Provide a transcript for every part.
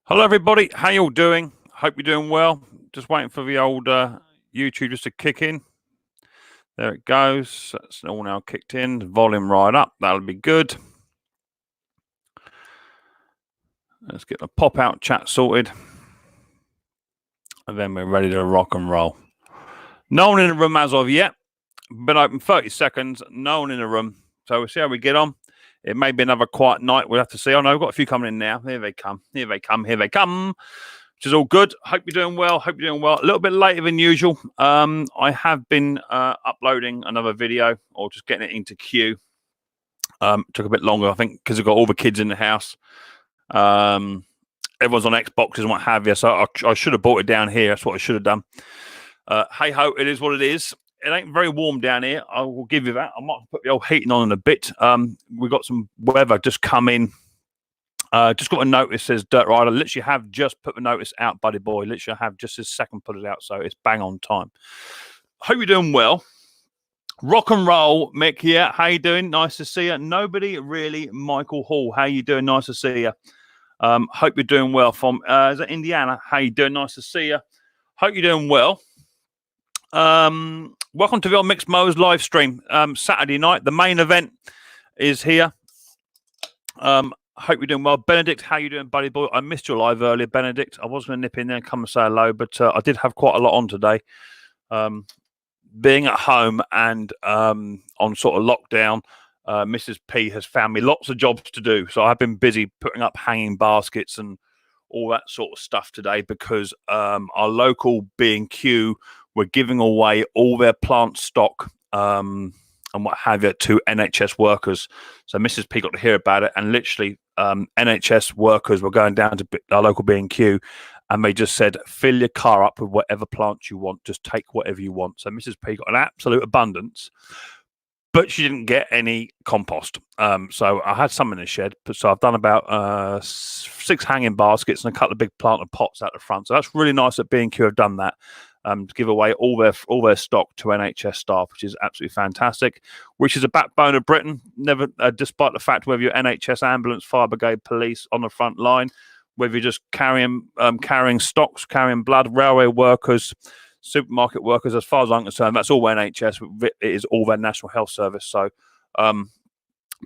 Hello, everybody. How you all doing? Hope you're doing well. Just waiting for the old YouTube just to kick in. There it goes. That's all now kicked in. Volume right up. That'll be good. Let's get the pop-out chat sorted. And then we're ready to rock and roll. No one in the room as of yet. Been open 30 seconds. No one in the room. So we'll see how we get on. It may be another quiet night. We'll have to see. Oh, no, we've got a few coming in now. Here they come. Here they come. Here they come. Which is all good. Hope you're doing well. Hope you're doing well. A little bit later than usual. I have been uploading another video or just getting it into queue. Took a bit longer, I think, because I've got all the kids in the house. Everyone's on Xboxes and what have you. So I should have brought it down here. That's what I should have done. Hey ho, it is what it is. It ain't very warm down here. I will give you that. I might put the old heating on in a bit. We've got some weather just come in. Just got a notice says Dirt Rider. Literally have just put the notice out, buddy boy. Literally have just this second put it out, so it's bang on time. Hope you're doing well. Rock and roll, Mick. Yeah, how you doing? Nice to see you. Nobody really. Michael Hall, how you doing? Nice to see you. Hope you're doing well. From is that Indiana? How you doing? Nice to see you. Hope you're doing well. Welcome to the old Micks Mowers live stream. Saturday night, the main event is here. Hope you're doing well. Benedict, how you doing, buddy boy? I missed your live earlier, Benedict. I was going to nip in there and come and say hello, but I did have quite a lot on today. Being at home and on sort of lockdown, Mrs. P has found me lots of jobs to do. So I've been busy putting up hanging baskets and all that sort of stuff today because our local B&Q were giving away all their plant stock and what have you to NHS workers. So Mrs. P got to hear about it, and literally NHS workers were going down to our local B&Q, and they just said, fill your car up with whatever plants you want. Just take whatever you want. So Mrs. P got an absolute abundance, but she didn't get any compost. So I had some in the shed. So I've done about 6 hanging baskets and a couple of big planted pots out the front. So that's really nice that B&Q have done that. To give away all their stock to NHS staff, which is absolutely fantastic, which is a backbone of Britain. Never, despite the fact whether you're NHS, ambulance, fire brigade, police on the front line, whether you're just carrying stocks, carrying blood, railway workers, supermarket workers, as far as I'm concerned, that's all NHS. It is all their National Health Service. So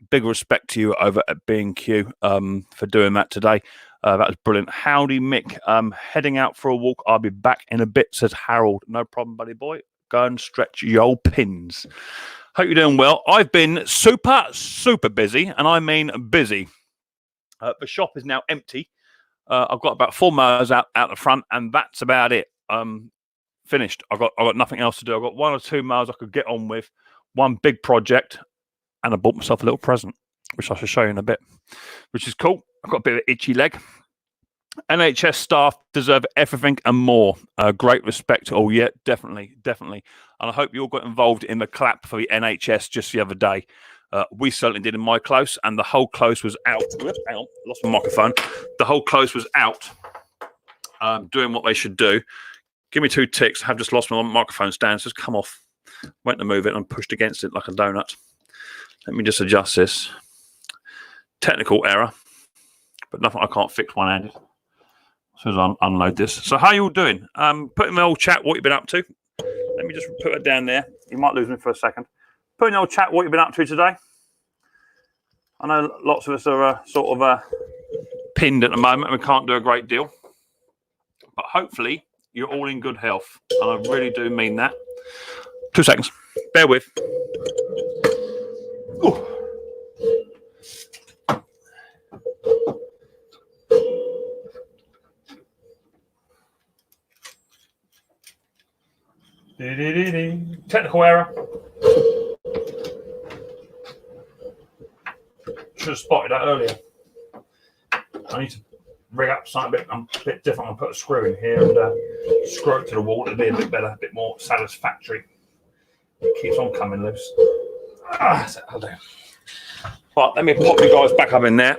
big respect to you over at B&Q for doing that today. That was brilliant. Howdy, Mick. Heading out for a walk. I'll be back in a bit, says Harold. No problem, buddy boy. Go and stretch your pins. Hope you're doing well. I've been super, super busy, and I mean busy. The shop is now empty. I've got about 4 mowers out the front, and that's about it. Finished. I've got nothing else to do. I've got 1 or 2 mowers I could get on with, one big project, and I bought myself a little present, which I shall show you in a bit, which is cool. I've got a bit of an itchy leg. NHS staff deserve everything and more. Great respect. Oh, yeah, definitely. And I hope you all got involved in the clap for the NHS just the other day. We certainly did in my close, and the whole close was out. Hang on, lost my microphone. The whole close was out doing what they should do. Give me 2 ticks. I have just lost my microphone stand. It's just come off. Went to move it and pushed against it like a donut. Let me just adjust this. Technical error. But nothing I can't fix one-handed. So I'll unload this. So how you all doing? Put in the old chat what you've been up to. Let me just put it down there. You might lose me for a second. Put in the old chat what you've been up to today. I know lots of us are sort of pinned at the moment. We can't do a great deal. But hopefully you're all in good health. And I really do mean that. 2 seconds. Bear with. Ooh. Technical error. Should have spotted that earlier. I need to rig up something a bit different. I'll put a screw in here and screw it to the wall. It'll be a bit better, a bit more satisfactory. It keeps on coming loose. I'll do. Right, let me pop you guys back up in there.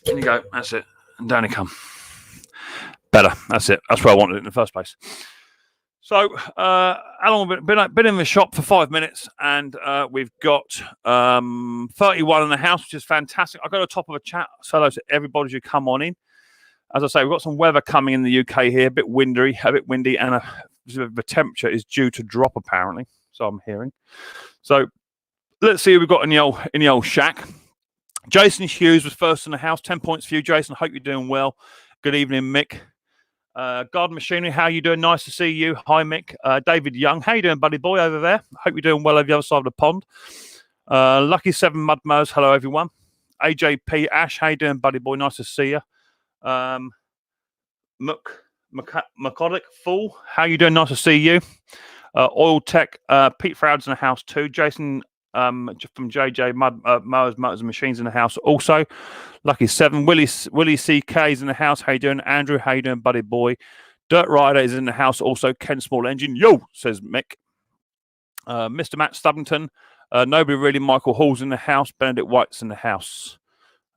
In you go. That's it. And down you come. Better. That's it. That's where I wanted it in the first place. So, how long have we been in the shop for 5 minutes, and we've got 31 in the house, which is fantastic. I got to the top of a chat. So hello to everybody who come on in. As I say, we've got some weather coming in the UK here, a bit windy, and the temperature is due to drop apparently. So I'm hearing. So let's see who we've got in the old shack. Jason Hughes was first in the house. 10 points for you, Jason. Hope you're doing well. Good evening, Mick. Garden Machinery, how you doing? Nice to see you. Hi, Mick. David Young, how you doing, buddy boy, over there? Hope you're doing well over the other side of the pond. Lucky 7 Mud Mowers, hello, everyone. AJP Ash, how you doing, buddy boy? Nice to see you. McCoddick Fool, how you doing? Nice to see you. Oil Tech, Pete Froud's in the house too. Jason from JJ Mowers, Motors and Machines in the house also. Lucky 7. Willie CK's in the house. How you doing? Andrew, how you doing, buddy boy? Dirt Rider is in the house also. Ken Small Engine, yo, says Mick. Mr. Matt Stubbington. Nobody really. Michael Hall's in the house. Benedict White's in the house.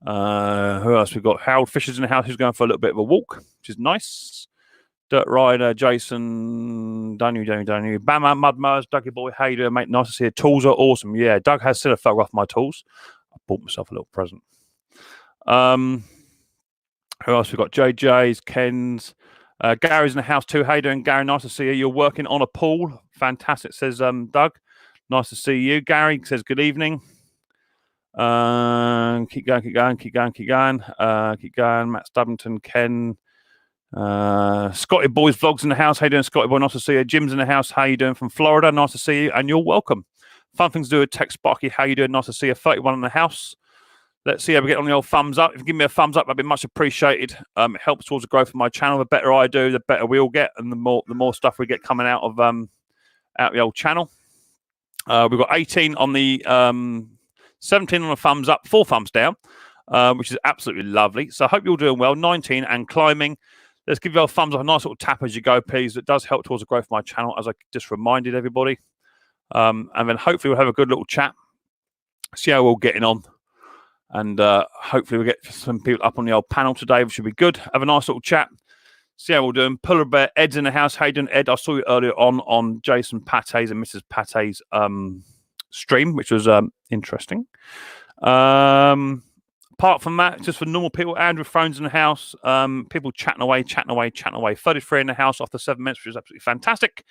Who else we got? Harold Fisher's in the house. Who's going for a little bit of a walk, which is nice. Dirt Rider, Jason, Daniel, Bama, Mud Mowers, Dougie boy, how you doing, mate? Nice to see you. Tools are awesome. Yeah, Doug has still a photo off my tools. I bought myself a little present. Who else we got? JJ's, Ken's, Gary's in the house too. How you doing, Gary? Nice to see you. You're working on a pool. Fantastic, says Doug. Nice to see you. Gary says good evening. Keep going. Matt Stubbington, Ken. Scotty Boys Vlogs in the house. How you doing, Scotty Boy? Nice to see you. Jim's in the house. How you doing from Florida? Nice to see you, and you're welcome. Fun things to do with Tech Sparky. How you doing? Nice to see you. 31 in the house. Let's see how we get on the old thumbs up. If you give me a thumbs up, that'd be much appreciated. It helps towards the growth of my channel. The better I do, the better we all get, and the more stuff we get coming out of the old channel. We've got 18 on the 17 on the thumbs up, 4 thumbs down, which is absolutely lovely. So I hope you're all doing well. 19 and climbing. Let's give you a thumbs up, a nice little tap as you go, please. It does help towards the growth of my channel, as I just reminded everybody. And then hopefully we'll have a good little chat, see how we're all getting on. And hopefully we'll get some people up on the old panel today, which should be good. Have a nice little chat, see how we're doing. Puller Bear, Ed's in the house. How you doing, Ed? I saw you earlier on Jason Pate's and Mrs. Pate's stream, which was interesting. Apart from that, just for normal people, Andrew phones in the house, people chatting away. 33 in the house after 7 minutes, which is absolutely fantastic.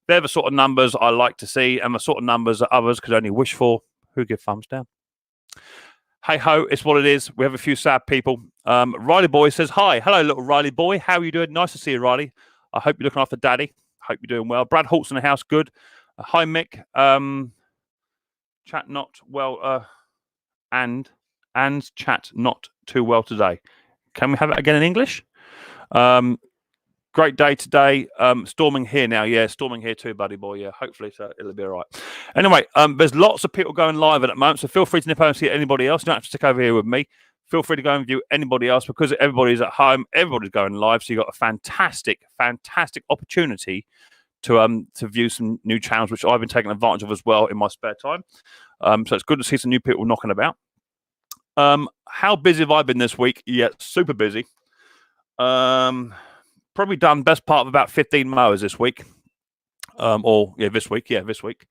They're the sort of numbers I like to see, and the sort of numbers that others could only wish for. Who give thumbs down? Hey ho, it's what it is. We have a few sad people. Riley Boy says, hi. Hello, little Riley Boy. How are you doing? Nice to see you, Riley. I hope you're looking after Daddy. Hope you're doing well. Brad Holt's in the house. Good. Hi, Mick. Chat not well. And chat not too well today. Can we have it again in English? Great day today. Storming here now. Yeah, storming here too, buddy boy. Yeah, hopefully it'll be all right. Anyway, there's lots of people going live at the moment, so feel free to nip over and see anybody else. You don't have to stick over here with me. Feel free to go and view anybody else, because everybody's at home. Everybody's going live, so you've got a fantastic opportunity to view some new channels, which I've been taking advantage of as well in my spare time. So it's good to see some new people knocking about. How busy have I been this week? Yeah, super busy. Probably done best part of about 15 mowers this week. This week.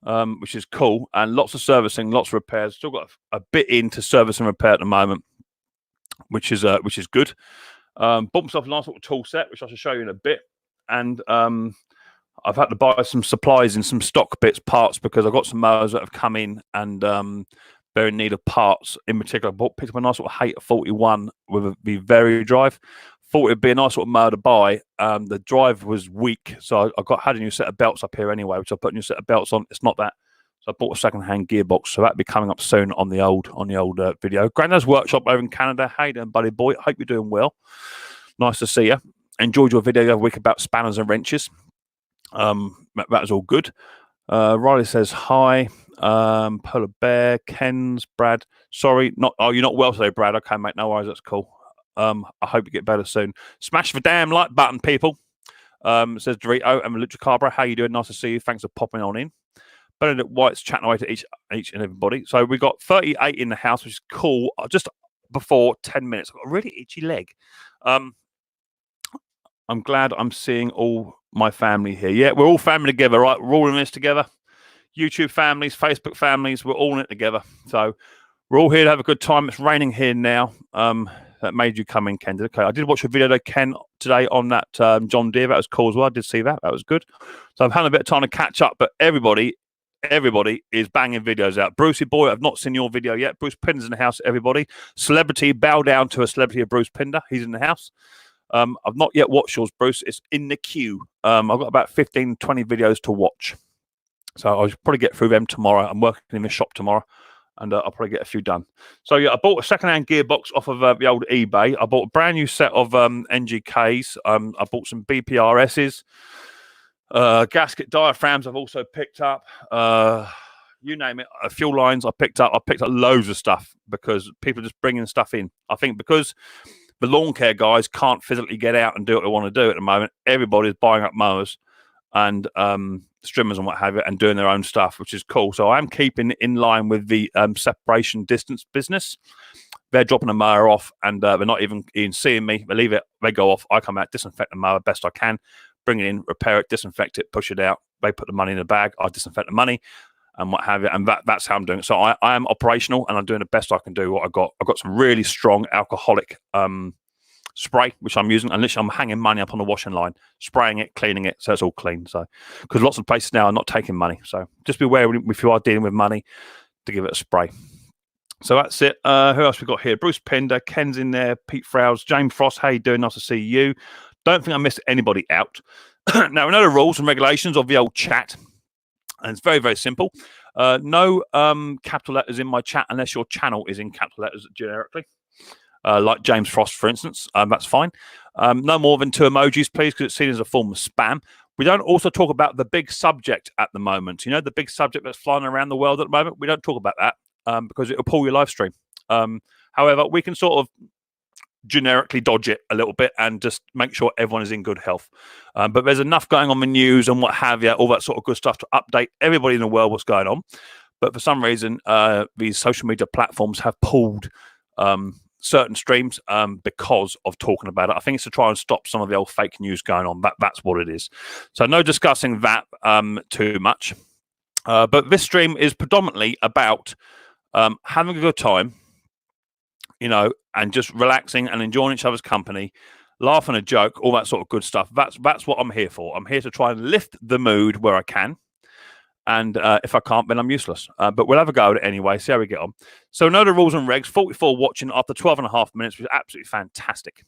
Which is cool. And lots of servicing, lots of repairs. Still got a bit into service and repair at the moment, which is good. Bought myself a nice little tool set, which I shall show you in a bit. And I've had to buy some supplies and some stock bits, parts, because I've got some mowers that have come in and they're in need of parts. In particular, I picked up a nice little Hater 41 with the Very drive. Thought it'd be a nice sort of mower to buy. The drive was weak, so I had a new set of belts up here anyway, which I put a new set of belts on. It's not that, so I bought a second-hand gearbox, so that'll be coming up soon on the old video. Grandad's Workshop over in Canada. How you doing, buddy boy? Hope you're doing well. Nice to see you. Enjoyed your video the other week about spanners and wrenches. That was all good. Riley says hi. Polar Bear, Ken's, Brad. Sorry, you're not well today, Brad. Okay, mate, no worries. That's cool. I hope you get better soon. Smash the damn like button, people. Says Dorito and Lucha Cabra. How you doing? Nice to see you. Thanks for popping on in. Benedict White's chatting away to each and everybody. So we've got 38 in the house, which is cool. Just before 10 minutes. I've got a really itchy leg. I'm glad I'm seeing all my family here. Yeah, we're all family together, right? We're all in this together. YouTube families, Facebook families, we're all in it together. So we're all here to have a good time. It's raining here now. That made you come in, Ken. Okay, I did watch a video though, Ken, today on that John Deere. That was cool as well. I did see that. That was good. So I've had a bit of time to catch up, but everybody is banging videos out. Brucey boy, I've not seen your video yet. Bruce Pinder's in the house, everybody. Celebrity, bow down to a celebrity of Bruce Pinder. He's in the house. I've not yet watched yours, Bruce. It's in the queue. I've got about 15, 20 videos to watch. So I'll probably get through them tomorrow. I'm working in the shop tomorrow, and I'll probably get a few done. So yeah, I bought a second-hand gearbox off of the old eBay. I bought a brand new set of NGKs. I bought some BPRSs. Gasket diaphragms I've also picked up. You name it. Fuel lines I picked up. I picked up loads of stuff because people are just bringing stuff in. I think because the lawn care guys can't physically get out and do what they want to do at the moment, everybody's buying up mowers and strimmers and what have you and doing their own stuff, which is cool. So I'm keeping in line with the separation distance business. They're dropping a mower off and they're not even seeing me. They leave it. They go off. I come out, disinfect the mower best I can, bring it in, repair it, disinfect it, push it out. They put the money in the bag. I disinfect the money and what have you. And that's how I'm doing it. So I am operational and I'm doing the best I can do what I've got. I've got some really strong alcoholic spray, which I'm using, and literally I'm hanging money up on the washing line, spraying it, cleaning it, so it's all clean. So, because lots of places now are not taking money, so just be aware if you are dealing with money to give it a spray. So that's it. Who else we got here? Bruce Pinder, Ken's in there, Pete Frowes, James Frost. How you doing? Nice to see you. Don't think I missed anybody out. Now, we know the rules and regulations of the old chat, and it's very, very simple. No capital letters in my chat unless your channel is in capital letters generically. Like James Frost, for instance, that's fine. No more than 2 emojis, please, because it's seen as a form of spam. We don't also talk about the big subject at the moment. You know, the big subject that's flying around the world at the moment. We don't talk about that because it'll pull your live stream. However, we can sort of generically dodge it a little bit and just make sure everyone is in good health. But there's enough going on in the news and what have you, all that sort of good stuff to update everybody in the world what's going on. But for some reason, these social media platforms have pulled certain streams because of talking about it. I think it's to try and stop some of the old fake news going on. That's what it is. So no discussing that too much. But this stream is predominantly about having a good time, you know, and just relaxing and enjoying each other's company, laughing a joke, all that sort of good stuff. That's what I'm here for. I'm here to try and lift the mood where I can. And if I can't, then I'm useless. But we'll have a go at it anyway, see how we get on. So know the rules and regs. 44 watching after 12.5 minutes, which is absolutely fantastic.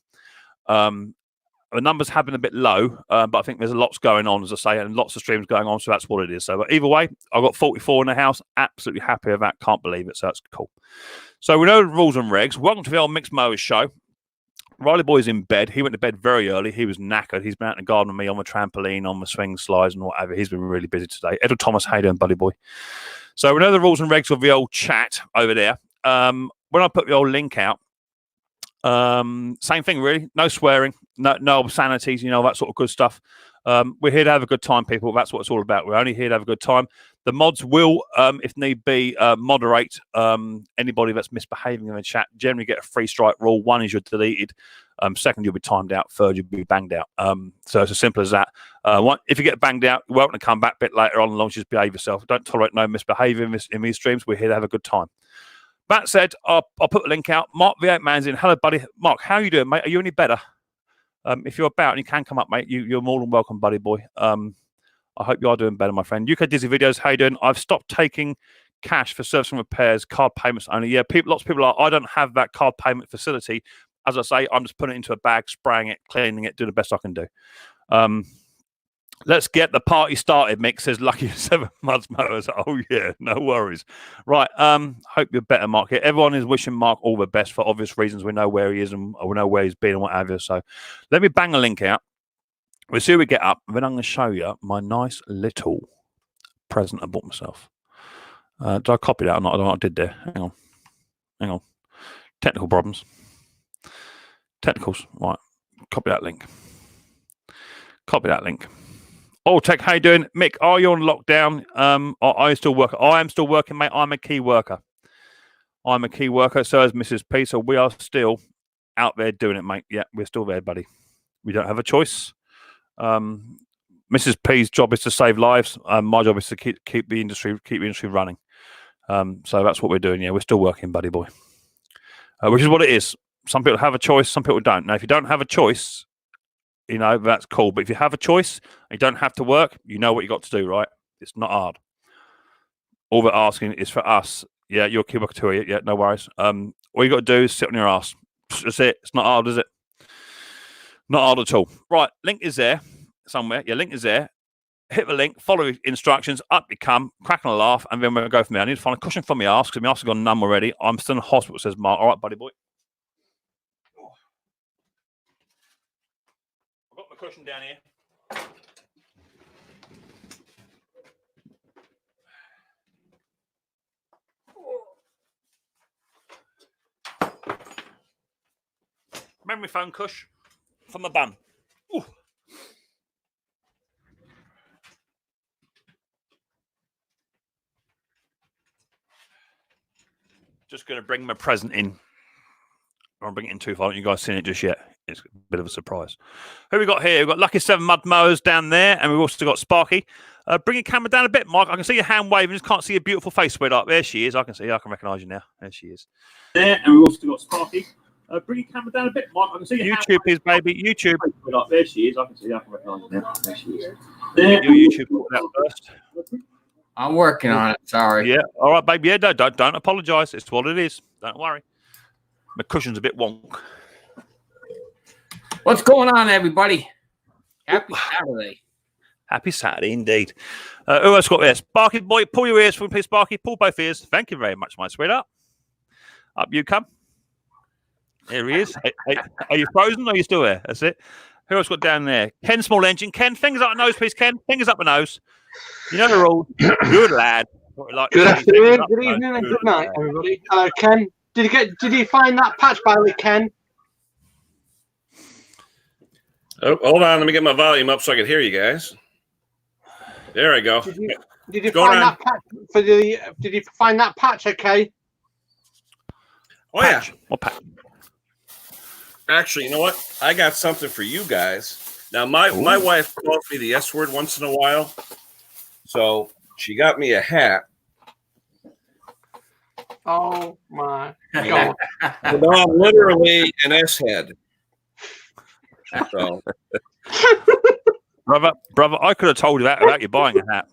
The numbers have been a bit low, but I think there's lots going on, as I say, and lots of streams going on, so that's what it is. So but either way, I've got 44 in the house. Absolutely happy with that. Can't believe it, so that's cool. So we know the rules and regs. Welcome to the old Micks Mowers show. Riley boy's in bed. He went to bed very early. He was knackered. He's been out in the garden with me on the trampoline, on the swing slides and whatever. He's been really busy today. Edward Thomas, how you doing, buddy boy? So we know the rules and regs of the old chat over there. When I put the old link out, same thing really. No swearing, no obscenities, you know, that sort of good stuff. We're here to have a good time, people. That's what it's all about. We're only here to have a good time. The mods will, if need be, moderate anybody that's misbehaving in the chat. Generally get a 3 strike rule. 1 is you're deleted. Second, you'll be timed out. Third, you'll be banged out. So it's as simple as that. If you get banged out, you're welcome to come back a bit later on as long as you just behave yourself. Don't tolerate no misbehaviour in these streams. We're here to have a good time. That said, I'll put the link out. Mark the 8-man's in. Hello, buddy. Mark, how are you doing, mate? Are you any better? If you're about and you can come up, mate, you're more than welcome, buddy boy. I hope you are doing better, my friend. UK Dizzy Videos, how you doing? I've stopped taking cash for service and repairs, card payments only. Yeah, lots of people are. I don't have that card payment facility. As I say, I'm just putting it into a bag, spraying it, cleaning it, doing the best I can do. Let's get the party started, Mick, says Lucky 7 Micks Mowers. Oh, yeah, no worries. Right, hope you're better, Mark. Here. Everyone is wishing Mark all the best for obvious reasons. We know where he is and we know where he's been and what have you. So let me bang a link out. We'll see what we get up, and then I'm going to show you my nice little present I bought myself. Did I copy that or not? I don't know what I did there. Hang on. Technical problems. Technicals. Right. Copy that link. Oh, Tech, how you doing? Mick, are you on lockdown? Are you still working? I am still working, mate. I'm a key worker. So is Mrs. P. So we are still out there doing it, mate. Yeah, we're still there, buddy. We don't have a choice. Mrs. P's job is to save lives. My job is to keep the industry running. So that's what we're doing. Yeah, we're still working, buddy boy. Which is what it is. Some people have a choice, some people don't. Now, if you don't have a choice, that's cool. But if you have a choice, and you don't have to work. You know what you got to do, right? It's not hard. All we're asking is for us. Yeah, you're a key worker too. Yeah, no worries. All you got to do is sit on your ass. That's it. It's not hard, is it? Not hard at all. Right, link is there somewhere. Yeah, link is there. Hit the link, follow instructions, up you come, cracking a laugh, and then we're going to go from there. I need to find a cushion for my ass because my ass has gone numb already. I'm still in the hospital, says Mark. All right, buddy boy. I've got my cushion down here. Memory foam cush for my bum. Ooh. Just going to bring my present in. I won't bring it in too far. I don't you guys seen it just yet. It's a bit of a surprise. Who we got here? We've got Lucky 7 Mud Mowers down there, and we've also got Sparky. Bring your camera down a bit, Mike. I can see your hand waving. Just can't see your beautiful face, sweetheart. There she is. I can see her. I can recognise you now. There she is. There, and we've also got Sparky. Bring your camera down a bit, Mike. I can see your YouTube is, baby. YouTube. There she is. I can see her. I can recognise you now. There she is. There. Your YouTube first. I'm working on it. Sorry. Yeah. All right, baby. Yeah, don't apologise. It's what it is. Don't worry. My cushion's a bit wonk. What's going on, everybody? Happy Saturday. Happy Saturday, indeed. Who else got this? Sparky boy, pull your ears for me, please, Sparky. Pull both ears. Thank you very much, my sweetheart. Up you come. Here he is. Are you frozen or are you still there? That's it. Who else got down there? Ken Small Engine. Ken, fingers up the nose, please, Ken. Fingers up the nose. You know the rule. Good lad. Good afternoon, good evening, and good night, everybody. Ken, did you find that patch by the Ken? Oh, hold on, let me get my volume up so I can hear you guys. There I go. Did you find that patch for the? Did you find that patch? Okay. Oh patch. Yeah. What patch? Actually, you know what? I got something for you guys. Now, my wife calls me the S word once in a while, so she got me a hat. Oh my God! No, I'm literally an S head. So. Brother, I could have told you that without you buying a hat.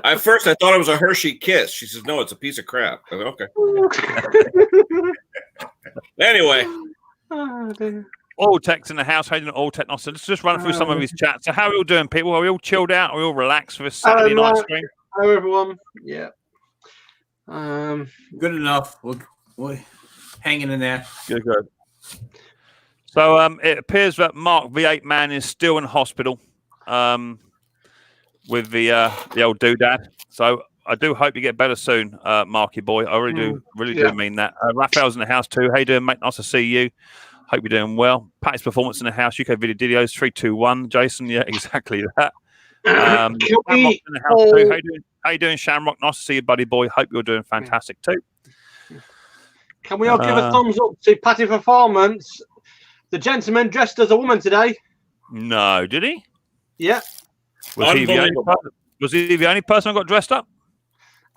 At first, I thought it was a Hershey Kiss. She says, "No, it's a piece of crap." I said, okay. Anyway, all tech's in the house. How you doing, all tech? So let's just run through some of his chats. So, how are we all doing, people? Are we all chilled out? Are we all relaxed for this Saturday night stream? Hello, everyone. Yeah. Good enough. We're hanging in there. Good. So it appears that Mark V8 man is still in hospital with the old doodad. So I do hope you get better soon, Marky boy. I really do mean that. Raphael's in the house too. How you doing, mate? Nice to see you. Hope you're doing well. Patty's performance in the house. UK Video Videos 3, 2, 1. Jason, yeah, exactly that. Shamrock's in the house too. How you doing, Shamrock? Nice to see you, buddy boy. Hope you're doing fantastic too. Can we all give a thumbs up to Patty's performance? The gentleman dressed as a woman today. No, did he? Yeah. Was he the only person who got dressed up?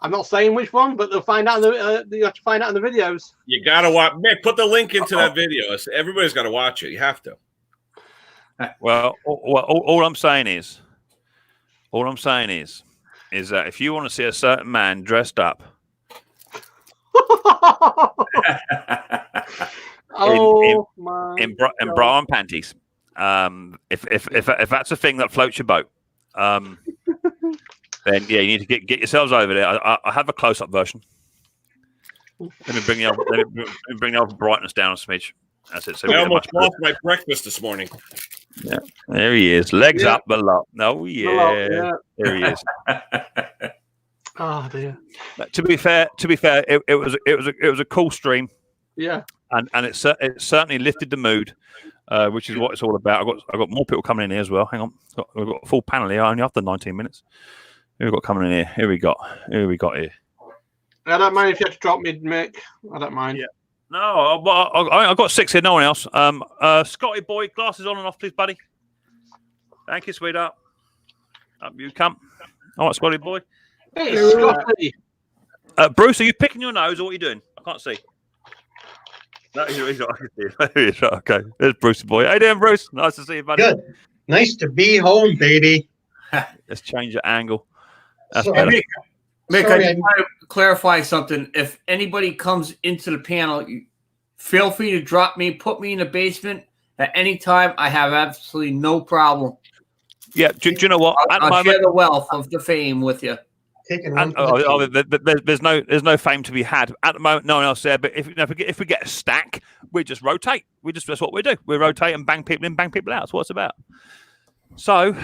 I'm not saying which one, but they'll find out. You have to find out in the videos. you gotta watch. Mick, put the link into that video. Everybody's got to watch it. You have to. Well, all I'm saying is that if you want to see a certain man dressed up in bra and panties, if that's a thing that floats your boat, then yeah, you need to get yourselves over there. I have a close-up version. Let me bring the brightness down a smidge. That's it. So I almost lost my breakfast this morning. Yeah, there he is. Legs up the lot. Oh yeah, there he is. Oh dear. But to be fair, it was a cool stream. Yeah. And it certainly lifted the mood, which is what it's all about. I've got more people coming in here as well. Hang on, we've got a full panel here only after 19 minutes. Who we got coming in here? Who we got here? I don't mind if you have to drop me, Mick. I don't mind. Yeah. No, I've got 6 here. No one else. Scotty boy, glasses on and off, please, buddy. Thank you, sweetheart. Up you come. All right, Scotty boy. Hey, Scotty. Bruce, are you picking your nose or what are you doing? I can't see. No, he's not. He's right. Okay, there's Bruce boy. How you doing, Bruce? Nice to see you, buddy. Good. Nice to be home, baby. Let's change the angle. That's So, better. Mick, Sorry, I just want to clarify something. If anybody comes into the panel, feel free to drop me, put me in the basement at any time. I have absolutely no problem. Yeah, do you know what? At the I'll moment, share the wealth of the fame with you. taking one and, there's no fame to be had at the moment. No one else there. But if we get a stack, we just rotate. That's what we do. We rotate and bang people in, bang people out. That's what it's about. So,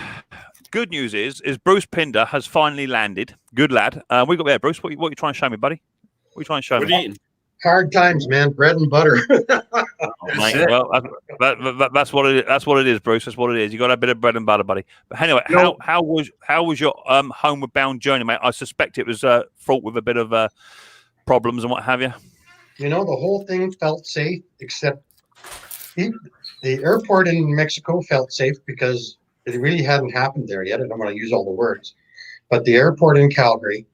good news is Bruce Pinder has finally landed. Good lad. We got there, Bruce. What are you trying to show me, buddy? What are you trying to show What me? are you eating? hard times, man. Bread and butter. Mate, well, that's what it is. That's what it is, Bruce. That's what it is. You got a bit of bread and butter, buddy. But anyway, how was your homeward bound journey, mate? I suspect it was fraught with a bit of problems and what have you. You know, the whole thing felt safe, except the airport in Mexico felt safe because it really hadn't happened there yet. I don't want to use all the words, but the airport in Calgary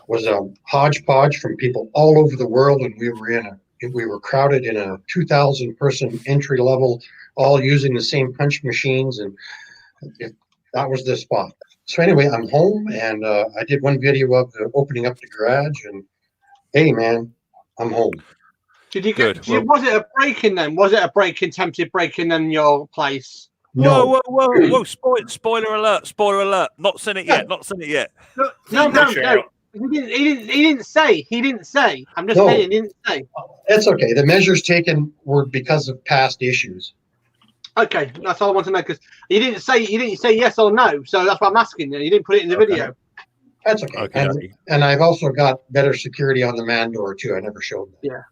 was a hodgepodge from people all over the world, and we were crowded in a 2,000 person entry level, all using the same punch machines, and that was the spot. So anyway, I'm home, and I did one video of opening up the garage, and hey, man, I'm home. Did you get? Was it a break-in then? Was it a break-in, attempted break-in in your place? No. Whoa! Spoiler alert! Spoiler alert! Not seen it yet. Not seen it yet. No. He didn't say. I'm just saying. He didn't say. That's okay. The measures taken were because of past issues. Okay, that's all I want to know because he didn't say yes or no. So that's what I'm asking you. You didn't put it in the video. That's okay. And I've also got better security on the man door too. I never showed that. Yeah.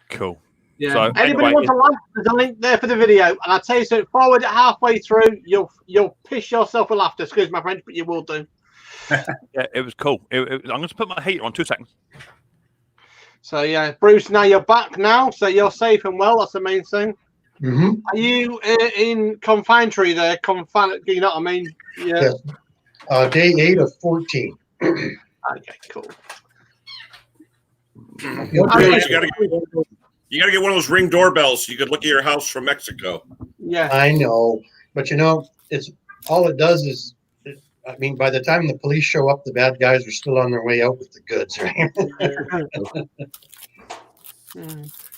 Cool. Yeah. So, anybody wants a like? There's a link there for the video, and I'll tell you so. Forward it halfway through, you'll piss yourself with laughter. Excuse my French, but you will do. Yeah, it was cool. I'm going to put my heater on 2 seconds. So yeah, Bruce, now you're back now, so you're safe and well. That's the main thing. Mm-hmm. Are you in confinery there? You know what I mean? Yeah. Yes. Day 8 of 14. Okay, cool. You gotta get one of those Ring doorbells so you could look at your house from Mexico. Yeah, I know, but you know, it's all it does is. I mean, by the time the police show up, the bad guys are still on their way out with the goods, right?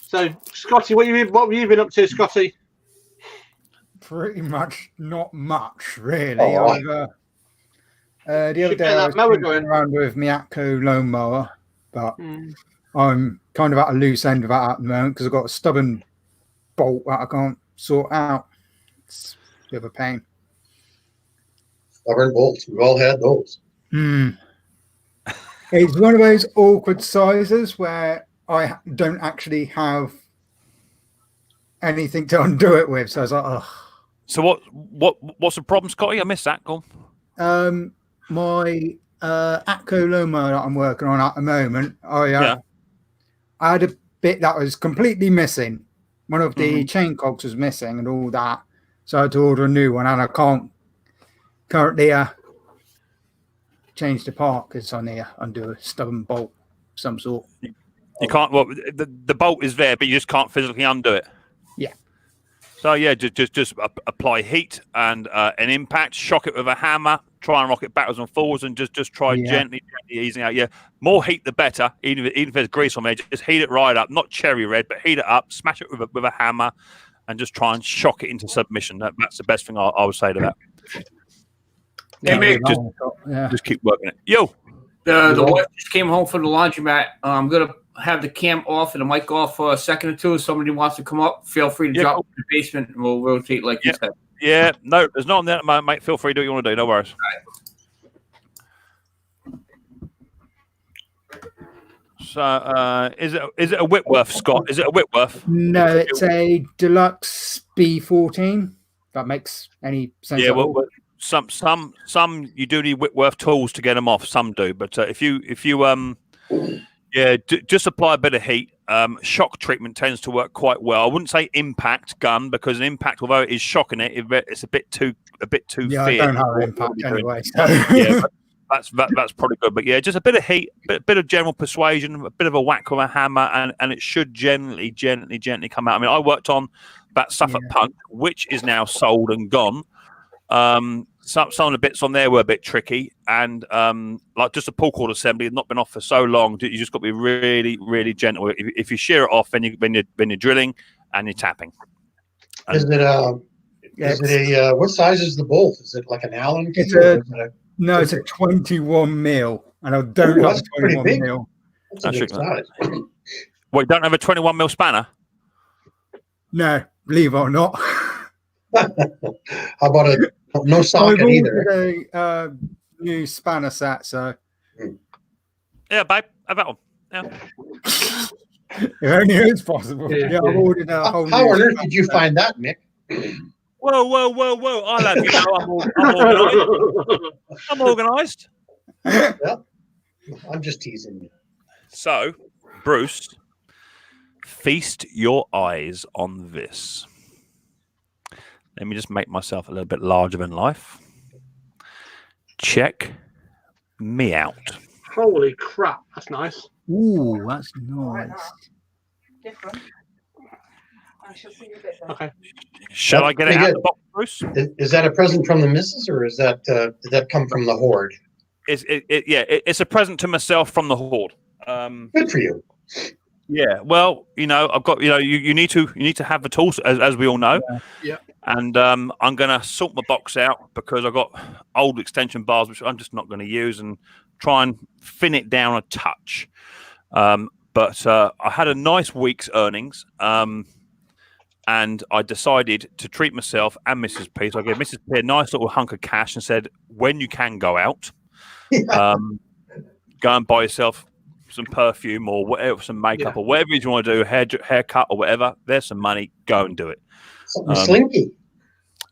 So, Scotty, what have you been up to, Scotty? Pretty much not much, really. Oh. The other day I was going around with my Atco lawn mower, but I'm kind of at a loose end of that at the moment because I've got a stubborn bolt that I can't sort out. It's a bit of a pain. Stubborn bolts. We've all had those. It's one of those awkward sizes where I don't actually have anything to undo it with. So I was like, oh. So what's the problem, Scotty? I missed that. Go on. My Atco lawn mower that I'm working on at the moment, I had a bit that was completely missing. One of the chain cogs was missing and all that. So I had to order a new one, and I can't currently change the part because I need to undo a stubborn bolt of some sort. You can't. Well, the bolt is there, but you just can't physically undo it. Yeah. So yeah, just apply heat and an impact, shock it with a hammer, try and rock it backwards and forwards, and just try gently easing out. Yeah, more heat the better. Even if there's grease on there, just heat it right up. Not cherry red, but heat it up. Smash it with a hammer, and just try and shock it into submission. That's the best thing I would say to that. Just keep working it. Yo, the wife just came home from the laundromat. I'm gonna have the cam off and the mic off for a second or two. If somebody wants to come up, feel free to drop in the basement, and we'll rotate like you said. Yeah, no, there's not on there, mate. Feel free to do what you want to do. No worries. So, is it a Whitworth, Scott? Is it a Whitworth? No, it's a deluxe B14. That makes any sense? Yeah, well, some you do need Whitworth tools to get them off. Some do, but if you Yeah, just apply a bit of heat. Shock treatment tends to work quite well. I wouldn't say impact gun, because an impact, although it is shocking it's a bit too Yeah, fierce. I don't have impact anyway. So. Yeah, that's probably good. But yeah, just a bit of heat, bit of general persuasion, a bit of a whack with a hammer, and it should gently come out. I mean, I worked on that Suffolk Punch, which is now sold and gone. Some of the bits on there were a bit tricky, and like just a pull cord assembly had not been off for so long. You just got to be really, really gentle. If you shear it off, when you're drilling and you're tapping. Is it what size is the bolt? Is it like an Allen key? No, it's a 21 mil, and I don't have a 21 mil. That's a big size. Well, you don't have a 21 mil spanner? No, believe it or not. How about no socket either? A new spanner set, so yeah, babe, have that one. Yeah. It only is possible. Yeah, I've ordered a whole. How on earth did you find that, Mick? Whoa! I'll have you know, I'm organised. Yeah, I'm just teasing you. So, Bruce, feast your eyes on this. Let me just make myself a little bit larger than life. Check me out. Holy crap, that's nice. Ooh, that's nice. Different. I shall see you a bit then. Okay. Shall I get it out of the box, Bruce? Is that a present from the missus, or is that did that come from the horde? It's a present to myself from the horde. Good for you. Yeah, well, I've got you need to have the tools, as we all know. Yeah. And I'm gonna sort my box out because I've got old extension bars which I'm just not going to use, and try and thin it down a touch. But I had a nice week's earnings, and I decided to treat myself and Mrs. P. So I gave Mrs. P a nice little hunk of cash and said, when you can go out, go and buy yourself some perfume or whatever, some makeup or whatever you want to do, haircut or whatever. There's some money. Go and do it. Something slinky.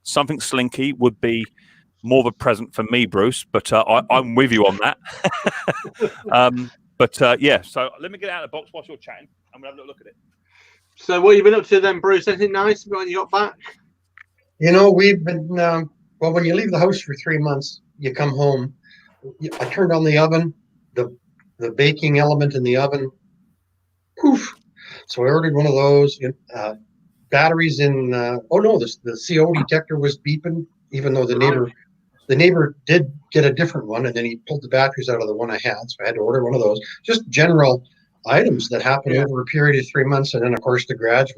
Something slinky would be more of a present for me, Bruce. But I'm with you on that. Yeah. So let me get out of the box whilst you're chatting. I'm gonna have a little look at it. So what have you been up to then, Bruce? Anything nice when you got back? We've been well. When you leave the house for 3 months, you come home. I turned on the oven, the baking element in the oven. Poof! So I ordered one of those. Batteries in. The CO detector was beeping, even though the neighbor did get a different one, and then he pulled the batteries out of the one I had, so I had to order one of those. Just general items that happened over a period of 3 months, and then of course the garage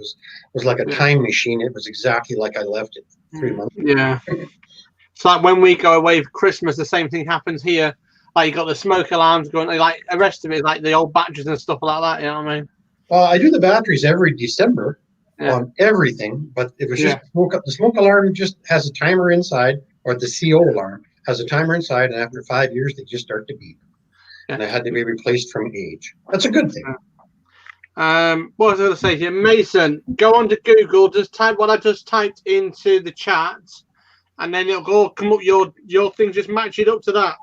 was like a time machine. It was exactly like I left it 3 months ago. Yeah, it's like when we go away for Christmas, the same thing happens here. Like you got the smoke alarms going, like the rest of it, like the old batteries and stuff like that. You know what I mean? I do the batteries every December on everything, but it was just the smoke alarm just has a timer inside, or the CO alarm has a timer inside, and after 5 years they just start to beep. And it had to be replaced from age. That's a good thing. What was I going to say here? Mason, go on to Google, just type what I just typed into the chat, and then it'll come up, your thing, just match it up to that.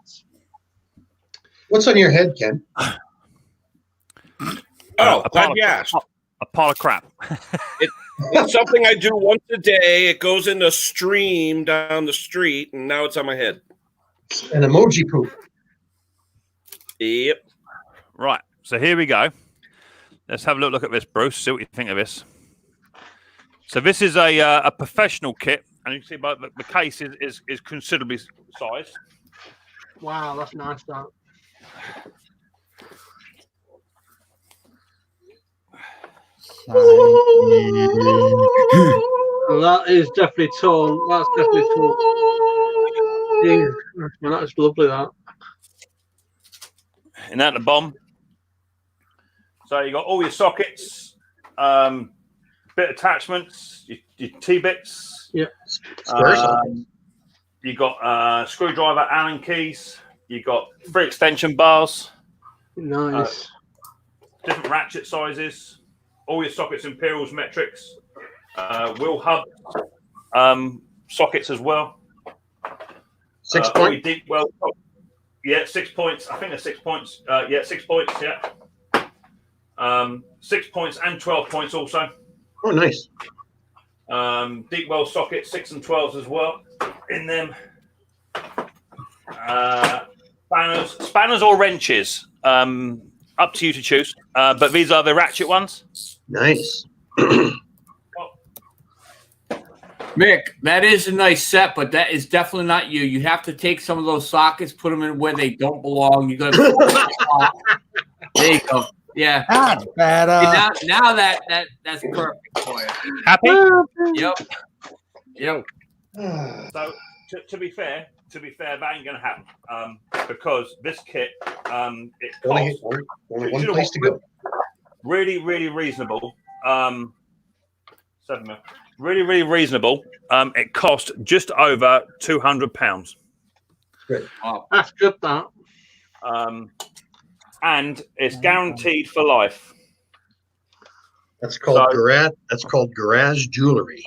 What's on your head, Ken? Glad you asked. A pile of crap. It's something I do once a day. It goes in a stream down the street, and now it's on my head. An emoji poop. Yep. Right. So here we go. Let's have a look at this, Bruce. See what you think of this. So this is a professional kit, and you can see by the case is considerably sized. Wow, that's nice. That is definitely tall. That's definitely tall. Yeah, that's lovely. That. And at the bottom, so you got all your sockets, bit attachments, your T-bits. Yeah. You got screwdriver Allen keys. You got 3 extension bars. Nice. Different ratchet sizes. All your sockets, imperials, metrics, wheel hub sockets as well. 6 point. Deep well. Yeah, 6 points. I think they're 6 points. 6 points. Yeah. 6 points and 12 points also. Oh, nice. Deep well socket, 6 and 12s as well in them. Spanners or wrenches. Up to you to choose. But these are the ratchet ones. Nice. Mick, that is a nice set, but that is definitely not you. You have to take some of those sockets, put them in where they don't belong. You got to. There you go. Yeah. That's better. Now that's perfect for you. Happy? Yep. Yep. So to be fair, that ain't gonna happen. Because this kit, it costs only one place to go. Really, really reasonable. 7 mil. Really, really reasonable. It cost just over £200. Great. Wow. That's good, that. And it's guaranteed for life. That's called garage jewelry.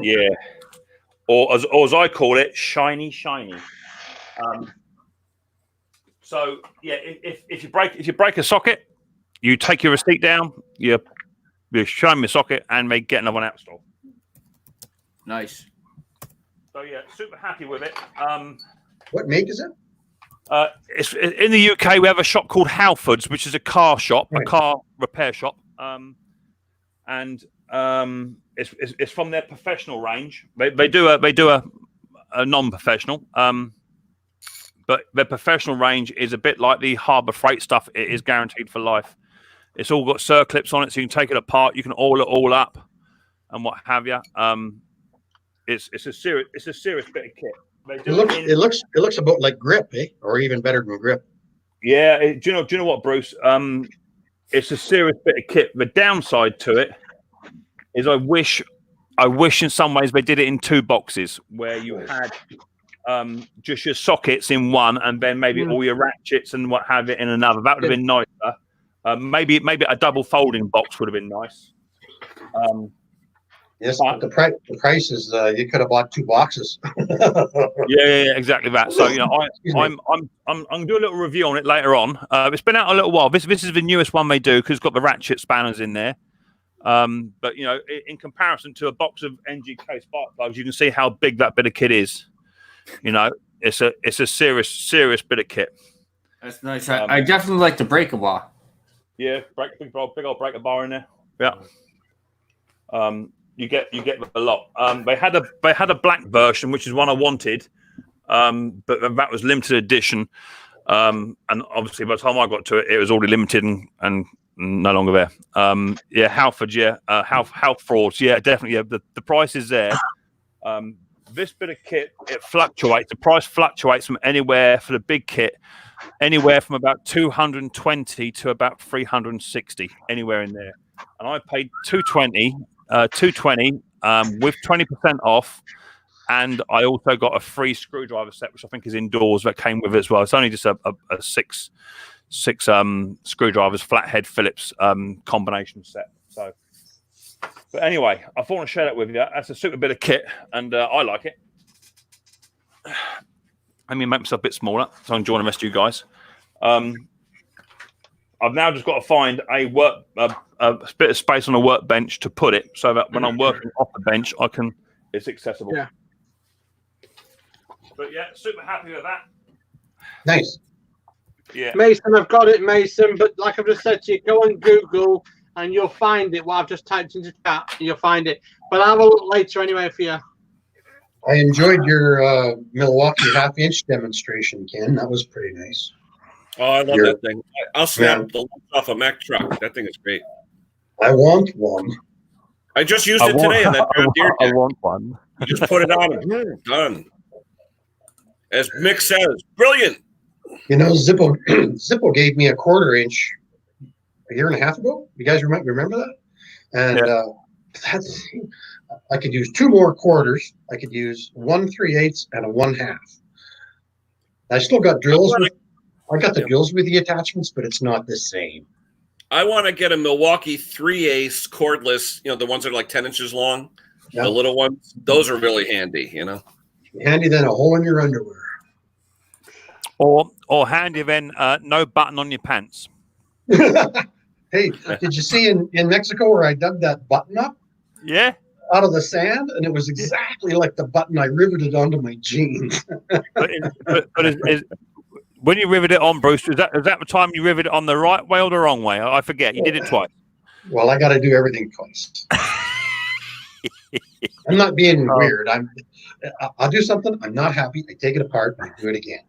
Yeah. Or as I call it, shiny. So yeah, if you break a socket, you take your receipt down, you show them your socket, and they get another one out of store. Nice. So yeah, super happy with it. What make is it? It's in the UK. We have a shop called Halfords, which is a car shop, a car repair shop, and it's from their professional range. They do a non-professional, but their professional range is a bit like the Harbour Freight stuff. It is guaranteed for life. It's all got circlips on it, so you can take it apart. You can oil it all up, and what have you. It's a serious bit of kit. It looks about like grip, eh? Or even better than grip. Yeah. Do you know what, Bruce? It's a serious bit of kit. The downside to it is I wish in some ways they did it in 2 boxes where you had just your sockets in one and then maybe all your ratchets and what have it in another. That would have been nicer. Maybe a double folding box would have been nice. Yes, but the price is you could have bought 2 boxes. yeah, exactly that. So I'm gonna do a little review on it later on. It's been out a little while. This is the newest one they do because it's got the ratchet spanners in there. But in comparison to a box of NGK spark plugs, you can see how big that bit of kit is. It's a serious bit of kit. That's nice. I definitely like the breaker bar. Yeah, big old breaker bar in there. Yeah. You get a lot. They had a black version, which is one I wanted, but that was limited edition. And obviously, by the time I got to it, it was already limited and no longer there. Halfords, Halfords, yeah, definitely. Yeah, the price is there. This bit of kit, it fluctuates. The price fluctuates from anywhere for the big kit, anywhere from about 220 to about 360, anywhere in there. And I paid 220 with 20% off, and I also got a free screwdriver set, which I think is indoors, that came with it as well. It's only just a six screwdrivers, flathead Phillips combination set. So, but anyway, I thought I'd share that with you. That's a super bit of kit, and I like it. I mean, make myself a bit smaller, so I'm enjoying the rest of you guys. I've now just got to find a bit of space on a workbench to put it, so that when I'm working off the bench, it's accessible. Yeah. But yeah, super happy with that. Nice. Yeah. Mason, I've got it, Mason. But like I've just said to you, go on Google and you'll find it. What I've just typed into chat, and you'll find it. But I'll have a look later anyway for you. I enjoyed your Milwaukee half-inch demonstration, Ken. That was pretty nice. Oh, I love that thing. I'll snap the lights off a Mack truck. That thing is great. I want one. I just used it today in that John Deere. I want one. You just put it on and done. As Mick says, brilliant. Zippo gave me a 1/4 inch a year and a half ago. You guys remember that? And that's I could use 2 more quarters. I could use 1 3/8 and a 1/2. I still got drills. I got the drills with the attachments, but it's not the same. I want to get a Milwaukee 3/8 cordless. The ones that are like 10 inches long. The little ones. Those are really handy. Handy than a hole in your underwear. Or handy then, no button on your pants. Hey, did you see in Mexico where I dug that button up Yeah. out of the sand? And it was exactly like the button I riveted onto my jeans. But when you rivet it on, Bruce, is that the time you rivet it on the right way or the wrong way? I forget. You did it twice. Well, I got to do everything twice. I'm not being weird. I'll do something. I'm not happy. I take it apart and I do it again.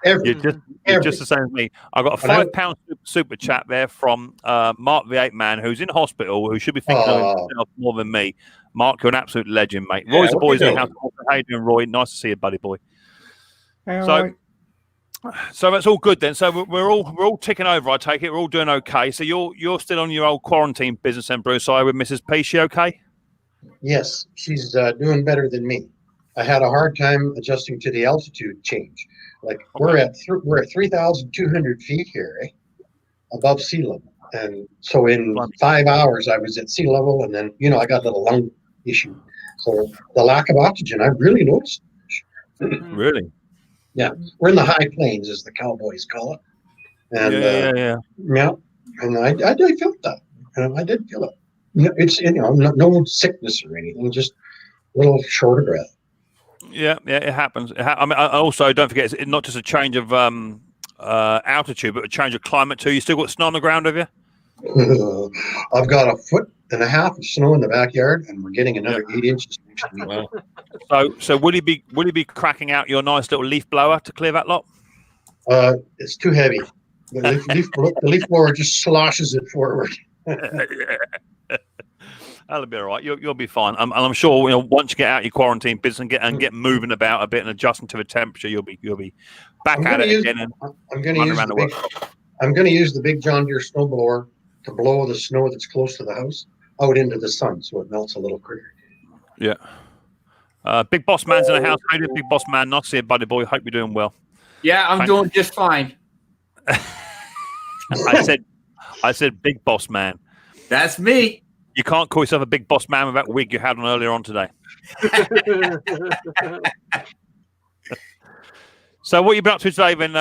You're just the same as me. I got a £5 super chat there from Mark the 8 Man, who's in hospital, who should be thinking of himself more than me. Mark, you're an absolute legend, mate. Roy's the boys in the house. How you doing, Roy? Nice to see you, buddy boy. Hey, So that's all good then. So we're all ticking over. I take it we're all doing okay. So you're still on your old quarantine business, then, Bruce? Are you with Mrs. P? She okay? Yes, she's doing better than me. I had a hard time adjusting to the altitude change. Like we're at 3,200 feet here, above sea level, and so in 5 hours I was at sea level, and then I got a little lung issue. So the lack of oxygen, I really noticed. Really? Yeah, we're in the high plains, as the cowboys call it. And yeah, and I felt that. I did feel it. It's no sickness or anything, just a little short of breath. Yeah, it happens. I mean, also don't forget, it's not just a change of altitude, but a change of climate too. You still got snow on the ground, have you? I've got 1.5 foot of snow in the backyard, and we're getting another 8 inches next week. So will you be cracking out your nice little leaf blower to clear that lot? It's too heavy. The leaf blower just sloshes it forward. That'll be all right. You'll be fine. And I'm sure once you get out your quarantine business and get moving about a bit and adjusting to the temperature, you'll be back at it again. And I'm going to use the big John Deere snowblower to blow the snow that's close to the house out into the sun, so it melts a little quicker. Yeah. Big Boss Man's in the house. How you doing, Big Boss Man? Nice to see you, buddy boy. Hope you're doing well. Yeah, I'm doing just fine. I said Big Boss Man. That's me. You can't call yourself a Big Boss Man with that wig you had on earlier on today. So what you been up to today then,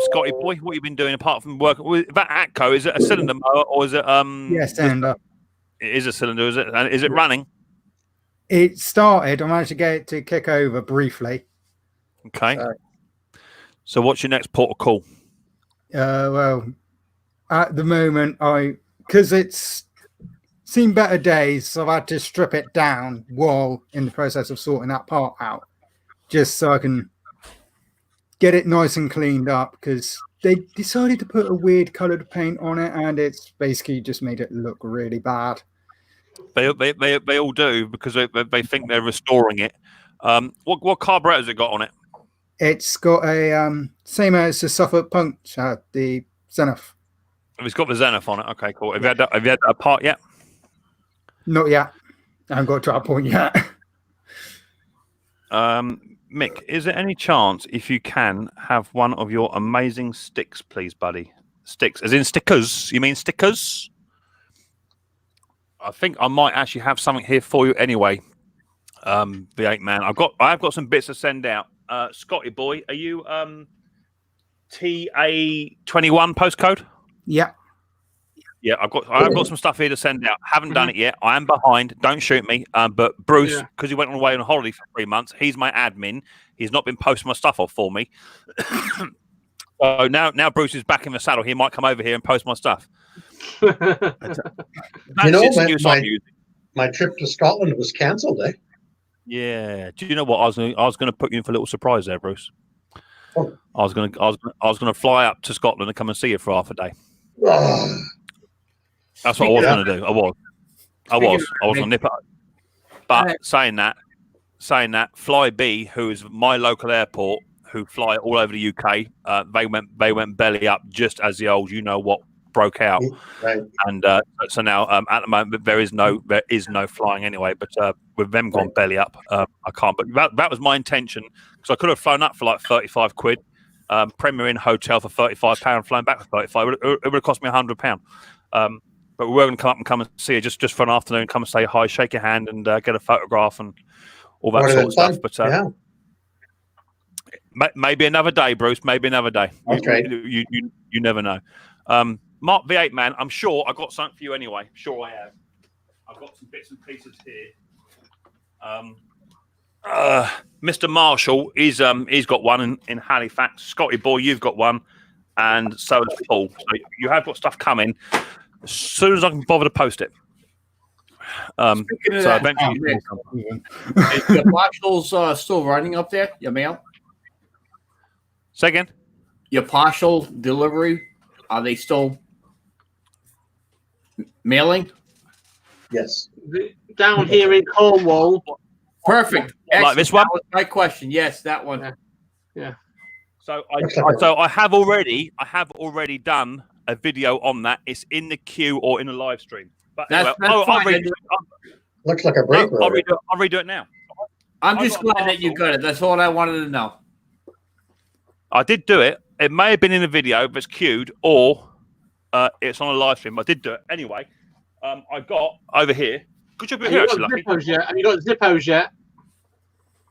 Scotty boy? What you been doing apart from working? That Atco, is it a cylinder mower or is it Yes, cylinder. It is a cylinder, is it? And is it running? It started. I managed to get it to kick over briefly. Okay. So what's your next port of call? Well, at the moment, because it's seen better days, so I've had to strip it down while in the process of sorting that part out, just so I can get it nice and cleaned up, because they decided to put a weird coloured paint on it, and it's basically just made it look really bad. They all do, because they think they're restoring it. What carburetor has it got on it? It's got a same as the Suffolk Punch, the Zenith. It's got the Zenith on it. Okay, cool. Have you had that apart yet? Not yet. I haven't got to that point yet. Mick, is there any chance, if you can, have one of your amazing sticks, please, buddy? Sticks, as in stickers? You mean stickers? I think I might actually have something here for you anyway. The 8 Man. I have got some bits to send out. Scotty boy, are you TA21 postcode? Yeah. Yeah, I've got some stuff here to send out. Haven't done it yet. I am behind. Don't shoot me. But Bruce, because he went away on holiday for 3 months, he's my admin. He's not been posting my stuff off for me. So now Bruce is back in the saddle. He might come over here and post my stuff. My trip to Scotland was cancelled, eh? Yeah. Do you know what? I was going to put you in for a little surprise there, Bruce. Oh. I was going to fly up to Scotland and come and see you for half a day. That's what I was going to do. I was going to nip it. But saying that, Fly B, who is my local airport, who fly all over the UK, they went belly up just as the old what broke out. Right. And so now at the moment there is no flying anyway. But with them gone belly up, I can't. But that was my intention, because I could have flown up for like £35. Premier Inn hotel for £35, flown back for £35. It would have cost me £100. But we were going to come and see you just for an afternoon, come and say hi, shake your hand, and get a photograph and all that sort of stuff. But maybe another day, Bruce. Maybe another day. Okay. You never know. Mark V8 man, I'm sure I got something for you anyway. Sure I have. I've got some bits and pieces here. Mr. Marshall, he's got one in Halifax. Scotty boy, you've got one, and so has Paul. So you have got stuff coming as soon as I can bother to post it. So eventually, is the Marshall's still running up there? Your mail? say again. Your partial delivery, are they still mailing? Yes. Down here in Cornwall. Perfect. Like this one? That was my question. Yes, that one. Yeah. So I have already done a video on that. It's in the queue or in the live stream. But That's anyway, fine. Looks like a break. I'll redo it now. I'm just glad that you got it. That's all I wanted to know. I did do it. It may have been in a video, but it's queued, or it's on a live stream. I did do it anyway. I got over here. Good job, you're here, actually, Lucky. Have you got Zippos yet?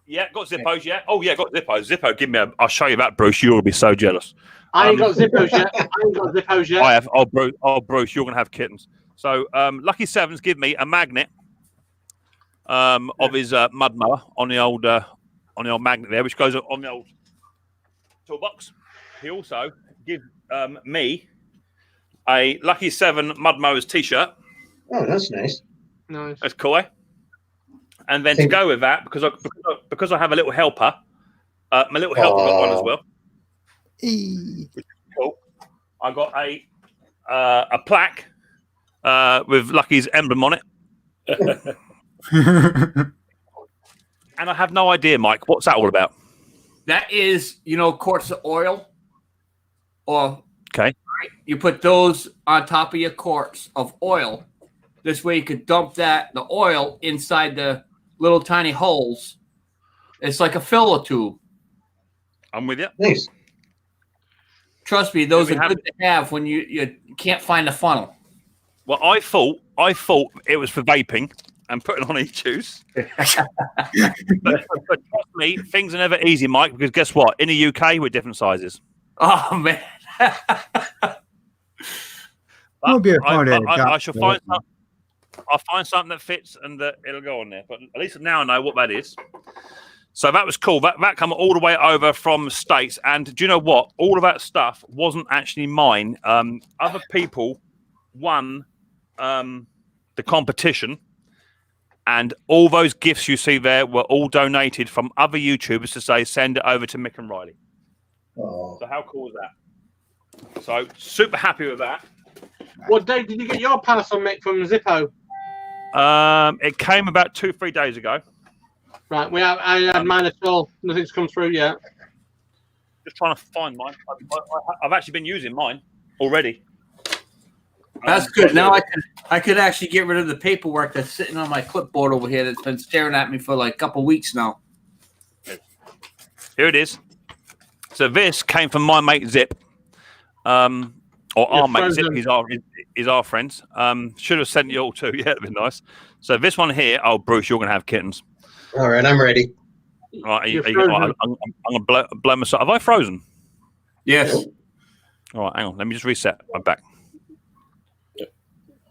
Yeah, got Zippos. Yeah. Oh yeah, got Zippos. Zippo, give me. I'll show you that, Bruce. You'll be so jealous. I ain't got Zippos yet. I have. Oh, Bruce, you're gonna have kittens. So, Lucky Sevens give me a magnet of his mud mower on the old magnet there, which goes on the old toolbox. He also gives me a Lucky 7 Mud Mowers t-shirt. Oh, that's nice. Nice. That's cool, eh? And then to go with that, because I have a little helper, my little helper got one as well. Which is cool. I got a plaque with Lucky's emblem on it. And I have no idea, Mike. What's that all about? That is, quarts of oil. Or okay, you put those on top of your quarts of oil. This way you could dump the oil inside the little tiny holes. It's like a filler tube. I'm with you. Nice. Trust me, those are good to have when you can't find the funnel. Well, I thought it was for vaping and putting on e-juice. but trust me, things are never easy, Mike, because guess what? In the UK, we're different sizes. Oh, man. I shall find something. I'll find something that fits and that it'll go on there. But at least now I know what that is. So that was cool. That come all the way over from the States. And do you know what? All of that stuff wasn't actually mine. Other people won the competition. And all those gifts you see there were all donated from other YouTubers to say, send it over to Mick and Riley. Oh. So how cool is that? So super happy with that. What day did you get your parcel, Mick, from Zippo? It came about 2-3 days ago. Right, I had mine at all. Nothing's come through yet. Just trying to find mine. I've actually been using mine already. That's good. Now I could actually get rid of the paperwork that's sitting on my clipboard over here that's been staring at me for like a couple weeks now. Here it is. So this came from my mate Zip, or our mate Zip. He's our friends. Should have sent you all too. Yeah, it'd be nice. So this one here. Oh, Bruce, you're gonna have kittens. All right, I'm ready. All right, I'm gonna blow myself. Have I frozen? Yes. All right, hang on. Let me just reset. I'm back.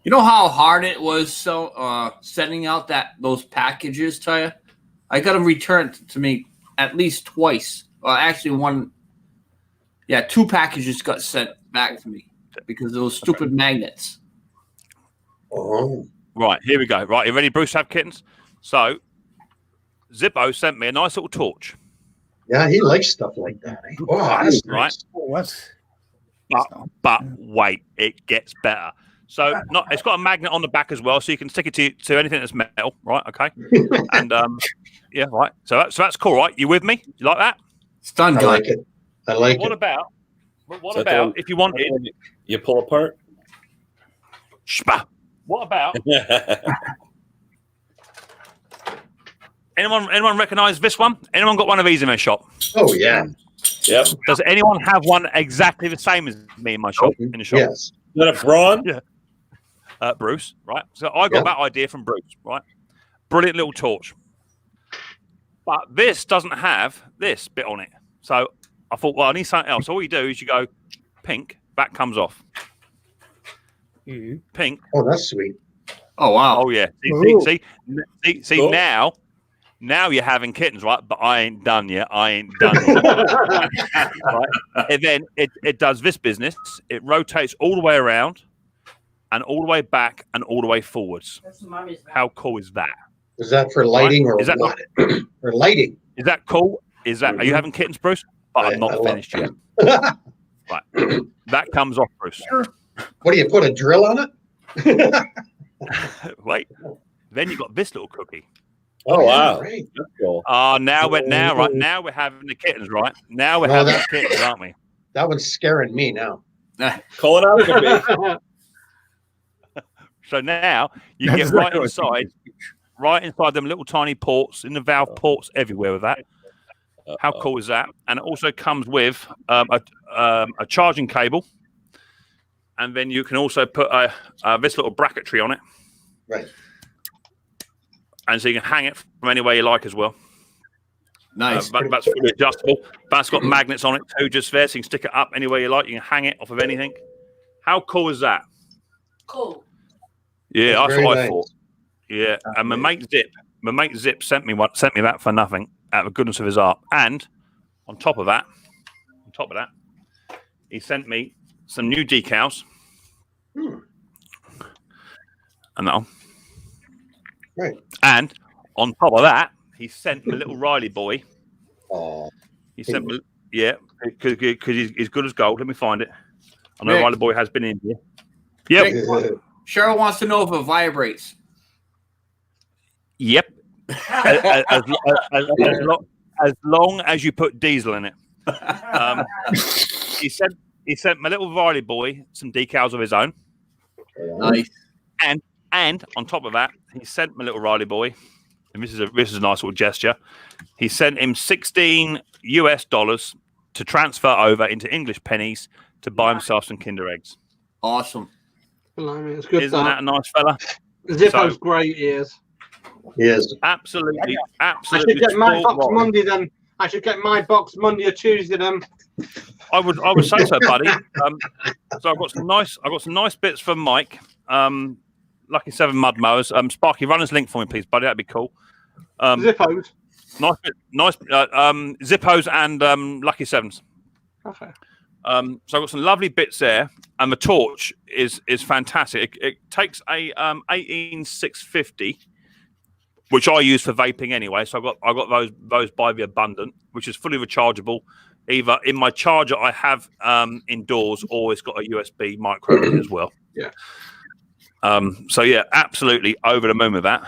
You know how hard it was sending out those packages to you? I got them returned to me at least twice. Well, actually one. Yeah, 2 packages got sent back to me because of those stupid magnets. Oh. Right, here we go. Right, you ready, Bruce, to have kittens? So, Zippo sent me a nice little torch. Yeah, he likes stuff like that. Eh? Oh, that's right. Nice. But wait, it gets better. So it's got a magnet on the back as well, so you can stick it to anything that's metal, right? Okay. And yeah, right. So that's Cool, right? You with me? You like that? It's done, I like it. I like what it. About if you wanted you pull apart? Shpa. What about anyone recognize this one? Anyone got one of these in their shop? Oh yeah. Yep. Does anyone have one exactly the same as me in my shop? In the shop? Yes. Is that a brawn? Yeah. Bruce, right? So I got that idea from Bruce, right? Brilliant little torch. But this doesn't have this bit on it. So I thought, well, I need something else. All you do is you go pink, that comes off. Pink. Oh, that's sweet. Oh wow. Oh yeah. Ooh. See Cool. now you're having kittens, right? But I ain't done yet. Right? And then it does this business. It rotates all the way around and all the way back and all the way forwards. How cool is that? Is that for lighting or Is that what? For lighting. Is that cool? Are you having kittens, Bruce? But I'm not finished yet. Right. That comes off, Bruce. What do you put a drill on it? Wait. Then you got this little cookie. Oh, wow. Right. That's cool. Oh, now we're having the kittens, right? Now we're having the kittens, aren't we? That one's scaring me now. Colonoscopy. So now you get right inside them little tiny ports, in the valve ports everywhere with that. How cool is that? And it also comes with a charging cable, and then you can also put this little bracketry on it. Right. And so you can hang it from anywhere you like as well. Nice. That's fully adjustable. That's got magnets on it too, just there, so you can stick it up anywhere you like. You can hang it off of anything. How cool is that? Cool. Yeah, That's that's what very I thought. Yeah, and my mate Zip sent me that for nothing out of the goodness of his heart. And on top of that, he sent me some new decals. And that one. Right. And on top of that, he sent my little Riley boy. Oh. He sent me, because he's good as gold. Let me find it. I know Nick. Riley boy has been in here. Yep. Nick, Cheryl wants to know if it vibrates. Yep. as long as you put diesel in it. He sent my little Riley boy some decals of his own. Nice. And on top of that, he sent my little Riley boy, and this is a nice little gesture. He sent him $16 to transfer over into English pennies to buy himself some Kinder eggs. Awesome. Blimey, it's good. Isn't that a nice fella? Zippo's great, he is. Yes. Absolutely. I should get my box rotten. Monday then. I should get my box Monday or Tuesday then. I would say so, buddy. So I've got some nice bits from Mike. Lucky 7 mud mowers. Sparky, run his link for me, please, buddy. That'd be cool. Zippos. Nice. Zippos and Lucky 7s. Okay. So I've got some lovely bits there, and the torch is fantastic. It takes a 18650, which I use for vaping anyway. So I got those by the Abundant, which is fully rechargeable. Either in my charger I have indoors, or it's got a USB micro in it as well. Yeah. So yeah, absolutely over the moon with that.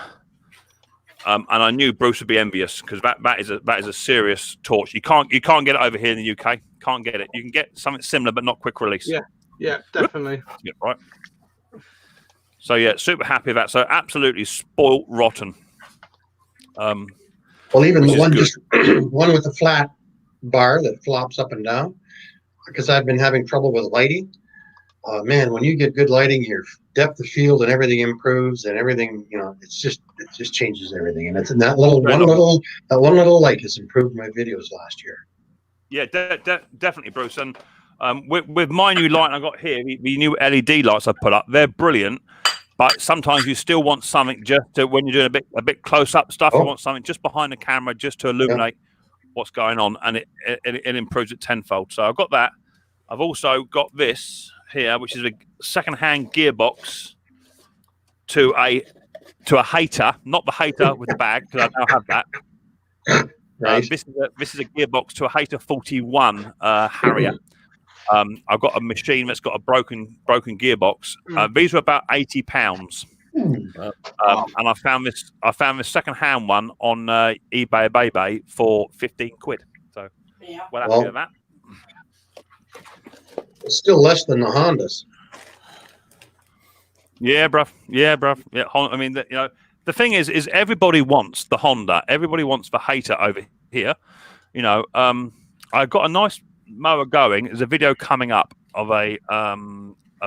And I knew Bruce would be envious, because that is a serious torch. You can't get it over here in the UK. Can't get it. You can get something similar, but not quick release. Yeah, definitely. Yeah, right. So yeah, super happy with that. So absolutely spoilt rotten. Well, even the one one with the flat bar that flops up and down, because I've been having trouble with lighting. Man, when you get good lighting, your depth of field and everything improves, and everything, it just changes everything. And it's that one little light has improved my videos last year. Yeah, definitely, Bruce. And with my new light I got here, the new LED lights I put up, they're brilliant. But sometimes you still want something just to, when you're doing a bit close up stuff, you want something just behind the camera just to illuminate what's going on, and it improves it tenfold. So I've got that. I've also got this here, which is a second-hand gearbox to a hater, not the hater with the bag, because I now have that. Right. This is a gearbox to a hater 41 Harrier. I've got a machine that's got a broken gearbox. These were about £80, and I found this second-hand one on eBay for £15. So well happy with that. It's still less than the Hondas. Yeah, bruv. Yeah, I mean, the thing is everybody wants the Honda. Everybody wants the hater over here. I got a nice mower going. There's a video coming up of a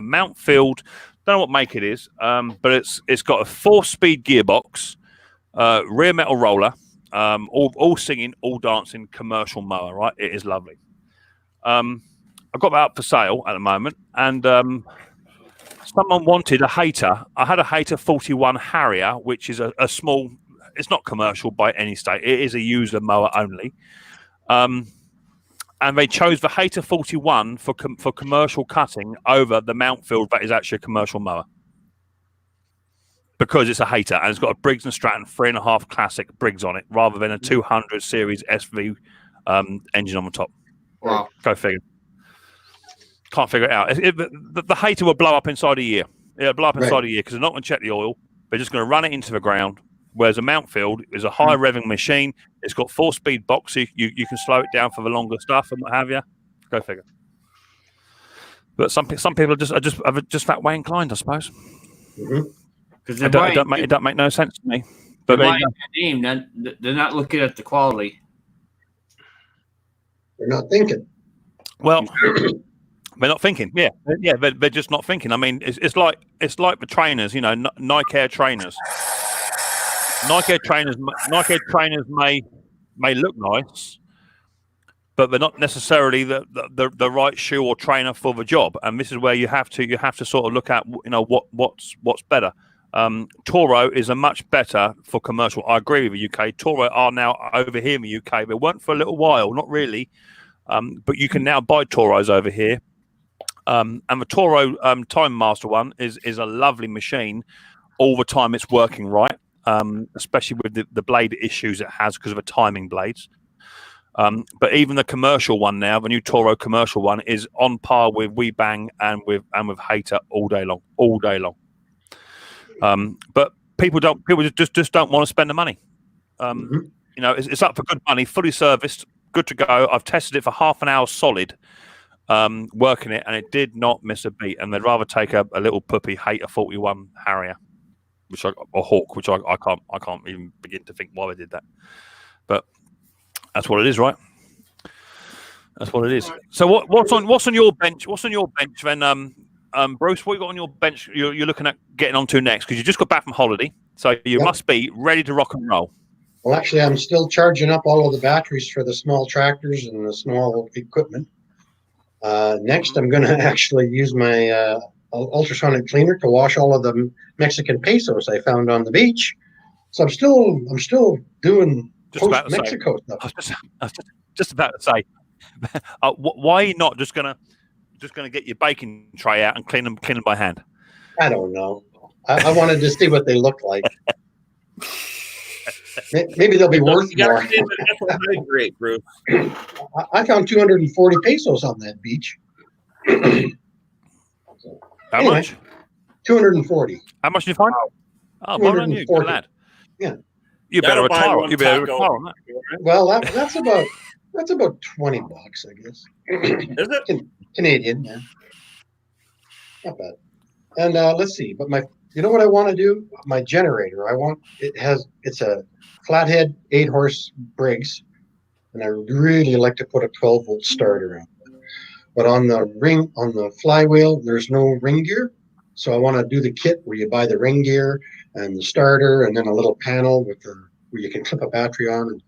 Mount Field. Don't know what make it is, but it's got a 4-speed gearbox, rear metal roller, all singing, all dancing, commercial mower. Right, it is lovely. I've got that up for sale at the moment, and someone wanted a hater. I had a hater 41 Harrier, which is a small. It's not commercial by any state. It is a user mower only. And they chose the hater 41 for commercial cutting over the Mountfield that is actually a commercial mower. Because it's a hater and it's got a Briggs & Stratton 3.5 classic Briggs on it rather than a 200 series SV engine on the top. Wow. Go figure. Can't figure it out. The hater will blow up inside a year. It'll blow up inside a year because they're not going to check the oil. They're just going to run it into the ground. Whereas a Mountfield is a high revving machine. It's got 4-speed box. So you can slow it down for the longer stuff and what have you. Go figure. But some people are just that way inclined, I suppose. Because it don't make no sense to me. But they're not looking at the quality. They're not thinking. Well, they're not thinking. Yeah, they're just not thinking. I mean, it's like the trainers. You know, Nike Air trainers. Nike Air trainers may look nice, but they're not necessarily the right shoe or trainer for the job. And this is where you have to sort of look at what's better. Toro is a much better for commercial. I agree with the UK. Toro are now over here in the UK. They weren't for a little while, not really, but you can now buy Toros over here. And the Toro Time Master one is a lovely machine. All the time it's working right, especially with the blade issues it has because of the timing blades. But even the commercial one now, the new Toro commercial one, is on par with WeBang and with Hater all day long. But people just don't want to spend the money. You know, it's up for good money, fully serviced, good to go. I've tested it for half an hour solid, working it, and it did not miss a beat. And they'd rather take a little puppy Hater 41 Harrier, or Hawk, which I can't even begin to think why they did that. But that's what it is, right? That's what it is. So what's on your bench? What's on your bench then? Bruce, what you got on your bench you're looking at getting onto next? Because you just got back from holiday, so you must be ready to rock and roll. Well, actually, I'm still charging up all of the batteries for the small tractors and the small equipment. Next, I'm going to actually use my ultrasonic cleaner to wash all of the Mexican pesos I found on the beach. So I'm still doing post-Mexico stuff. I was just about to say, why are you not just gonna get your baking tray out and clean them by hand? I don't know. I wanted to see what they look like. Maybe they'll be worth more. Great, Bruce. I found 240 pesos on that beach. How much? 240. How much did you find? Oh, well done you, good lad. Yeah. You better retire. You better retire on that. Well, that's about $20, I guess. Is it? Canadian, yeah. Not bad. And let's see. But you know what I want to do? My generator. It's a flathead 8-horse Briggs, and I really like to put a 12-volt starter on it. But on the flywheel, there's no ring gear. So I want to do the kit where you buy the ring gear and the starter, and then a little panel where you can clip a battery on and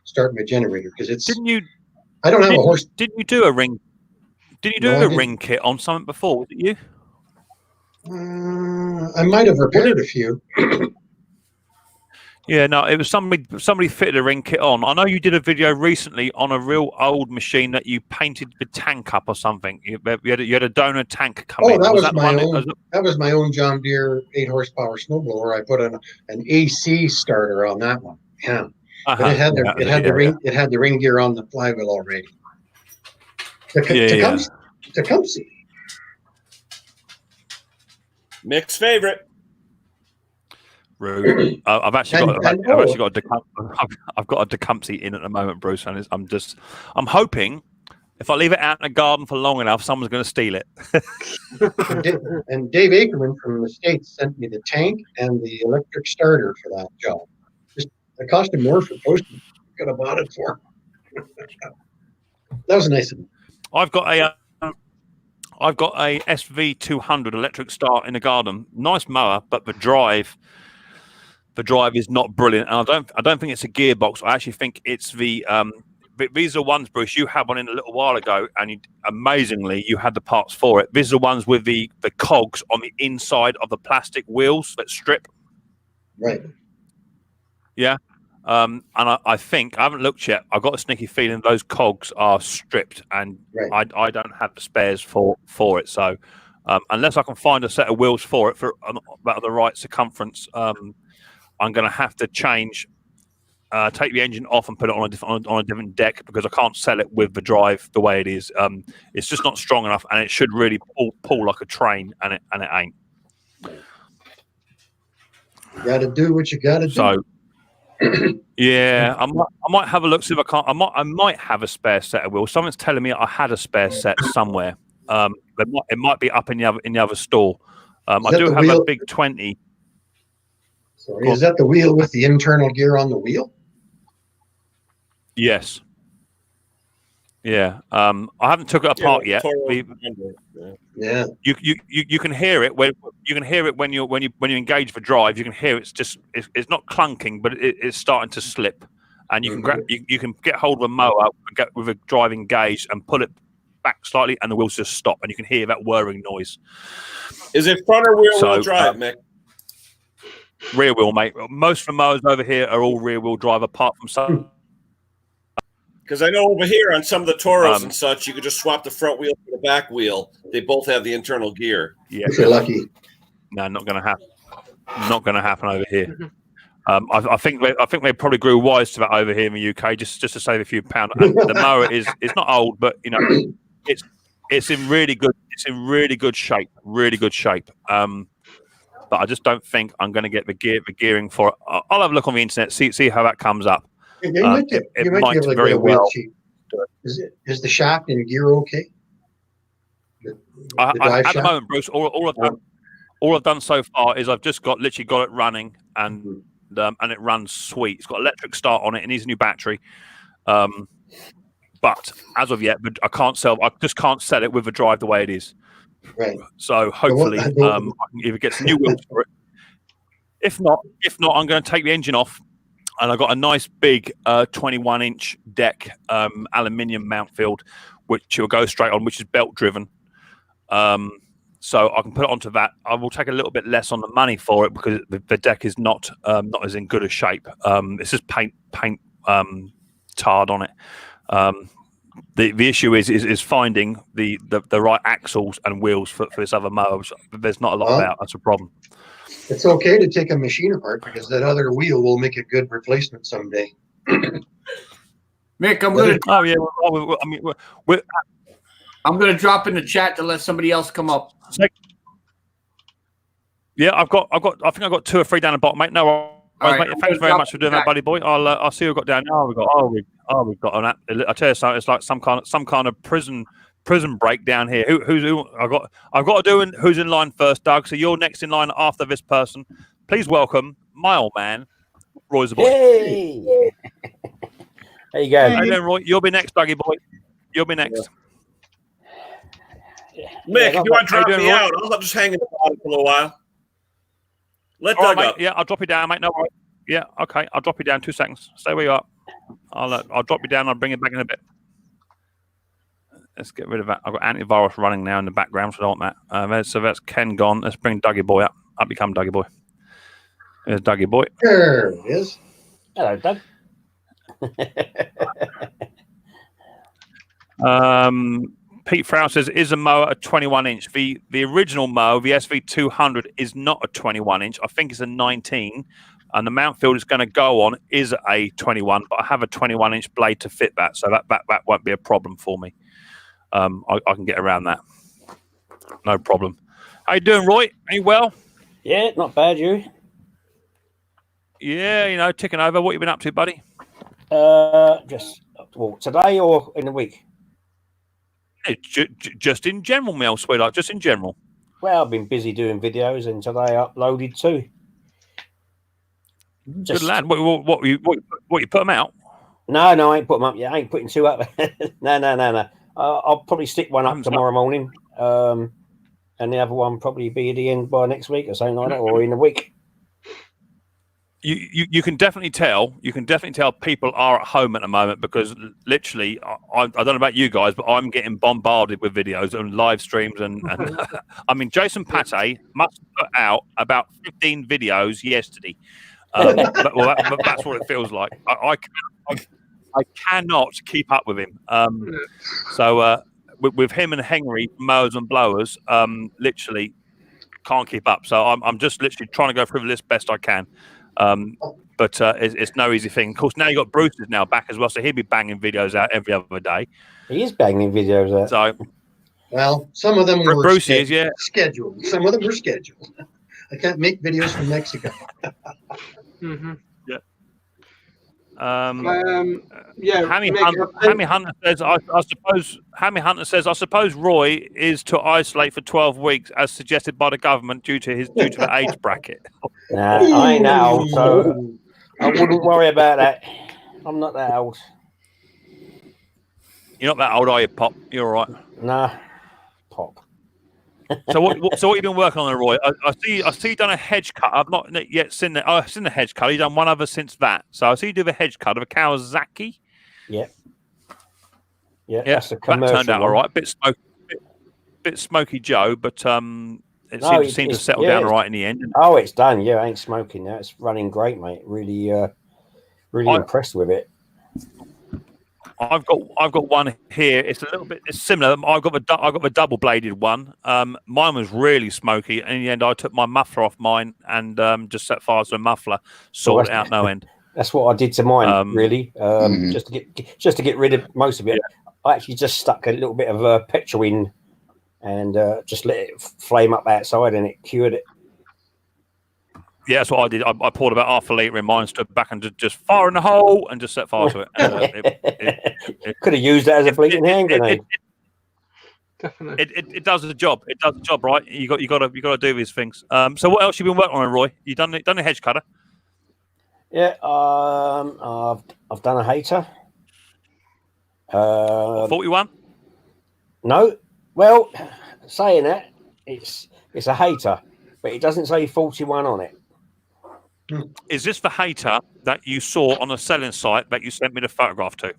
start my generator. Because I don't have a horse. Didn't you do a ring? Did you do a ring kit on something before? Was it you? I might have repaired a few. Yeah, no, it was somebody fitted a ring kit on. I know you did a video recently on a real old machine that you painted the tank up or something. You had a donor tank coming. Oh, that was my own John Deere 8-horsepower snowblower. I put an AC starter on that one. Yeah, but it had the ring gear on the flywheel already. Tecumseh. Mick's favorite. Rude. I've actually got a Tecumseh in at the moment, Bruce, and I'm hoping if I leave it out in the garden for long enough, someone's going to steal it. And Dave Ackerman from the States sent me the tank and the electric starter for that job. It cost him more for postage. Could have bought it for. That was nice of him. I've got a SV200 electric start in the garden. Nice mower, but the drive is not brilliant. And I don't think it's a gearbox. I actually think it's the these are ones, Bruce, you had one in a little while ago, and amazingly, you had the parts for it. These are the ones with the cogs on the inside of the plastic wheels that strip. Right. Yeah. And I think, I haven't looked yet, I've got a sneaky feeling those cogs are stripped, and Right. I don't have the spares for it. So unless I can find a set of wheels for it, for about the right circumference, I'm going to have to change, take the engine off and put it on a different deck, because I can't sell it with the drive the way it is. It's just not strong enough, and it should really pull like a train, and it ain't. You got to do what you got to do. So, yeah, I might have a look, see if I can't. I might have a spare set of wheels. Someone's telling me I had a spare set somewhere. It might be up in the other store. I do have a big 20. Sorry, is that the wheel with the internal gear on the wheel? Yes. Yeah. I haven't took it apart yet. Yeah. You can hear it when you engage the drive. You can hear it's not clunking, but it's starting to slip, and you can grab you can get hold of a mower, get with a drive engaged, and pull it back slightly, and the wheels just stop, and you can hear that whirring noise. Is it front or wheel drive, Mick? Rear wheel, mate. Most of the mowers over here are all rear wheel drive, apart from some. Because I know over here on some of the Toros and such, you could just swap the front wheel for the back wheel. They both have the internal gear. Yeah, if you're lucky. No, not going to happen. Not going to happen over here. I think they probably grew wise to that over here in the UK, just to save a few pounds. And the mower is not old, but it's in really good shape. Really good shape. But I just don't think I'm going to get the gearing for it. I'll have a look on the internet, see how that comes up. You might be able to very get a well. wheel cheap. Is the shaft and gear okay? At the moment, Bruce, all I've done so far is I've just literally got it running, and it runs sweet. It's got electric start on it. It needs a new battery. But as of yet, I just can't sell it with the drive the way it is. Right. So hopefully, I can either get some new wheels for it. If not, I'm going to take the engine off, and I've got a nice big 21-inch deck aluminium mount field, which will go straight on, which is belt driven. So I can put it onto that. I will take a little bit less on the money for it, because the deck is not as in good a shape. It's just paint tarred on it. The issue is finding the right axles and wheels for this other mower. There's not a lot about. That's a problem. It's okay to take a machine apart, because that other wheel will make a good replacement someday. Mick, I'm going to. Oh yeah. I'm going to drop in the chat to let somebody else come up. Yeah, I think I've got 2 or 3 down the bottom, mate. No. Right, mate, thanks very much for doing that, buddy boy. I'll see who we've got down. We've got an. I tell you something. It's like some kind of prison break down here. Who? I've got to do who's in line first, Doug. So you're next in line after this person. Please welcome my old man, Roy's the boy. Hey. There you go. How you doing, Roy? You'll be next, Dougie boy. You'll be next. Mick, if you want to drop me out, I'll just hang in the bottom for a little while. Let Doug up. Yeah, I'll drop you down, mate. No worries. Yeah, okay. I'll drop you down 2 seconds. Stay where you are. I'll drop you down. I'll bring it back in a bit. Let's get rid of that. I've got antivirus running now in the background, so I don't want that. So that's Ken gone. Let's bring Dougie boy up. Up you come, Dougie boy. There's Dougie boy. There it is. Hello, Doug. Pete Frau says, is a mower a 21-inch? The original mower, the SV200, is not a 21-inch. I think it's a 19, and the mount field is going to go on is a 21, but I have a 21-inch blade to fit that, so that won't be a problem for me. I can get around that. No problem. How you doing, Roy? Are you well? Yeah, not bad, you? Yeah, ticking over. What you been up to, buddy? Just today or in the week? Just in general, Mel, sweetheart. Just in general. Well, I've been busy doing videos, and today I uploaded 2. Good lad. What you put them out? No, I ain't put them up yet. I ain't putting 2 up. No. I'll probably stick one up tomorrow morning, and the other one probably be at the end by next week or something like that, or in a week. You can definitely tell. You can definitely tell people are at home at the moment because literally, I don't know about you guys, but I'm getting bombarded with videos and live streams and I mean, Jason Pate must have put out about 15 videos yesterday. But that's what it feels like. I cannot keep up with him. So with him and Henry, Mowers and Blowers, literally can't keep up. So I'm just literally trying to go through the list best I can. But it's no easy thing. Of course, now you got Bruce is now back as well, so he'll be banging videos out every other day. He is banging videos out. So, well, some of them were Bruce is, yeah, scheduled. Some of them were scheduled. I can't make videos from Mexico. Mm-hmm. Yeah. Yeah. Hammy Hunter says, I suppose Roy is to isolate for 12 weeks as suggested by the government due to the age bracket. Nah, I ain't that old, so I wouldn't worry about that. I'm not that old. You're not that old, are you, Pop? You're all right. Nah, Pop. So what you been working on, Roy? I see you done a hedge cut. I've not yet seen the. I've seen the hedge cut. You've done one other since that. So I see you do the hedge cut of a Kawasaki. Yeah. Yeah. That's a commercial. That turned out all right. Bit smoky Joe, but it seemed to settle down all right in the end. Oh, it's done. Yeah, I ain't smoking now. It's running great, mate. Really impressed with it. I've got one here. It's a little bit. It's similar. I've got the double bladed one. Mine was really smoky. In the end, I took my muffler off mine and just set fire to the muffler, sorted it out no end. That's what I did to mine, really. Just to get rid of most of it. Yeah. I actually just stuck a little bit of petrol in and just let it flame up outside, and it cured it. Yeah, that's what I did. I poured about half a litre in mine, stood back and just fire in the hole and just set fire to it. And, could have used that as a bleeding hand grenade. Definitely. It does the job. It does the job, right? You got to do these things. So what else you been working on, Roy? You done a hedge cutter? Yeah, I've done a hater. 41? No. Well, saying that, it's a hater, but it doesn't say 41 on it. Is this the hater that you saw on a selling site that you sent me the photograph to?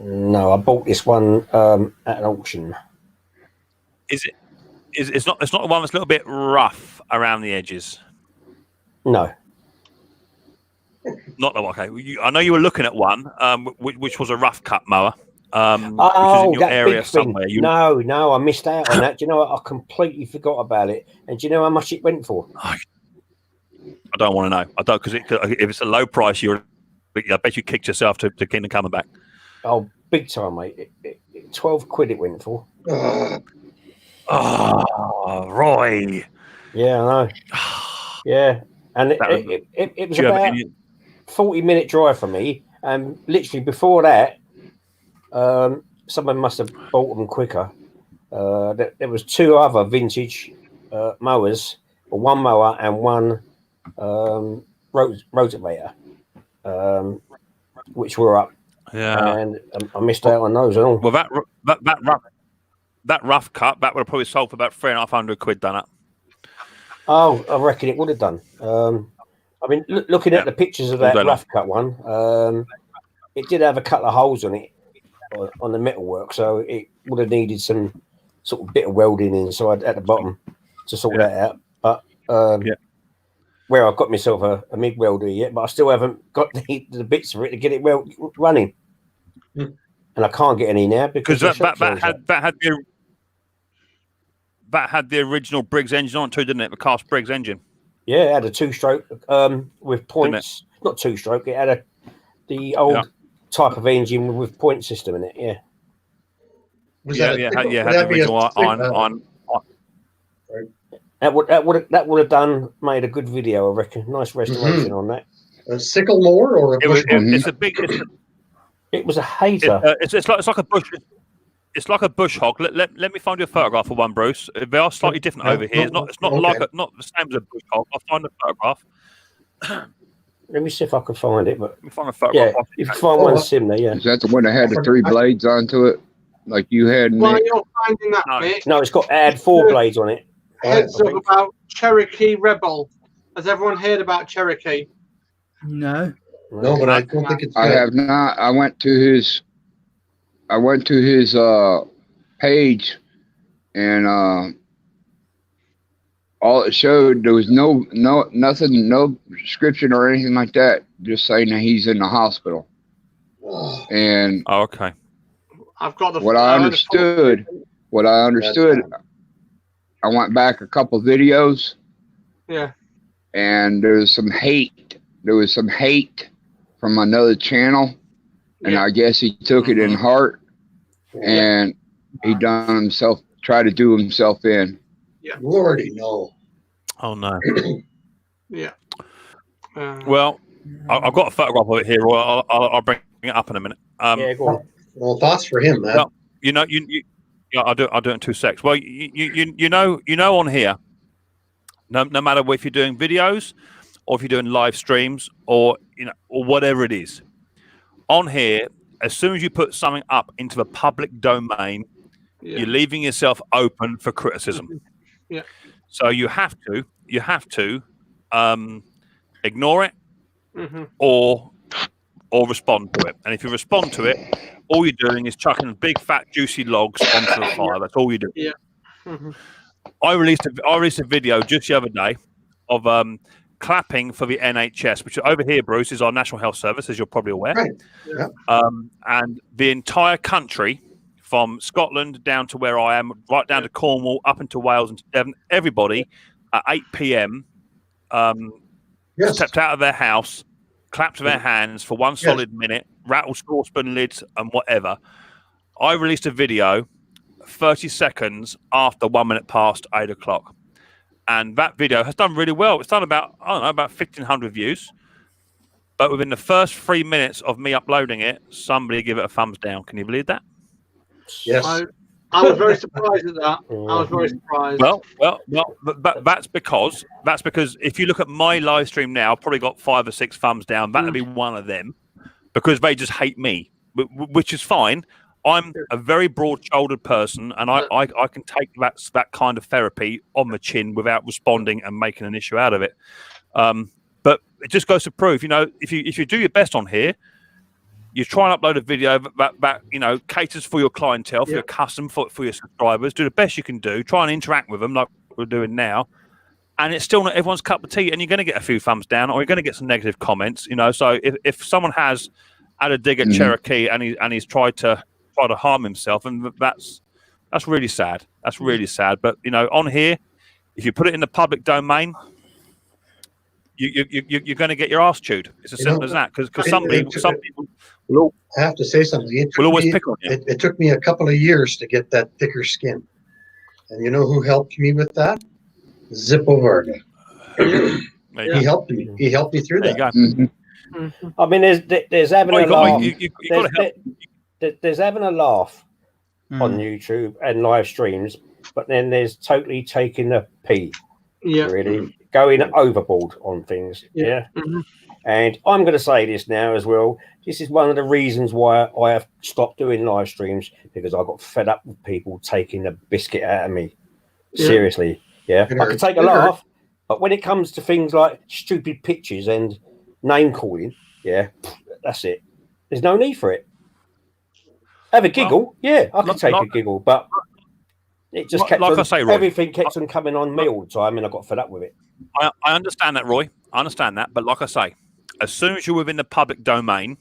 No, I bought this one at an auction. Is it? It's not the one that's a little bit rough around the edges. No. Not the one. Okay, I know you were looking at one, which was a rough cut mower. Which is in your that area big thing. somewhere. No, I missed out on that. Do you know what? I completely forgot about it. And do you know how much it went for? I don't want to know. I don't, because if it's a low price, I bet you kicked yourself to Kingdom Coming Back. Oh, big time, mate. 12 quid it went for. Oh, Roy. Yeah, I know. Yeah, and it was about 40-minute drive for me. And literally before that, someone must have bought them quicker. There was two other vintage mowers, one mower and one rotavator, which were up. Yeah, and I missed out on those. Well, that rough cut, that would have probably sold for about 350 quid done up. Oh, I reckon it would have done. I mean, looking at the pictures of that rough cut one, it did have a couple of holes on it, on the metalwork, so it would have needed some sort of bit of welding inside at the bottom to sort that out. But where I've got myself a MIG welder yet, but I still haven't got the bits of it to get it running. And I can't get any now because that had the original Briggs engine on too, didn't it? The cast Briggs engine. Yeah, it had a two-stroke with points. Not two-stroke. It had the old type of engine with point system in it. Yeah. Had the original on. That would have made a good video, I reckon. Nice restoration on that. A sickle mower or a bush? It was a hater. It's like a bush. It's like a bush hog. Let me find you a photograph of one, Bruce. They are slightly different over here. It's not not the same as a bush hog. I'll find a photograph. Let me see if I can find it. But find a photograph. Yeah, if you can find one similar, yeah. Is that the one that had the 3 blades onto it, like you had? While you're finding that bit, no, it had 4 blades on it. heads up about Cherokee Rebel. Has everyone heard about Cherokee? No. No, but I don't think it's good. I have not. I went to his page, and all it showed, there was nothing, no description or anything like that. Just saying that he's in the hospital. And okay. I've got the. What I understood, I went back a couple videos. Yeah. And there was some hate. There was some hate from another channel, and I guess he took it in heart, and he tried to do himself in. Yeah. Lordy, no. Oh no. Yeah. Well, I've got a photograph of it here. I'll bring it up in a minute. Yeah, go on. Well, thoughts for him, man. Well, yeah, I'll do it in 2 secs. Well, you know on here, no matter if you're doing videos or if you're doing live streams or or whatever it is, on here, as soon as you put something up into the public domain, you're leaving yourself open for criticism. Yeah. So you have to ignore it or respond to it. And if you respond to it, all you're doing is chucking big fat juicy logs onto the fire. That's all you do. Yeah. I released a video just the other day of clapping for the NHS, which over here, Bruce, is our National Health Service, as you're probably aware. Right. Yeah. And the entire country, from Scotland down to where I am, right down to Cornwall, up into Wales and to Devon, everybody at 8 p.m. Stepped out of their house, clapped their hands for one solid minute, rattled saucepan lids and whatever. I released a video 30 seconds after 1 minute past 8 o'clock. And that video has done really well. It's done about 1,500 views. But within the first 3 minutes of me uploading it, somebody give it a thumbs down. Can you believe that? Yes. I was very surprised at that. I was very surprised. Well, that's because if you look at my live stream now, I've probably got 5 or 6 thumbs down. That'll be one of them, because they just hate me, which is fine. I'm a very broad-shouldered person, and I can take that kind of therapy on the chin without responding and making an issue out of it. But it just goes to prove, if you do your best on here, you try and upload a video that caters for your clientele, for your custom, for your subscribers. Do the best you can do. Try and interact with them like we're doing now. And it's still not everyone's cup of tea, and you're going to get a few thumbs down, or you're going to get some negative comments. So if someone has had a dig at Cherokee and he's tried to harm himself, and that's really sad. That's really sad. But on here, if you put it in the public domain, you're going to get your ass chewed. It's as simple as that. Because some people will. I have to say something. Will always pick on you. It took me a couple of years to get that thicker skin, and you know who helped me with that? Zippo Varga. He helped me. He helped me through that. I mean, there's having a laugh. There's having a laugh on YouTube and live streams, but then there's totally taking the pee. Yeah. Really going overboard on things. Yeah. And I'm going to say this now as well. This is one of the reasons why I have stopped doing live streams, because I got fed up with people taking the biscuit out of me. Seriously. Yeah. I can take a laugh, but when it comes to things like stupid pictures and name calling, that's it. There's no need for it. Have a giggle, I can take a giggle, but it just kept on, everything kept on coming on me all the time, and I got fed up with it. I understand that, Roy. I understand that, but like I say, as soon as you're within the public domain,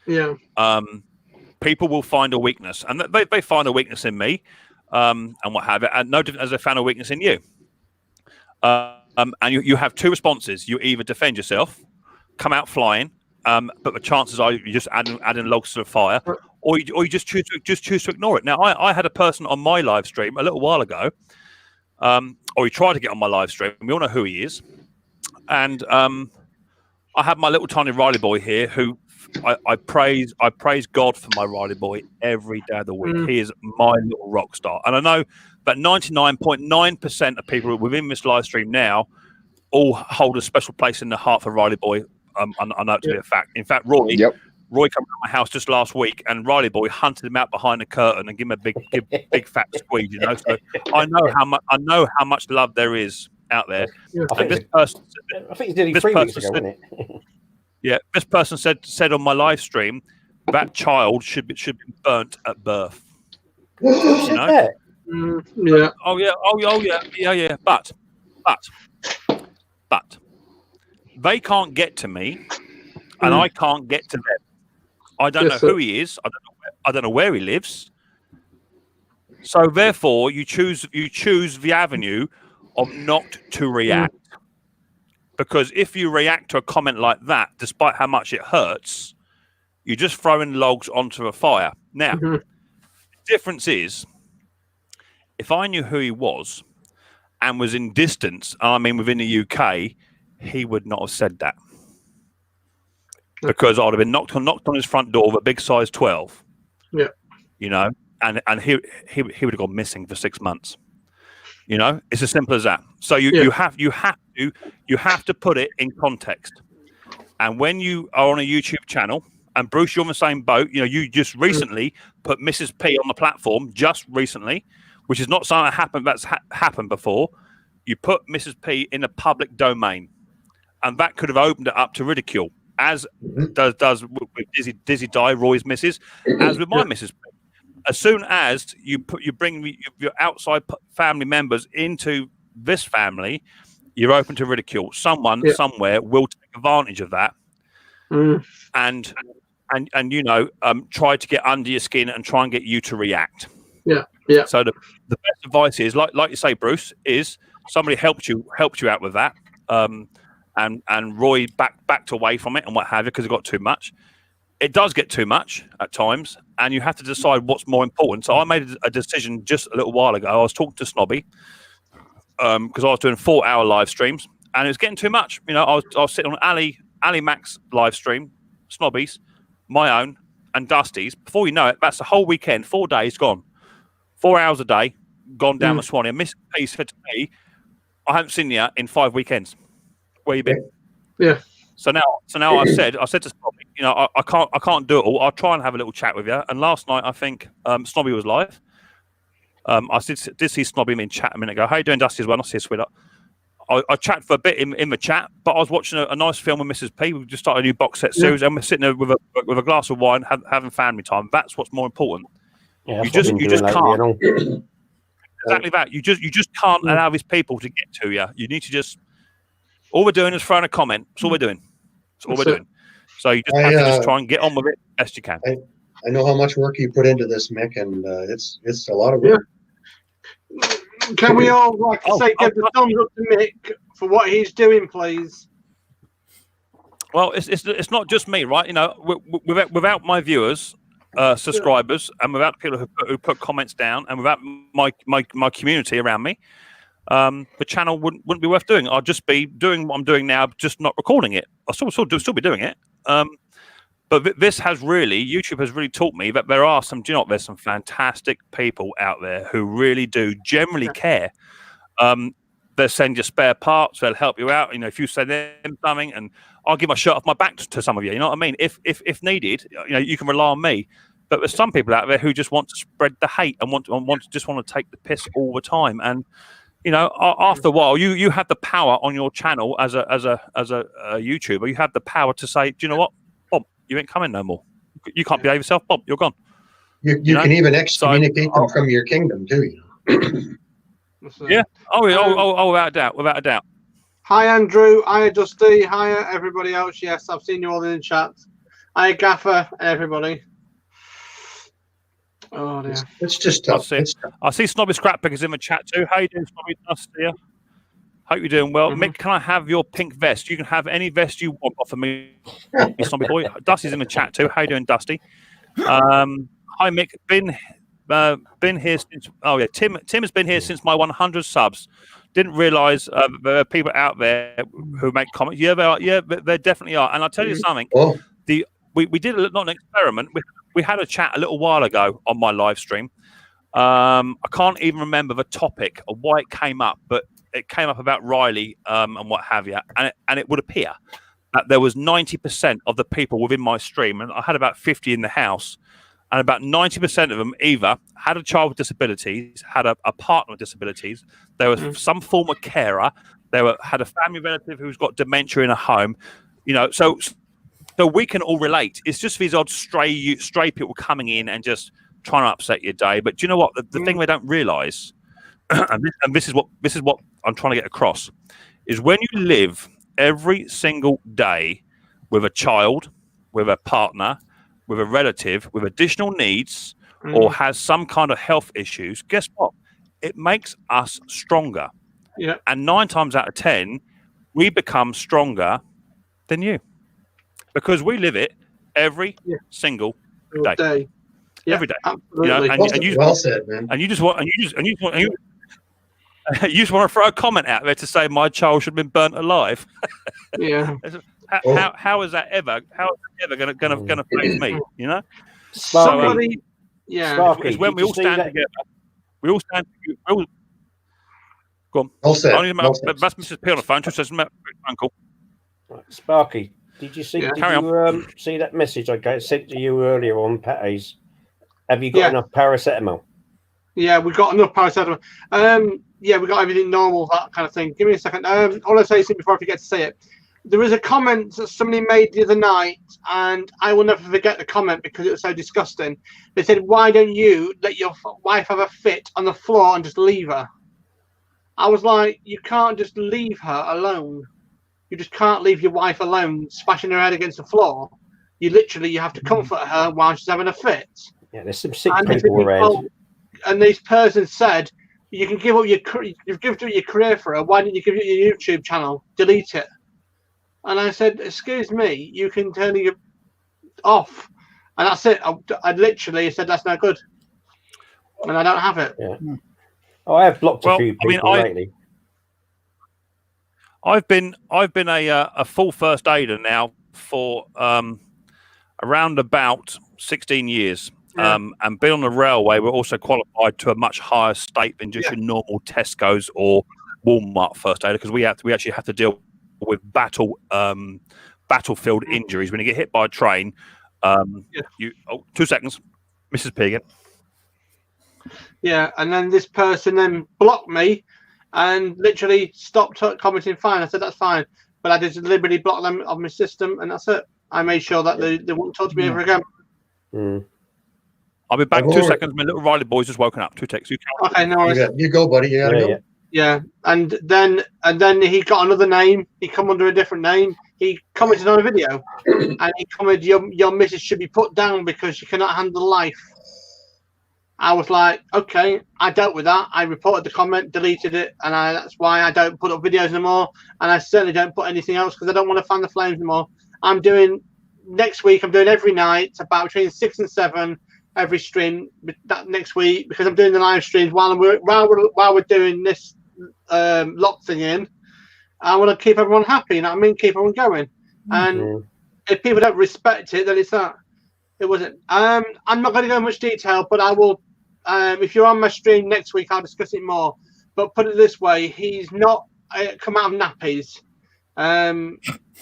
people will find a weakness, and they find a weakness in me, and what have it, and no different as they found a weakness in you. And you have 2 responses: you either defend yourself, come out flying, but the chances are you're just adding logs to the fire. Or you just choose to ignore it. Now, I had a person on my live stream a little while ago, or he tried to get on my live stream. We all know who he is. And I have my little tiny Riley boy here, who I praise God for my Riley boy every day of the week. He is my little rock star. And I know that 99.9% of people within this live stream now all hold a special place in the heart for Riley boy. I know it to be a fact. In fact, Roy, Roy came to my house just last week, and Riley boy hunted him out behind the curtain and give him a big fat squeeze. You know, so I know how much love there is out there. I think it's nearly 3 weeks ago, wasn't it? Yeah, this person said on my live stream that child should be burnt at birth. You know? Yeah. Oh yeah. But they can't get to me, and I can't get to them. I don't know who he is. I don't know where he lives. So therefore, you choose the avenue of not to react, because if you react to a comment like that, despite how much it hurts, you're just throwing logs onto a fire. Now, the difference is, if I knew who he was and was in distance, I mean within the UK, he would not have said that. Because I'd have been knocked on his front door with a big size 12. Yeah. You know, and he would have gone missing for 6 months. You know, it's as simple as that. So you have to put it in context. And when you are on a YouTube channel, and Bruce, you're on the same boat, you know, you just recently put Mrs. P on the platform, just recently, which is not something that's happened before. You put Mrs. P in a public domain, and that could have opened it up to ridicule, as does with Dizzy Di, Roy's missus, as with my Mrs. P. As soon as you bring your outside family members into this family, you're open to ridicule. Someone somewhere will take advantage of that, and you know, try to get under your skin and try and get you to react. Yeah. So the best advice is, like you say, Bruce, is somebody helped you out with that, and Roy backed away from it and what have you, because it got too much. It does get too much at times, and you have to decide what's more important. So I made a decision just a little while ago. I was talking to Snobby because I was doing 4-hour live streams, and it was getting too much. You know, I was sitting on Ali Mac's live stream, Snobby's, my own, and Dusty's. Before you know it, that's the whole weekend, 4 days gone. 4 hours a day, gone down the Swanee. And Miss P said to me, I haven't seen you in 5 weekends. Where you been? Yeah. So now I said to Snobby, you know, I can't do it all. I'll try and have a little chat with you. And last night, I think Snobby was live. I did see Snobby in chat a minute ago. How you doing, Dusty, as well? I see you, sweetheart. I chatted for a bit in the chat, but I was watching a nice film with Mrs. P. We just started a new box set series, and we're sitting there with a glass of wine, having family time. That's what's more important. Yeah, you just can't. Exactly that. You just can't allow these people to get to you. You need to just. All we're doing is throwing a comment. That's all we're doing. That's all we're doing. So you just have to just try and get on with it best you can. I know how much work you put into this, Mick, and it's a lot of work. Can we all, like I say, give the thumbs up to Mick for what he's doing, please? Well, it's not just me, right? You know, without my viewers, subscribers, and without people who put comments down, and without my community around me, the channel wouldn't be worth doing. I'll just be doing what I'm doing now, just not recording it. I'll still be doing it. But this has really, YouTube has really taught me that there are some, do you know what, there's some fantastic people out there who really do generally care. They'll send you spare parts, they'll help you out. You know, if you send them something, and I'll give my shirt off my back to some of you. You know what I mean? If needed, you know, you can rely on me. But there's some people out there who just want to spread the hate and want to take the piss all the time. And you know, after a while, you have the power on your channel as a YouTuber. You have the power to say, do you know what, Bob, you ain't coming no more. You can't behave yourself, Bob. You're gone. You can even excommunicate them from your kingdom too. You know? Yeah. Oh, without a doubt. Hi, Andrew. Hi, Dusty. Hi, everybody else. Yes, I've seen you all in the chat. Hi, Gaffer. Everybody. Oh dear. It's just tough. I see Snobby Scrappickers in the chat too. How you doing, Snobby? Nice to see you. Hope you're doing well. Mick, can I have your pink vest? You can have any vest you want off of me, Snobby boy. Dusty's in the chat too. How you doing, Dusty? Hi, Mick. Been here since. Oh yeah, Tim has been here since my 100 subs. Didn't realise there are people out there who make comments. Yeah, there are. Yeah, there definitely are. And I'll tell you something. Oh. We did not an experiment. We had a chat a little while ago on my live stream. I can't even remember the topic or why it came up, but it came up about Riley and what have you. And it would appear that there was 90% of the people within my stream, and I had about 50 in the house, and about 90% of them either had a child with disabilities, had a partner with disabilities, there was some form of carer, had a family relative who's got dementia in a home, so we can all relate. It's just these odd stray people coming in and just trying to upset your day. But do you know what? The thing we don't realise, and this is what I'm trying to get across, is when you live every single day with a child, with a partner, with a relative, with additional needs, or has some kind of health issues, guess what? It makes us stronger. Yeah. And 9 times out of 10, we become stronger than you. Because we live it every single day. Yeah, every day. Absolutely. Well said, man. And you just want to throw a comment out there to say my child should have been burnt alive. Yeah. How is that ever going to faze me? Somebody. It's when we all stand together. We all stand. Go on. Well said. That's Mrs. P on the phone. Just says, Uncle. Sparky, did you see? Yeah. Did you see that message I sent to you earlier on Patty's? Have you got enough paracetamol? Yeah, we got enough paracetamol. Yeah, we got everything normal, that kind of thing. Give me a second. I want to say something before I forget to say it. There was a comment that somebody made the other night, and I will never forget the comment because it was so disgusting. They said, "Why don't you let your wife have a fit on the floor and just leave her?" I was like, "You can't just leave her alone. You just can't leave your wife alone, smashing her head against the floor. You have to comfort her while she's having a fit." Yeah, there's some sick people around. And this person said, "You can give up you've given up your career for her. Why didn't you give it your YouTube channel? Delete it." And I said, "Excuse me, you can turn it off." And that's it. I literally said, "That's no good." And I don't have it. Yeah. Oh, I have blocked a few people lately. I've been a full first aider now for around about 16 years. And being on the railway, we're also qualified to a much higher state than just your normal Tesco's or Walmart first aider, because we actually have to deal with battlefield injuries. When you get hit by a train, 2 seconds, Mrs. P again. Yeah, and then this person then blocked me and literally stopped commenting fine. I said, "That's fine." But I just deliberately blocked them off my system, and that's it. I made sure that they wouldn't talk to me ever again. I'll be back in 2 seconds. My little Riley boy's just woken up. 2 texts. Okay, no worries. You go, buddy. You gotta go. Yeah, and then he got another name. He come under a different name. He commented on a video, and he commented, "Your missus should be put down because she cannot handle life." I was like, okay, I dealt with that. I reported the comment, deleted it, and that's why I don't put up videos anymore. And I certainly don't put anything else because I don't want to fan the flames anymore. Next week, I'm doing every night about between 6 and 7 every stream that next week, because I'm doing the live streams while we're doing this lock thing in. I want to keep everyone happy, you know what I mean? Keep everyone going. And if people don't respect it, then it's that. It wasn't. I'm not going to go in much detail, but I will. If you're on my stream next week, I'll discuss it more. But put it this way: he's not come out of nappies.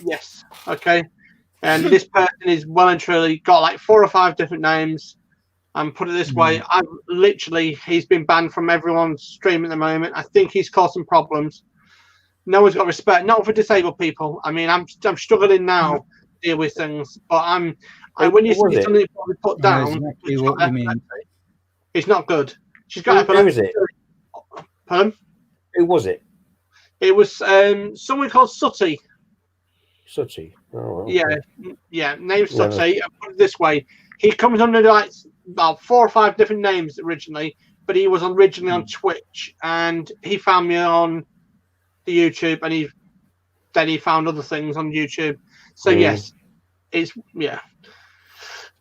Yes, okay. And this person is well and truly got like 4 or 5 different names. And put it this way: he's been banned from everyone's stream at the moment. I think he's caused some problems. No one's got respect, not for disabled people. I mean, I'm struggling now to deal with things, but when you see something put down, exactly what you mean. It's not good. She's got Who was it? Pardon? Who was it? It was someone called Sutty. Sutty. Oh, okay. Yeah. Name Sutty. Put it this way: he comes under like about 4 or 5 different names originally, but he was originally on Twitch, and he found me on the YouTube, and then he found other things on YouTube. So yes, it's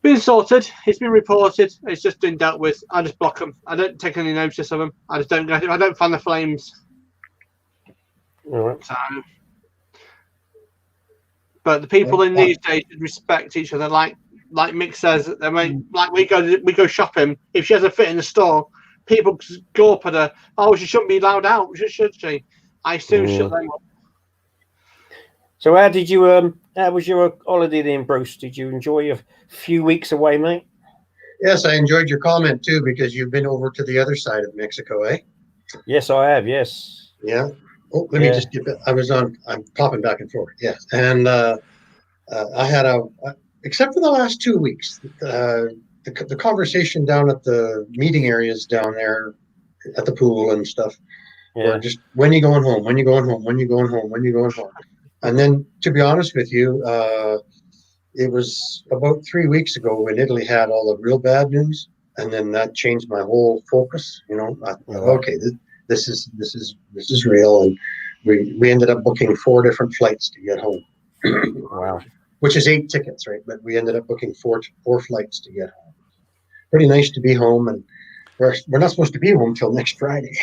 been sorted. It's been reported. It's just been dealt with. I just block them. I don't take any notice of them. I just don't go. I don't fan the flames. All right. So, but the people in these days respect each other. Like Mick says, I mean, like we go shopping. If she has a fit in the store, people go up at her. Oh, she shouldn't be allowed out, should she? I soon shut them up. So how did you how was your holiday then, Bruce? Did you enjoy a few weeks away, mate? Yes, I enjoyed your comment too, because you've been over to the other side of Mexico, eh? Yes, I have. Yes. Yeah. Oh, let me just get. I'm popping back and forth. Yes, and I had except for the last 2 weeks, the conversation down at the meeting areas down there at the pool and stuff. Or just when you going home, when you going home, when you going home, when you going home. And then, to be honest with you, it was about 3 weeks ago when Italy had all the real bad news, and then that changed my whole focus. You know, okay, this is real, and we ended up booking 4 different flights to get home. Wow. Which is 8 tickets, right? But we ended up booking four flights to get home. Pretty nice to be home, and we're not supposed to be home till next Friday.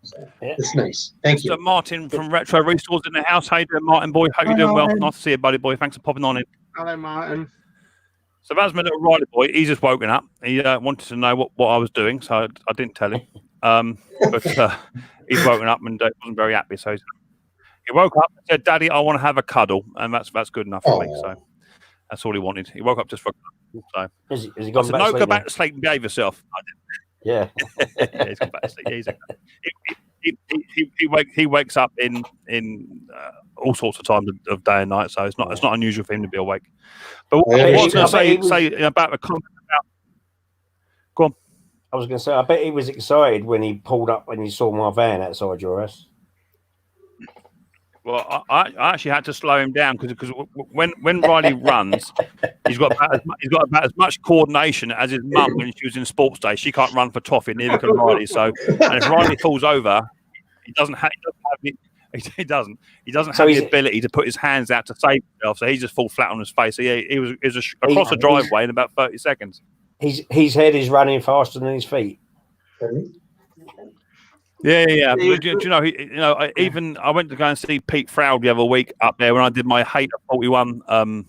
So, it's nice. Thank you. Martin from Retro Resources in the house. How you doing, Martin boy? Hope you're doing well. Nice to see you, buddy boy. Thanks for popping on in. Hello, Martin. So that's my little Riley boy. He's just woken up. He wanted to know what I was doing, so I didn't tell him. But he's woken up and wasn't very happy. So he woke up and said, "Daddy, I want to have a cuddle," and that's good enough for me. So that's all he wanted. He woke up just for a cuddle. So has he gone back to sleep? Go back to sleep and behave yourself. Yeah. Yeah, he's gone back to sleep. He wakes up in all sorts of times of day and night, so it's not unusual for him to be awake. But what I was going to say about the comment about. Go on. I was going to say, I bet he was excited when he pulled up and he saw my van outside your house. Well, I actually had to slow him down because when Riley runs, he's got about as much coordination as his mum when she was in sports day. She can't run for toffee, neither can Riley. So, and if Riley falls over, he doesn't have the ability to put his hands out to save himself. So he just falls flat on his face. So yeah, he was across the driveway in about 30 seconds. His head is running faster than his feet. Yeah. But, do you know? Even I went to go and see Pete Froud the other week up there when I did my Hate of 41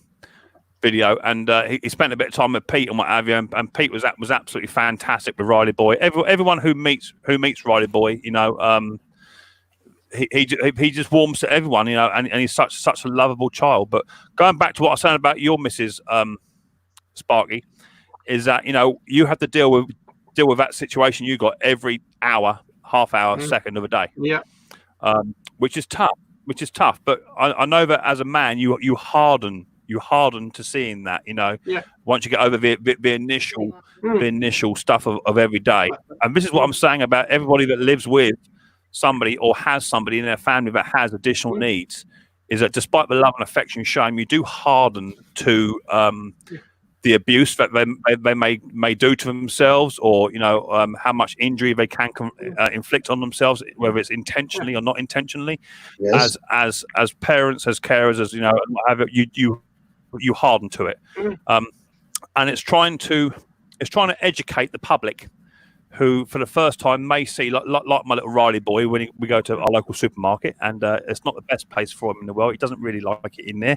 video, and he spent a bit of time with Pete and what have you, and Pete was absolutely fantastic with Riley Boy. Everyone who meets Riley Boy, he just warms to everyone, and he's such a lovable child. But going back to what I was saying about your Mrs. Sparky, is that you have to deal with that situation you got every hour, half hour, second of a day. Yeah. Which is tough. But I know that as a man, you harden to seeing that. Yeah. Once you get over the initial stuff of every day, and this is what I'm saying about everybody that lives with somebody or has somebody in their family that has additional needs, is that despite the love and affection shown, you do harden to the abuse that they may do to themselves, or how much injury they can inflict on themselves, whether it's intentionally or not intentionally. Yes. As parents, as carers, as you harden to it, and it's trying to educate the public, who for the first time may see like my little Riley boy when we go to our local supermarket, and it's not the best place for him in the world. He doesn't really like it in there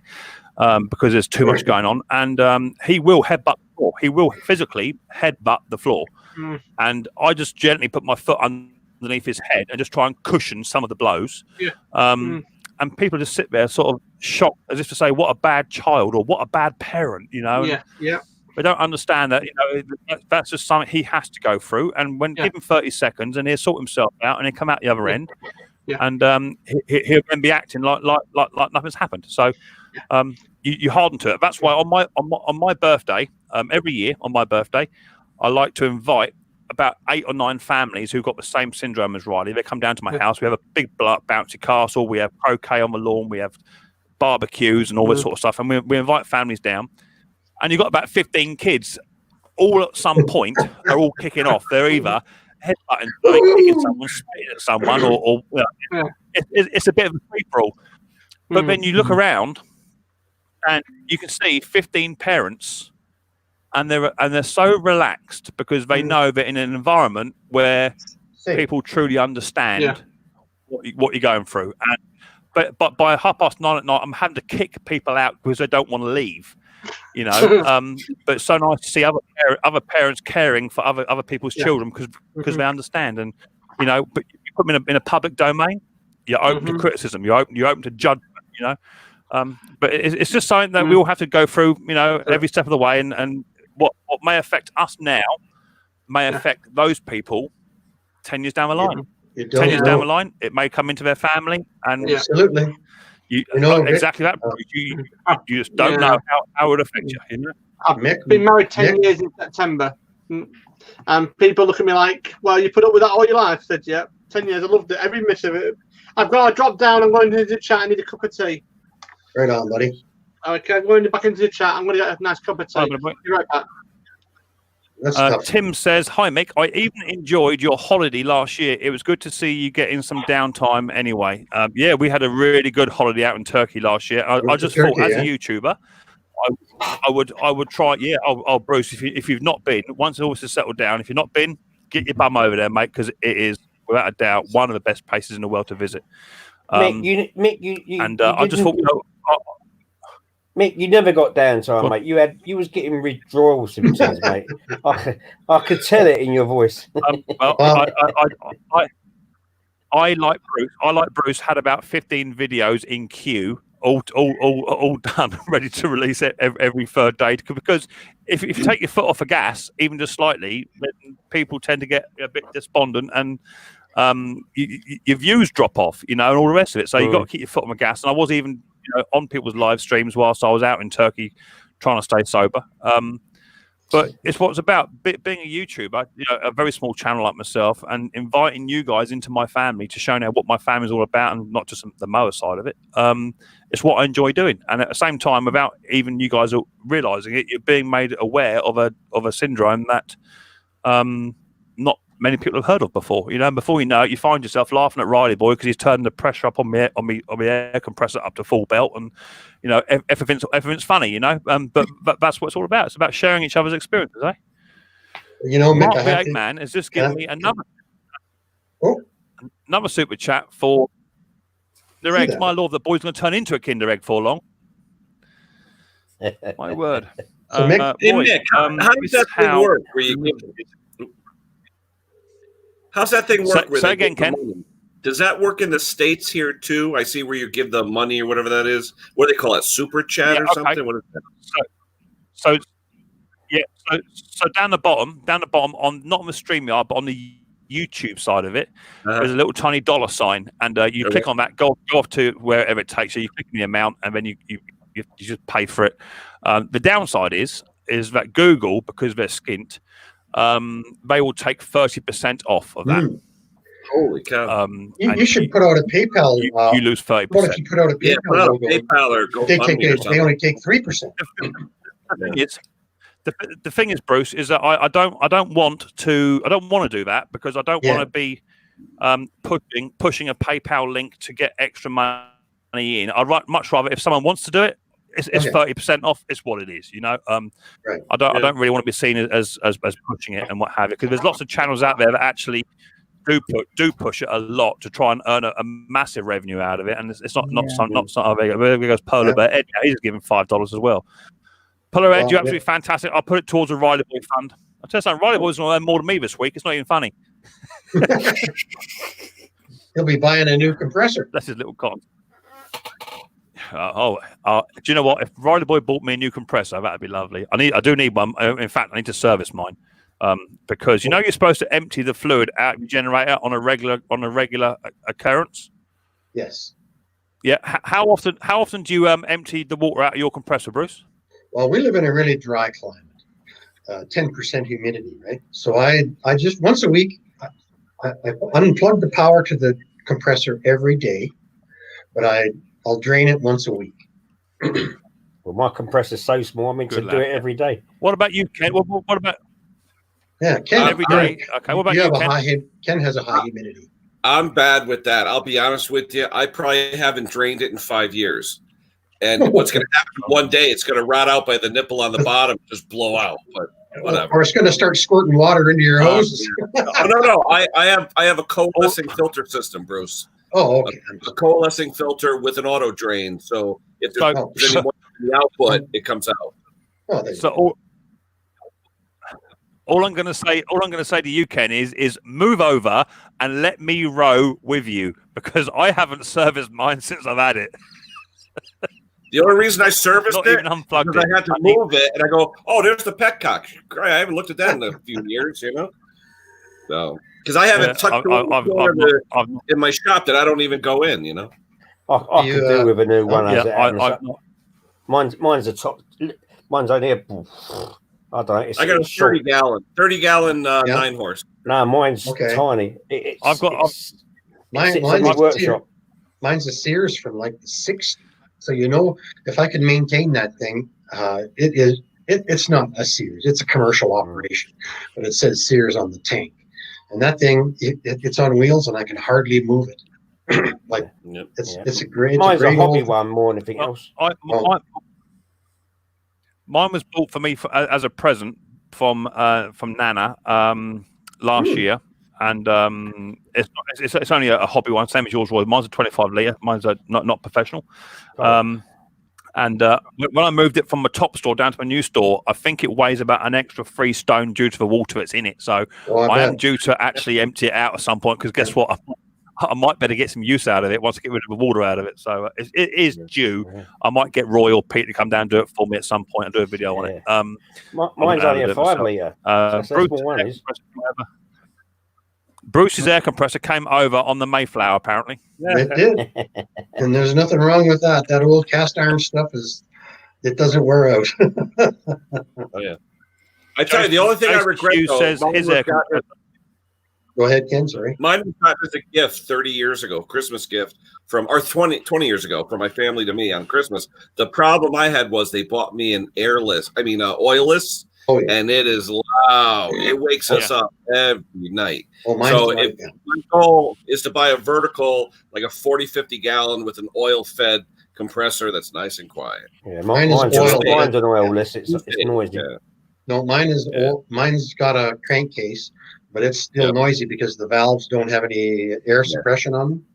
because there's too much going on, and he will headbutt the floor. He will physically headbutt the floor, and I just gently put my foot underneath his head and just try and cushion some of the blows. And people just sit there sort of shocked, as if to say, what a bad child or what a bad parent, They don't understand that that's just something he has to go through, and when give him 30 seconds and he'll sort himself out and he'll come out the other end, and he'll then be acting like nothing's happened. So you harden to it. That's why on my birthday, every year on my birthday, I like to invite about 8 or 9 families who've got the same syndrome as Riley. They come down to my house. We have a big bouncy castle. We have croquet on the lawn. We have barbecues and all this sort of stuff, and we invite families down. And you've got about 15 kids, all at some point are all kicking off. They're either headbutting, kicking someone, spitting at someone, or it's a bit of a free-for-all. But then you look around, and you can see 15 parents, and they're so relaxed because they know that in an environment where people truly understand what you're going through. But by 9:30 at night, I'm having to kick people out because they don't want to leave. But it's so nice to see other parents caring for other people's children because they understand, and but you put them in a public domain, You're open to criticism. You're open to judgment. You know, but it's just something that we all have to go through. You know, every step of the way, and what may affect us now may affect those people 10 years down the line. 10 years down the line, it may come into their family, and absolutely. You know exactly that. You just don't know how it would affect you. You know? I've been married 10 years in September, and people look at me like, "Well, you put up with that all your life." I said, "Yeah, 10 years. I loved it. Every minute of it. I've got to drop down. I'm going into the chat. I need a cup of tea." Right on, buddy. Okay, I'm going back into the chat. I'm going to get a nice cup of tea. Be right back. Tim says, "Hi Mick, I even enjoyed your holiday last year. It was good to see you getting some downtime anyway." Yeah, we had a really good holiday out in Turkey last year. I just thought, as a YouTuber, I would try. Yeah, Bruce, if you've not been, once all this is settled down, if you've not been, get your bum over there, mate, because it is without a doubt one of the best places in the world to visit. Mick, I just thought. Mick, you never got downtime, mate. You was getting withdrawal symptoms, mate. I could tell it in your voice. I like Bruce. Bruce had about 15 videos in queue, all done, ready to release it every third day. Because if you take your foot off the gas, even just slightly, people tend to get a bit despondent and your views drop off, you know, and all the rest of it. So you've got to keep your foot on the gas. And I was even on people's live streams whilst I was out in Turkey trying to stay sober. But it's what it's about, being a YouTuber, a very small channel like myself, and inviting you guys into my family to show now what my family's all about, and not just the mower side of it. It's what I enjoy doing, and at the same time, without even you guys realising it, you're being made aware of a syndrome that not many people have heard of before. You know, and before you know it, you find yourself laughing at Riley Boy because he's turned the pressure up on me air compressor up to full belt, and everything's funny. You know, but that's what it's all about. It's about sharing each other's experiences, eh? Mick, Mark the Eggman has just given me another super chat for Kinder Eggs. My lord, the boy's going to turn into a Kinder Egg for long. My word. So Mick, how does that thing work? How's that thing work? Say again, Ken. Does that work in the States here too? I see where you give the money or whatever that is. What do they call it? Super chat or something? What is that? So down the bottom on not on the StreamYard, but on the YouTube side of it, there's a little tiny dollar sign, and you click on that, go off to wherever it takes you. You click the amount, and then you just pay for it. The downside is that Google, because they're skint, they will take 30% off of that. Holy cow! You should put out a PayPal. You lose 30%. What if you put out a PayPal logo? PayPal or GoFundMe they only take 3%. The thing is, Bruce, is that I don't want to do that, because I don't want to be pushing a PayPal link to get extra money in. I'd much rather, if someone wants to do it, it's 30% off. It's what it is, you know. Right. I don't really want to be seen as pushing it and what have you, because there's lots of channels out there that actually do push it a lot to try and earn a massive revenue out of it, and it's not there goes Polar Bear Ed. He's giving $5 as well. Polar Ed, you're absolutely fantastic. I'll put it towards a Riley Boy fund. I'll tell you something, Riley Boy's going to earn more than me this week. It's not even funny. He'll be buying a new compressor. That's his little con. Do you know what? If Riley Boy bought me a new compressor, that'd be lovely. I do need one. In fact, I need to service mine, because you're supposed to empty the fluid out of your generator on a regular occurrence. Yes. Yeah. How often do you empty the water out of your compressor, Bruce? Well, we live in a really dry climate, 10% humidity, right? So I just once a week, I unplug the power to the compressor every day, but I'll drain it once a week. Well, my compressor's so small, I mean to do it every day. What about you, Ken? What about? Yeah, Ken. Every day. Okay. What about you, Ken has a high humidity. I'm bad with that. I'll be honest with you. I probably haven't drained it in 5 years. And what's going to happen one day, it's going to rot out by the nipple on the bottom, just blow out. But whatever. Or it's going to start squirting water into your hoses. No. I have a coalescing filter system, Bruce. Oh, okay. A coalescing filter with an auto drain. So if there's any more in the output, it comes out. All I'm going to say to you, Ken, is move over and let me row with you, because I haven't serviced mine since I've had it. The only reason I serviced Not it even unplugged because it. I had to move it, and I go, "Oh, there's the petcock." Great, I haven't looked at that in a few years, you know. So, because I haven't tucked in my shop that I don't even go in, you know. I could do with a new one as it happens. Mine's a top. Mine's only a. I don't know. I got a 30 gallon 9 horse. No, mine's tiny. Mine's a Sears from like the 60s. So you know, if I can maintain that thing, it's not a Sears. It's a commercial operation, but it says Sears on the tank. And that thing, it's on wheels, and I can hardly move it. It's a great. Mine's a hobby one more than anything else. Mine was bought for me as a present from Nana last year, and it's only a hobby one, same as yours was. Mine's a 25 litre. Mine's not professional. And when I moved it from my top store down to my new store, I think it weighs about an extra 3 stone due to the water that's in it. So I am due to actually empty it out at some point, because guess what? I might better get some use out of it once I get rid of the water out of it. So it is due. I might get Roy or Pete to come down and do it for me at some point and do a video on it. Mine's only a 5 litre. Bruce's air compressor came over on the Mayflower, apparently. It did. And there's nothing wrong with that. That old cast iron stuff it doesn't wear out. Oh, yeah. I tell you, the only thing I regret, says his air compressor. Go ahead, Ken. Sorry. Mine was got as a gift 30 years ago, Christmas gift or 20 years ago from my family to me on Christmas. The problem I had was they bought me an oilless. Oh, yeah. And it is loud. It wakes us up every night. So my goal is to buy a vertical, like a 40, 50 gallon with an oil-fed compressor that's nice and quiet. Yeah, mine's an oilless. It's noisy. Yeah. No, mine is mine's got a crankcase, but it's still noisy because the valves don't have any air suppression on them.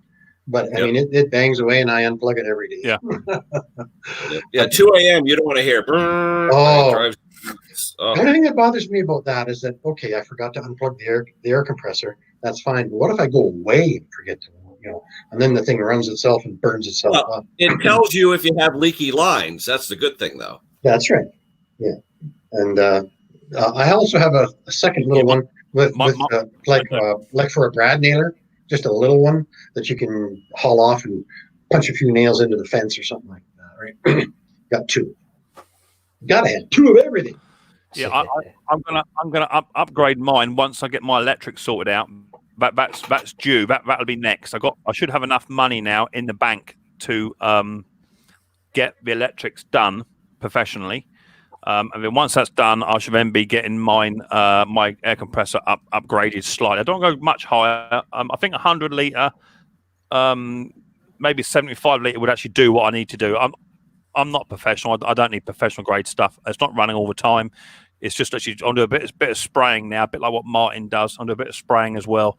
But I mean, it bangs away, and I unplug it every day. Yeah. 2 a.m. You don't want to hear. The only thing that bothers me about that is that I forgot to unplug the air compressor. That's fine. But what if I go away and forget to, and then the thing runs itself and burns itself up? It tells you if you have leaky lines. That's the good thing, though. That's right. Yeah, and I also have a second little one with like for a brad nailer, just a little one that you can haul off and punch a few nails into the fence or something like that. Right? Got 2. Gotta have 2 of everything. Yeah, I'm gonna upgrade mine once I get my electric sorted out. That's due. That'll be next. I should have enough money now in the bank to get the electrics done professionally, and then once that's done, I should then be getting mine my air compressor upgraded slightly. I don't go much higher. I think 100 litre, maybe 75 litre would actually do what I need to do. I'm not professional. I don't need professional grade stuff. It's not running all the time. It's just actually I'll do a bit of spraying now, a bit like what Martin does. I'll do a bit of spraying as well,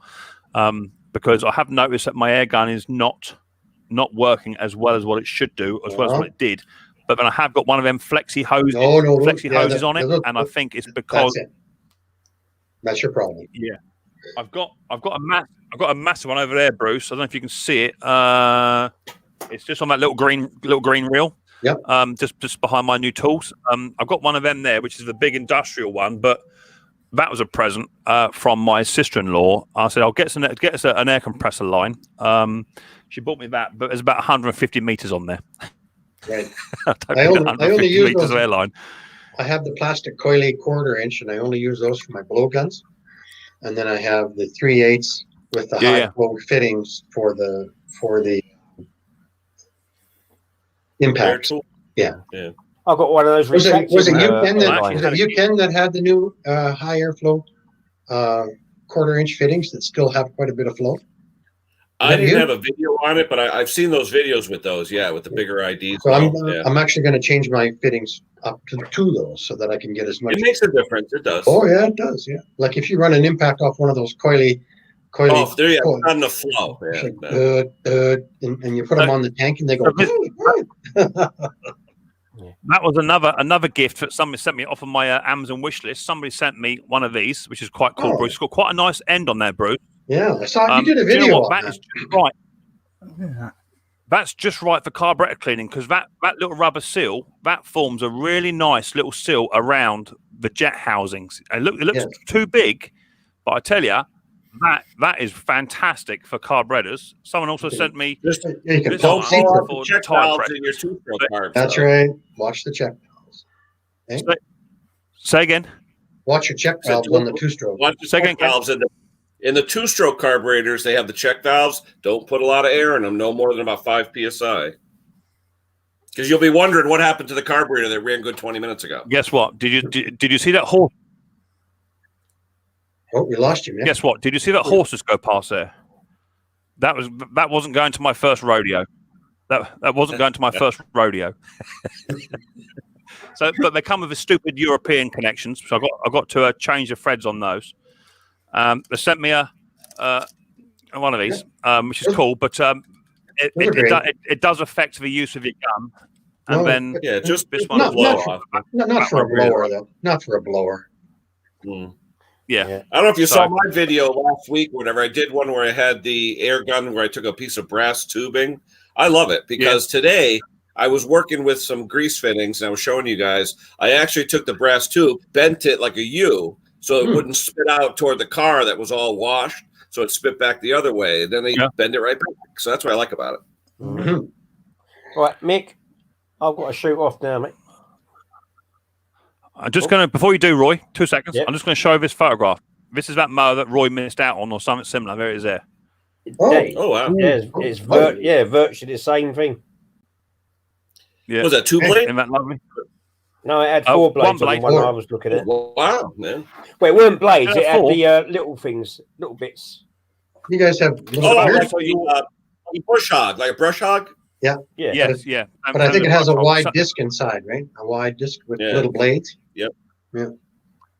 because I have noticed that my air gun is not working as well as what it should do, as well as what it did. But then I have got one of them flexi hoses, hoses on it, and I think it's because that's your problem. Yeah, I've got a massive one over there, Bruce. I don't know if you can see it. It's just on that little green reel. Yep. Just behind my new tools. I've got one of them there, which is the big industrial one, but that was a present from my sister-in-law. I said, I'll get us an air compressor line. She bought me that, but there's about 150 meters on there. Right. I only use those. Airline. I have the plastic coily 1/4 inch, and I only use those for my blow guns. And then I have the 3/8 with the high flow fittings for the impact. Yeah. I've got one of those. Was it you, Ken, that had the new high airflow 1/4 inch fittings that still have quite a bit of flow? I didn't have a video on it, but I've seen those videos with those. Yeah, with the bigger IDs. So I'm actually going to change my fittings up to those so that I can get as much. It makes a difference. It does. Oh yeah, it does. Yeah, like if you run an impact off one of those coily. Oh, there you go. On the flow. Yeah, and you put them on the tank and they go. That was another gift that somebody sent me off of my Amazon wish list. Somebody sent me one of these, which is quite cool, Bruce. It's got quite a nice end on there, Bruce. Yeah, I saw you did a video. That is just right. That's just right for carburetor cleaning because that little rubber seal that forms a really nice little seal around the jet housings. And it looks too big, but I tell you, that is fantastic for carburetors. Someone also sent me you can this pump one for check tire valves pressure. In your two-stroke carbs. That's right. Watch the check valves. Okay? Say again. Watch your check valves on the two-stroke. Watch the check valves in the two-stroke carburetors. They have the check valves. Don't put a lot of air in them. No more than about 5 psi. Because you'll be wondering what happened to the carburetor that ran good 20 minutes ago. Guess what? Did you see that horse? Oh, we lost you, man. Guess what? Did you see that horses go past there? That wasn't going to my first rodeo. That wasn't going to my first rodeo. So, but they come with a stupid European connections. So I got to change the threads on those. They sent me one of these, which is cool, but it does affect the use of your gun. And then just this one not for a blower though. Not for a blower. Yeah. I don't know if you saw my video last week or whatever. I did one where I had the air gun where I took a piece of brass tubing. I love it because today I was working with some grease fittings and I was showing you guys. I actually took the brass tube, bent it like a U so it wouldn't spit out toward the car that was all washed. So it spit back the other way. And then they bend it right back. So that's what I like about it. Mm-hmm. Right, Mick, I've got to shoot off now, mate. I'm just going to, before you do, Roy, 2 seconds. I'm just going to show this photograph. This is that mower that Roy missed out on or something similar. There it is there. Oh wow. Yeah, it's virtually the same thing. Yeah. Was that 2 blades? Isn't that lovely? No, it had 4 blades 1 blade. on the one I was looking at. Wow, man. Well, it weren't blades. It had the little things, little bits. You guys have like a bush hog, like a brush hog? Yeah. Yes, But I think it has a wide disc inside, right? A wide disc with little blades. Yep. Yeah.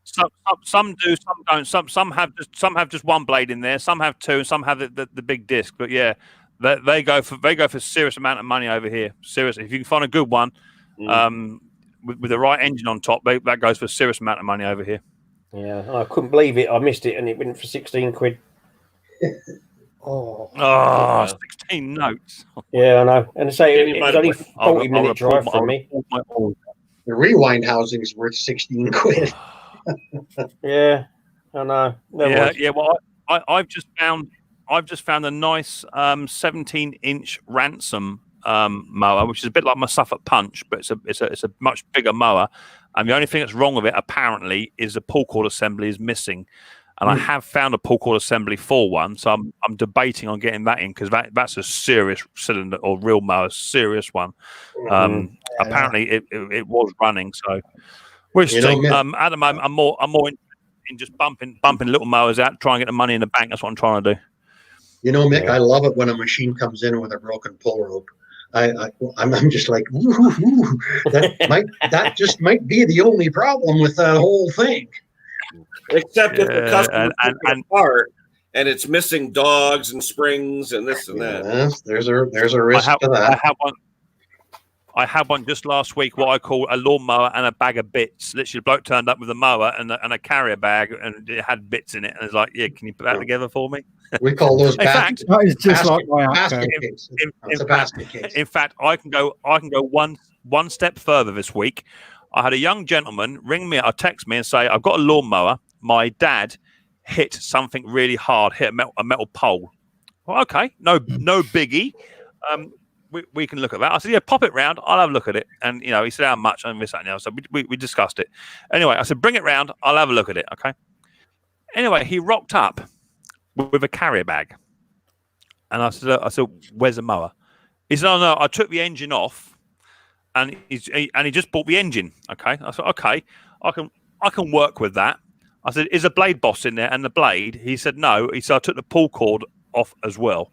Some do, some don't. Some have just 1 blade in there. Some have 2. Some have the big disc. But yeah, they go for a serious amount of money over here. Seriously, if you can find a good one, with the right engine on top, that goes for a serious amount of money over here. Yeah, I couldn't believe it. I missed it, and it went for 16 quid. 16 notes. Yeah, I know. And I say it was only 40-minute drive from me. The rewind housing is worth 16 quid. Yeah, I know. Well, I've just found a nice 17-inch ransom mower, which is a bit like my Suffolk Punch, but it's a much bigger mower. And the only thing that's wrong with it, apparently, is the pull cord assembly is missing. And I have found a pull cord assembly for one, so I'm debating on getting that in because that's a serious cylinder or real mower, serious one. Apparently, it was running, so we'll see. At the moment, I'm more in just bumping little mowers out, trying to get the money in the bank. That's what I'm trying to do. You know, Mick, I love it when a machine comes in with a broken pull rope. I'm just like, ooh, that just might be the only problem with that whole thing. Except if the customer and part and it's missing dogs and springs and this and that. Yes, there's a risk to that. I had one just last week, what I call a lawnmower and a bag of bits. Literally, the bloke turned up with a mower and a carrier bag, and it had bits in it. And it's like, yeah, can you put that together for me? We call those that is just like my basket case. It's a basket case. In fact, I can go one step further this week. I had a young gentleman ring me or text me and say, I've got a lawnmower. My dad hit something really hard, hit a metal pole. Well, okay, no biggie. We can look at that. I said, yeah, pop it round. I'll have a look at it. And, he said, how much? And this, that, and the other. So we discussed it. Anyway, I said, bring it round. I'll have a look at it. Okay. Anyway, he rocked up with a carrier bag. And I said, where's the mower? He said, oh, no, I took the engine off and he just bought the engine. Okay. I said, okay, I can work with that. I said, is a blade boss in there and the blade? He said, no. He said, I took the pull cord off as well.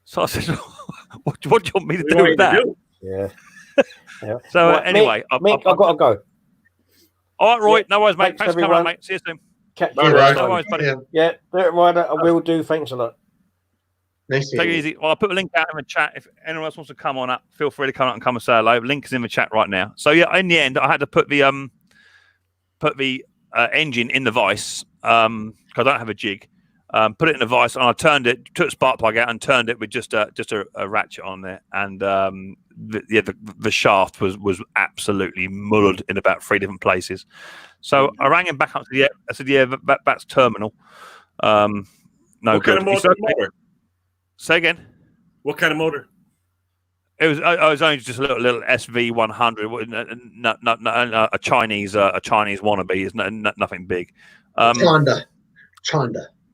So I said, what do you want me to do with that? Yeah. So anyway, Mick, I've got to go. All right, Roy. No worries, mate. Thanks for coming on, mate. See you soon. Catch you. No worries, buddy. Yeah, right. I will do. Thanks a lot. Nice Take it easy. Well, I'll put the link out in the chat. If anyone else wants to come on up, feel free to come up and come and say hello. Link is in the chat right now. So yeah, in the end, I had to put the engine in the vise because I don't have a jig. Put it in a vise, and I turned it, took the spark plug out, and turned it with just a ratchet on there, and the shaft was absolutely mullered in about 3 different places. So I rang him back up to the. I said, "Yeah, that's terminal." No what good. Kind of motor? Say again. What kind of motor? It was only just a little SV100, a Chinese wannabe. It's nothing big. Chonda.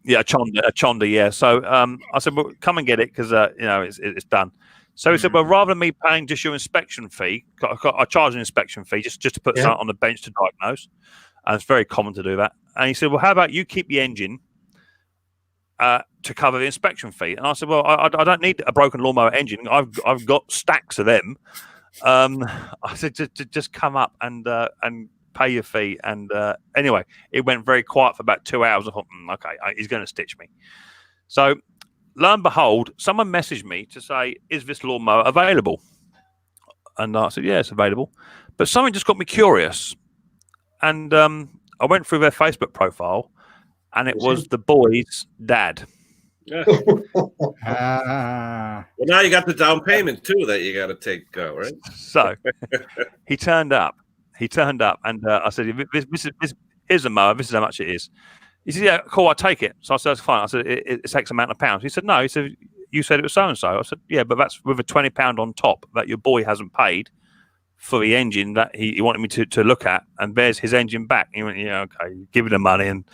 Yeah, a Chonda. Yeah. So I said, well, come and get it because it's done. So he said, well, rather than me paying just your inspection fee, I charge an inspection fee just to put something on the bench to diagnose, and it's very common to do that. And he said, well, how about you keep the engine to cover the inspection fee? And I said, well, I don't need a broken lawnmower engine. I've got stacks of them. I said, just come up and pay your fee. And anyway, it went very quiet for about 2 hours. I thought, okay, he's going to stitch me. So lo and behold, someone messaged me to say, is this lawnmower available? And I said, yeah, it's available. But something just got me curious. And I went through their Facebook profile, and it was the boy's dad. Yeah. Well, now you got the down payment too that you got to take, right? So he turned up. And I said, "This here's a mower. This is how much it is." He said, "Yeah, cool. I'll take it." So I said, "That's fine." I said, "It's X amount of pounds." He said, "No." He said, "You said it was so and so." I said, "Yeah, but that's with a £20 on top that your boy hasn't paid for the engine that he wanted me to look at, and there's his engine back." He went, "Yeah, okay, give him the money." And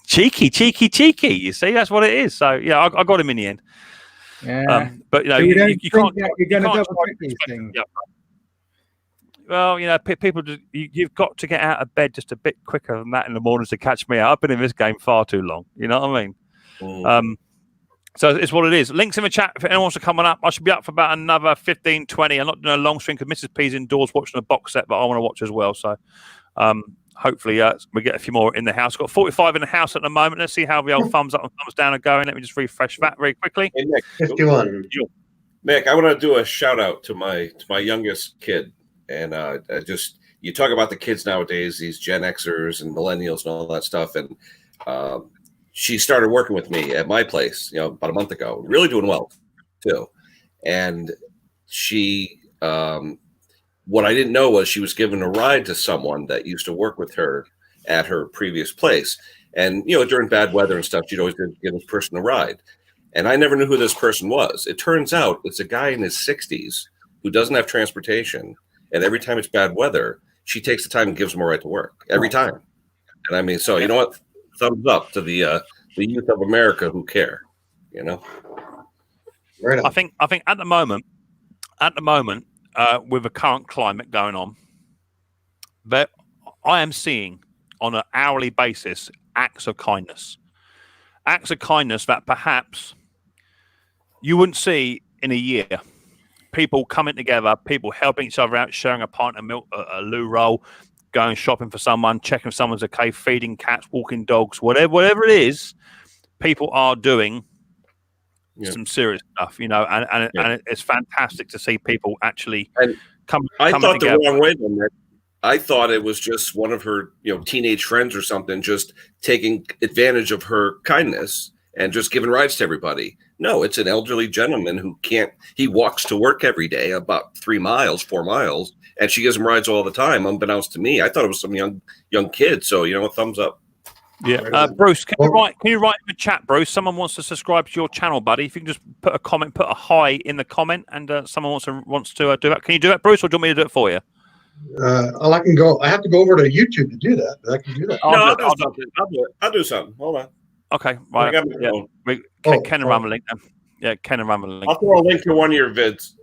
cheeky. You see, that's what it is. So yeah, I got him in the end. Yeah, but you so you can't. You're You're going to can't double check these things. Yeah. Well, people just you've got to get out of bed just a bit quicker than that in the mornings to catch me out. I've been in this game far too long. You know what I mean? So it's what it is. Links in the chat if anyone wants to come on up. I should be up for about another 15, 20. I'm not doing a long stream because Mrs. P's indoors watching a box set, but I want to watch as well. So hopefully we get a few more in the house. Got 45 in the house at the moment. Let's see how the old thumbs up and thumbs down are going. Let me just refresh that very quickly. Hey, Nick, 51. Nick, I want to do a shout out to my youngest kid. And you talk about the kids nowadays, these Gen Xers and millennials and all that stuff. And she started working with me at my place, about a month ago, really doing well too. And she, what I didn't know was she was giving a ride to someone that used to work with her at her previous place. And, during bad weather and stuff, she'd always give this person a ride. And I never knew who this person was. It turns out it's a guy in his 60s who doesn't have transportation. And every time it's bad weather, she takes the time and gives him a ride to work every time. And I mean, so you know what? Thumbs up to the youth of America who care. Right on. I think at the moment, with the current climate going on, that I am seeing on an hourly basis acts of kindness that perhaps you wouldn't see in a year. People coming together, people helping each other out, sharing a pint of milk, a loo roll, going shopping for someone, checking if someone's okay, feeding cats, walking dogs, whatever it is, people are doing some serious stuff, and it's fantastic to see people actually come thought together. The wrong way on that. I thought it was just one of her, teenage friends or something, just taking advantage of her kindness and just giving rides to everybody. No, it's an elderly gentleman who can't. He walks to work every day, about 4 miles, and she gives him rides all the time, unbeknownst to me. I thought it was some young kid. So thumbs up. Yeah, Bruce, can you write in the chat, Bruce? Someone wants to subscribe to your channel, buddy. If you can just put a comment, put a hi in the comment, and someone wants to do that. Can you do that, Bruce, or do you want me to do it for you? I can go. I have to go over to YouTube to do that. But I can do that. I'll do it. I'll do something. Hold on. Okay, right. Ken and Rumbling. Yeah, Ken and Rumbling. I'll throw a link to one of your vids.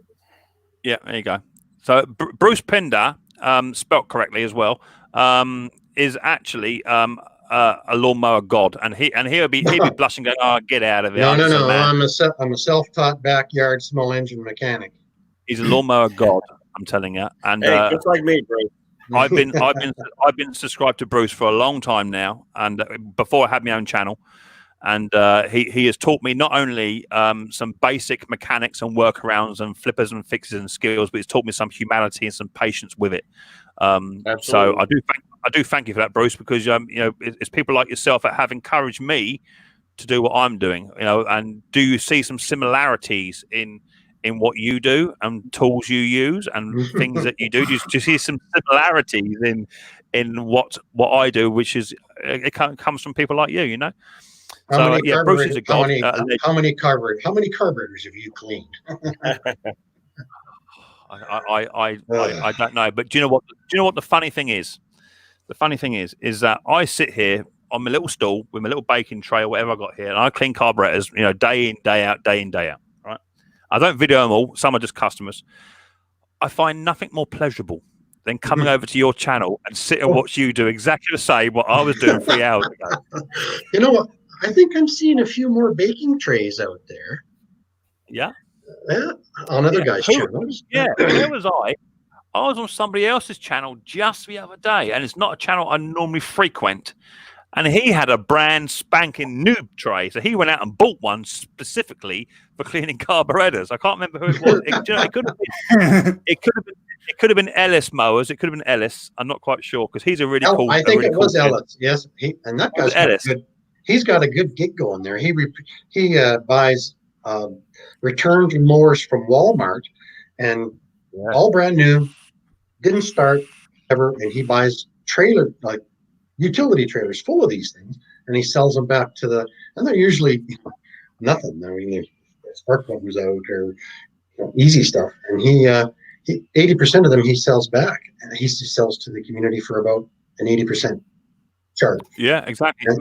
Yeah, there you go. So Bruce Pinder, spelt correctly as well, is actually a lawnmower god, and he'll be blushing, going, "Oh, get out of it!" No. I'm a self-taught backyard small engine mechanic. He's a lawnmower god. I'm telling you, and just like me, bro. I've been subscribed to Bruce for a long time now, and before I had my own channel, and he has taught me not only some basic mechanics and workarounds and flippers and fixes and skills, but he's taught me some humanity and some patience with it. So I do thank you for that, Bruce, because it's people like yourself that have encouraged me to do what I'm doing? You know, and do you see some similarities in what you do and tools you use and things that you do? Do you see some similarities in what I do, which is it comes from people like you, you know? So yeah, Bruce is a god. How many carburetors have you cleaned? I don't know, but do you know what? Do you know what the funny thing is? The funny thing is that I sit here on my little stool with my little baking tray or whatever I got here, and I clean carburetors, you know, day in, day out, day in, day out. Right? I don't video them all. Some are just customers. I find nothing more pleasurable than coming over to your channel and sit and watch you do exactly the same what I was doing 3 hours ago. You know what? I think I'm seeing a few more baking trays out there. Yeah. Yeah, on other guys' channels. Yeah, where was I? I was on somebody else's channel just the other day, and it's not a channel I normally frequent. And he had a brand spanking new tray, so he went out and bought one specifically for cleaning carburetors. I can't remember who it was. It could have been Ellis Mowers. It could have been Ellis. I'm not quite sure because he's a really cool. I think really it was cool Ellis. Yes, and that guy's got good. He's got a good gig going there. He buys returned mowers from Walmart, and all brand new, didn't start ever, and he buys utility trailers full of these things, and he sells them back to and they're usually nothing. I mean, spark plugs out or easy stuff, and he 80% of them he sells back, and he sells to the community for about an 80% charge. Yeah, exactly.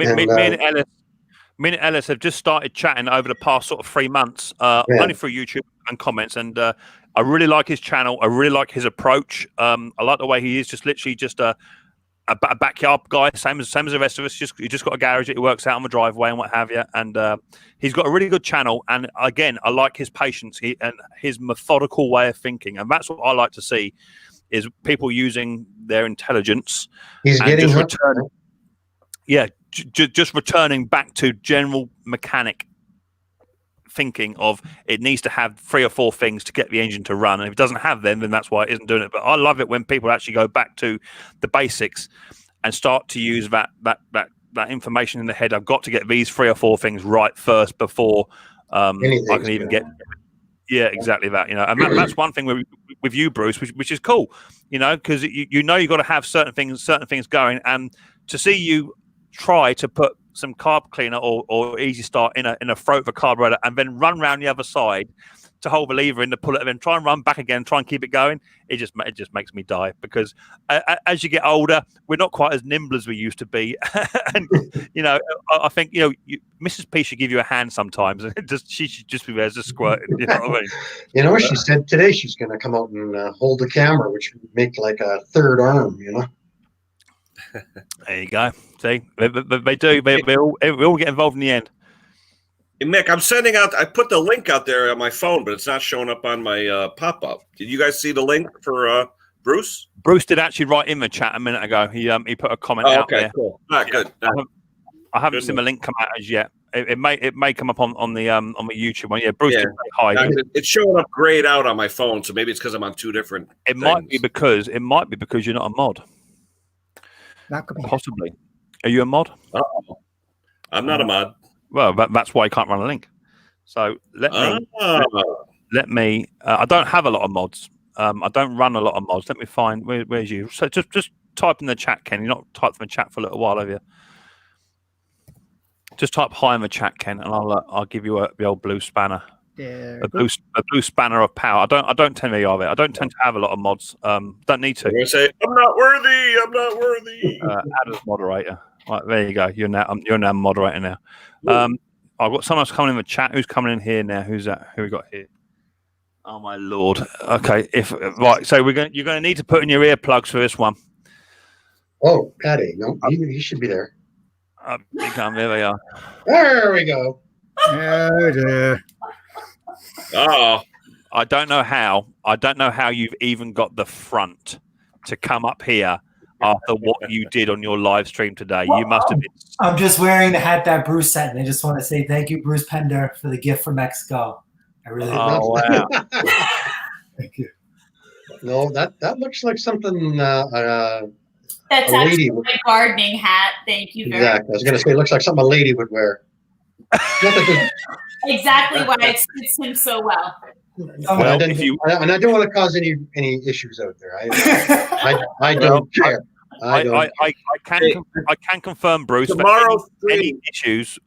Me and Ellis have just started chatting over the past sort of 3 months, only through YouTube and comments, and I really like his channel. I really like his approach. I like the way he is just literally just a backyard guy, same as the rest of us. He just got a garage that he works out on the driveway and what have you. And he's got a really good channel. And again, I like his patience and his methodical way of thinking. And that's what I like to see is people using their intelligence. He's getting just returning. Yeah, just returning back to general mechanic thinking of it needs to have 3 or 4 things to get the engine to run, and if it doesn't have them, then that's why it isn't doing it. But I love it when people actually go back to the basics and start to use that information in the head. I've got to get these 3 or 4 things right first before I can even get. Yeah, exactly that. You know, and that's one thing with you, Bruce, which is cool. You know, because you know you've got to have certain things going, and to see you try to put some carb cleaner or easy start in a throat of a carburetor and then run around the other side to hold the lever in to pull it and then try and run back again, try and keep it going. It just makes me die because as you get older, we're not quite as nimble as we used to be. And you know, I think Mrs. P should give you a hand sometimes, and she should just be there as a squirting. You know what I mean? You know, she said today she's going to come out and hold the camera, which would make like a third arm. You know. There you go. See, they do. We all get involved in the end. Hey, Mick, I'm sending out. I put the link out there on my phone, but it's not showing up on my pop-up. Did you guys see the link for Bruce? Bruce did actually write in the chat a minute ago. He put a comment out there. Cool. All right, good. I haven't seen the link come out as yet. It may come up on the YouTube one. Yeah, Bruce. Yeah. Hi. It's showing up grayed out on my phone, so maybe it's because I'm on 2 different. It might be because you're not a mod. That could be possibly. Are you a mod? Uh-oh. I'm not a mod. Well, that's why you can't run a link. So let me. I don't have a lot of mods. I don't run a lot of mods. Let me find where's you. So just type in the chat, Ken. You're not typed in the chat for a little while, have you? Just type hi in the chat, Ken, and I'll give you the old blue spanner. Yeah, a blue spanner of power. I don't tend to have it. I don't tend to have a lot of mods. Don't need to. I'm gonna say I'm not worthy. I'm not worthy. Add as moderator. Right, there you go. You're now moderator now. I've got someone else coming in the chat. Who's coming in here now? Who's that? Who we got here? Oh my lord. Okay. So you're going to need to put in your earplugs for this one. Oh, Patty. No, he should be there. There they are. There we go. Oh dear. Oh, I don't know how you've even got the front to come up here after what you did on your live stream today. You must have been. I'm just wearing the hat that Bruce sent, and I just want to say thank you, Bruce Pender, for the gift from Mexico. I really wow. Thank you. No, that looks like something that's actually my gardening hat. Thank you very much. Exactly. I was going to say it looks like something a lady would wear. Exactly why it suits him so well. Well, and I don't want to cause any issues out there. I don't care. I can confirm, Bruce. Tomorrow, any issues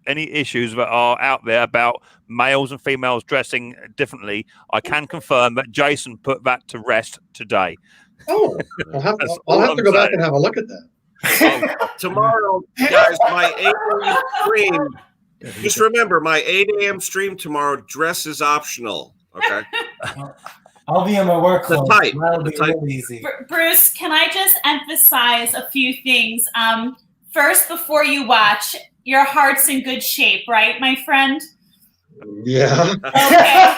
that are out there about males and females dressing differently, I can confirm that Jason put that to rest today. Oh, I'll have to go back and have a look at that. Tomorrow, guys, my 8 a.m. stream. Just remember, my 8 a.m. stream tomorrow. Dress is optional. Okay. I'll be in my work clothes. That'll be real easy. Bruce, can I just emphasize a few things? First, before you watch, your heart's in good shape, right, my friend? Yeah. Okay.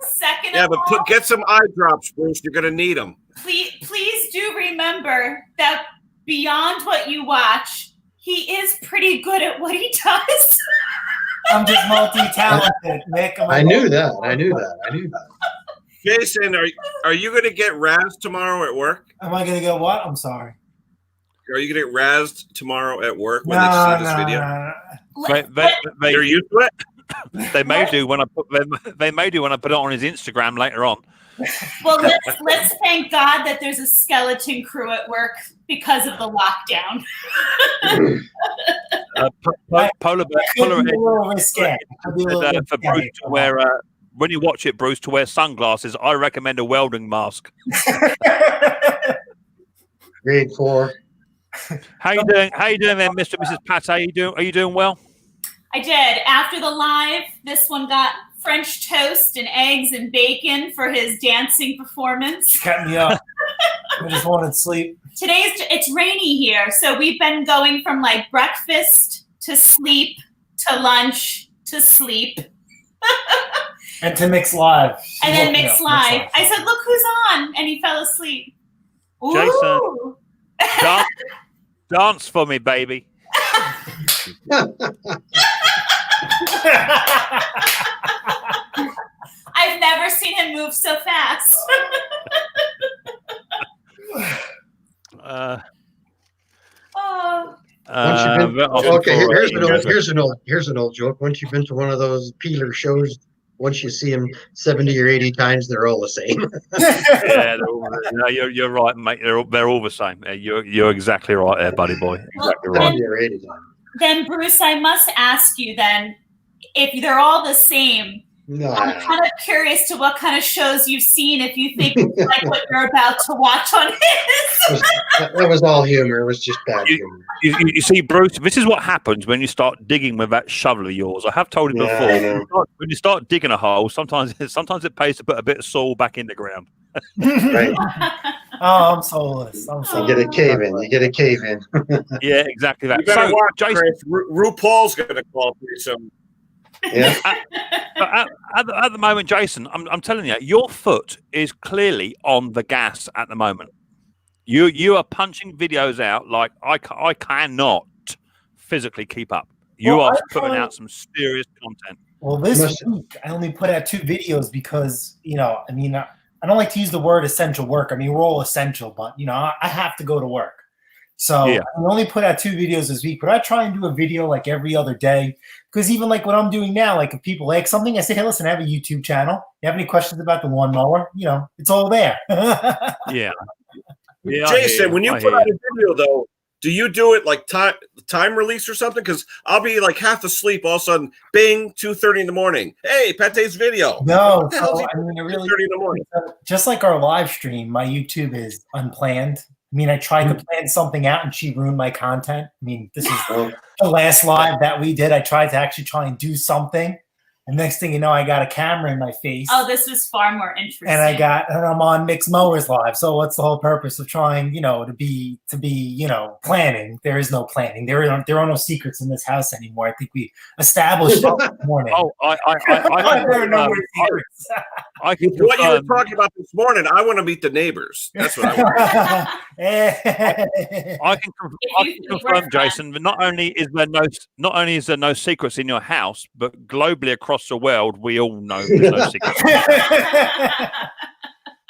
Second of all, get some eye drops, Bruce. You're gonna need them. Please do remember that beyond what you watch, he is pretty good at what he does. I'm just multi-talented, Nick. I knew that. Jason, are you going to get razzed tomorrow at work? Am I going to get what? I'm sorry. Are you going to get razzed tomorrow at work when they see this video? They're used to it. They may do when I put it on his Instagram later on. Well, let's thank God that there's a skeleton crew at work because of the lockdown. Polar Bear for Bruce to wear. When you watch it, Bruce, to wear sunglasses, I recommend a welding mask. Grade 4. How you doing? How you doing, there, Mr. and Mrs. Pat? Are you doing well? I did. After the live, this one got French toast and eggs and bacon for his dancing performance. Kept me up. I just wanted sleep. It's rainy here, so we've been going from like breakfast to sleep to lunch to sleep. And to Mix Live. And then Mix Live. I said, look who's on. And he fell asleep. Ooh. Jason, dance for me, baby. I've never seen him move so fast. Here's an old joke. Once you've been to one of those peeler shows, once you see them 70 or 80 times, they're all the same. Yeah, you're right, mate. They're all the same. You're exactly right there, buddy boy. Exactly right. Then, Bruce, I must ask you then, if they're all the same, I'm kind of curious to what kind of shows you've seen, if you think it's like what you're about to watch on his. That was all humor. It was just bad humor. You see, Bruce, this is what happens when you start digging with that shovel of yours. I have told you before, when you start digging a hole, sometimes it pays to put a bit of soil back in the ground. Right. Oh, I'm soulless. You get a cave in. Yeah, exactly that. You better watch, Jason. Chris. RuPaul's going to call for you soon. Yeah. At the moment, Jason, I'm telling you, your foot is clearly on the gas at the moment. You are punching videos out like I cannot physically keep up. You are putting out some serious content. Well, this week I only put out 2 videos because I don't like to use the word essential work. I mean, we're all essential, but I have to go to work. So I only put out 2 videos this week, but I try and do a video like every other day. Because even like what I'm doing now, like if people like something, I say, hey, listen, I have a YouTube channel. You have any questions about the lawnmower? It's all there. Yeah. Jason, when you put out a video, though, do you do it like time release or something? Because I'll be like half asleep, all of a sudden, bing, 2:30 in the morning. Hey, Pate's video. No, what the hell is really 2:30 in the morning? Just like our live stream, my YouTube is unplanned. I tried to plan something out and she ruined my content. This is the last live that we did. I tried to actually try and do something. And next thing you know, I got a camera in my face. Oh, this was far more interesting. And I'm on Micks Mowers live. So what's the whole purpose of trying, to be planning? There is no planning. There are no secrets in this house anymore. I think we established that this morning. Oh, there are no more secrets. What you were talking about this morning, I want to meet the neighbors. That's what I want. I can confirm, Jason, that not only is there no secrets in your house, but globally across the world, we all know there's no secrets.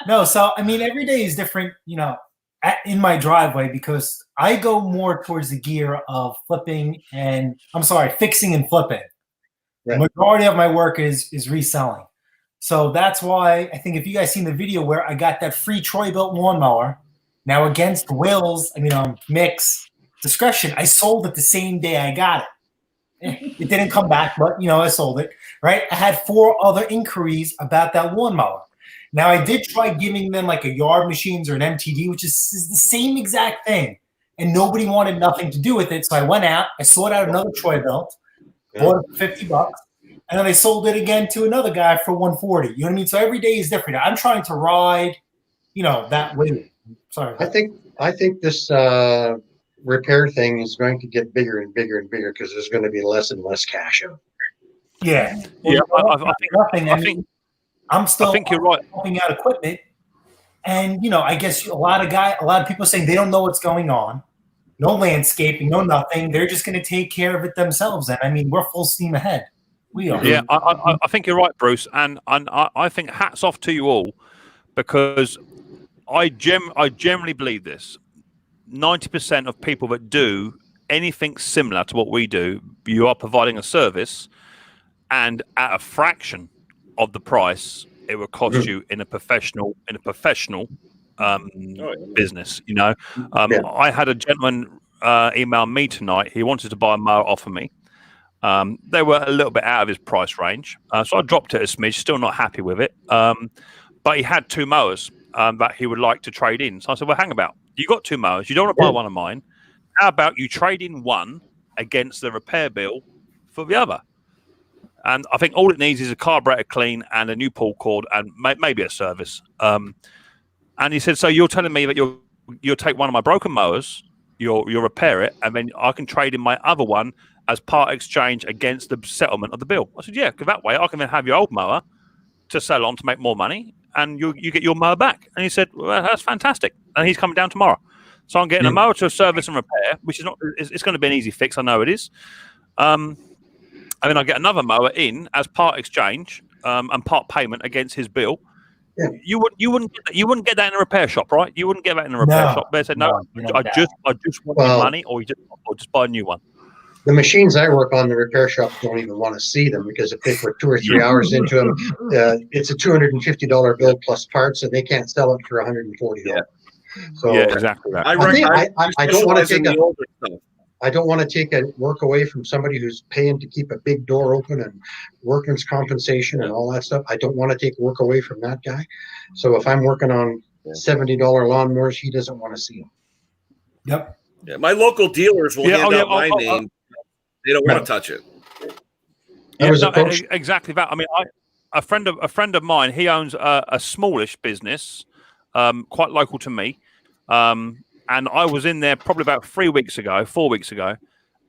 No, so every day is different. in my driveway because I go more towards the gear of fixing and flipping. The majority of my work is reselling. So that's why I think if you guys seen the video where I got that free Troy-Bilt lawnmower, now against Will's, Micks discretion, I sold it the same day I got it. It didn't come back, but I sold it, right? I had 4 other inquiries about that lawnmower. Now I did try giving them like a Yard Machines or an MTD, which is the same exact thing, and nobody wanted nothing to do with it. So I went out, I sought out another Troy-Bilt, bought it for $50, and then I sold it again to another guy for $140. You know what I mean? So every day is different. I'm trying to ride, that way. Sorry. I think this repair thing is going to get bigger and bigger and bigger because there's going to be less and less cash out. Yeah. I think I'm still I think you're right. helping out equipment. And, I guess a lot of people saying they don't know what's going on. No landscaping, no nothing. They're just going to take care of it themselves. And, we're full steam ahead. We are. Yeah, I think you're right, Bruce. And I think hats off to you all because I generally believe this. 90% of people that do anything similar to what we do, you are providing a service and at a fraction of the price it will cost you in a professional business. I had a gentleman email me tonight. He wanted to buy a mower off of me. They were a little bit out of his price range, so I dropped it a smidge. Still not happy with it, but he had 2 mowers that he would like to trade in. So I said, well, hang about. You got 2 mowers. You don't want to buy one of mine. How about you trade in one against the repair bill for the other? And I think all it needs is a carburetor clean and a new pull cord and maybe a service. And he said, so you're telling me that you'll take one of my broken mowers, you'll repair it, and then I can trade in my other one as part exchange against the settlement of the bill. I said, yeah, because that way I can then have your old mower to sell on to make more money, and you get your mower back. And he said, well, that's fantastic. And he's coming down tomorrow. So I'm getting a mower to a service and repair, which is it's going to be an easy fix. I know it is. And then I get another mower in as part exchange and part payment against his bill. Yeah. You wouldn't get that in a repair shop, right? You wouldn't get that in a repair shop. They said, no, I just want your money, or just buy a new one. The machines I work on, the repair shops don't even want to see them because if they put 2 or 3 hours into them, it's a $250 bill plus parts, and they can't sell it for $140. Yeah. So yeah, exactly that. I don't want to take I don't want to take a work away from somebody who's paying to keep a big door open and workman's compensation and all that stuff. I don't want to take work away from that guy. So if I'm working on $70 lawnmowers, he doesn't want to see them. Yep. Yeah, my local dealers will hand out my name. They don't want to touch it. Exactly that. I mean, a friend of mine, he owns a smallish business, quite local to me. And I was in there probably about 4 weeks ago,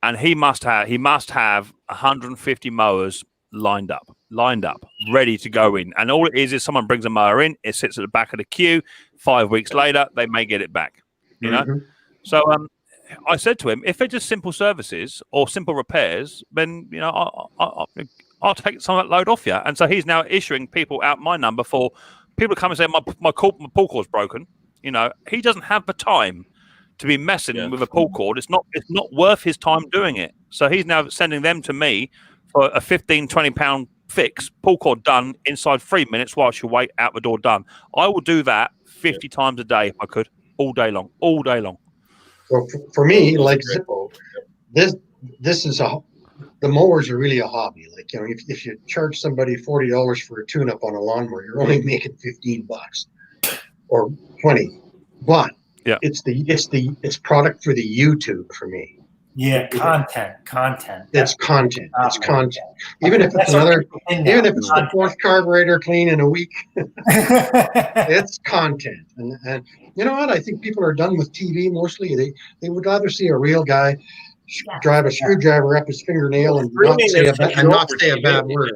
and he must have 150 mowers lined up, ready to go in. And all it is someone brings a mower in, it sits at the back of the queue. 5 weeks later, they may get it back. You know. So I said to him, if they're just simple services or simple repairs, then I'll take some of that load off you. And so he's now issuing people out my number for people to come and say my pull cord's broken. He doesn't have the time to be messing with a pull cord. It's not worth his time doing it. So he's now sending them to me for a £15-20 fix, pull cord done inside 3 minutes whilst you wait, out the door done. I will do that 50 times a day if I could, all day long. So for me, like this is the mowers are really a hobby. Like, if you charge somebody $40 for a tune-up on a lawnmower, you're only making $15 or 20. But it's product for the YouTube for me. Yeah, content. It's content. It's content. Even if it's the 4th carburetor clean in a week, it's content. And you know what? I think people are done with TV mostly. They would rather see a real guy drive a screwdriver up his fingernail and not say a bad word.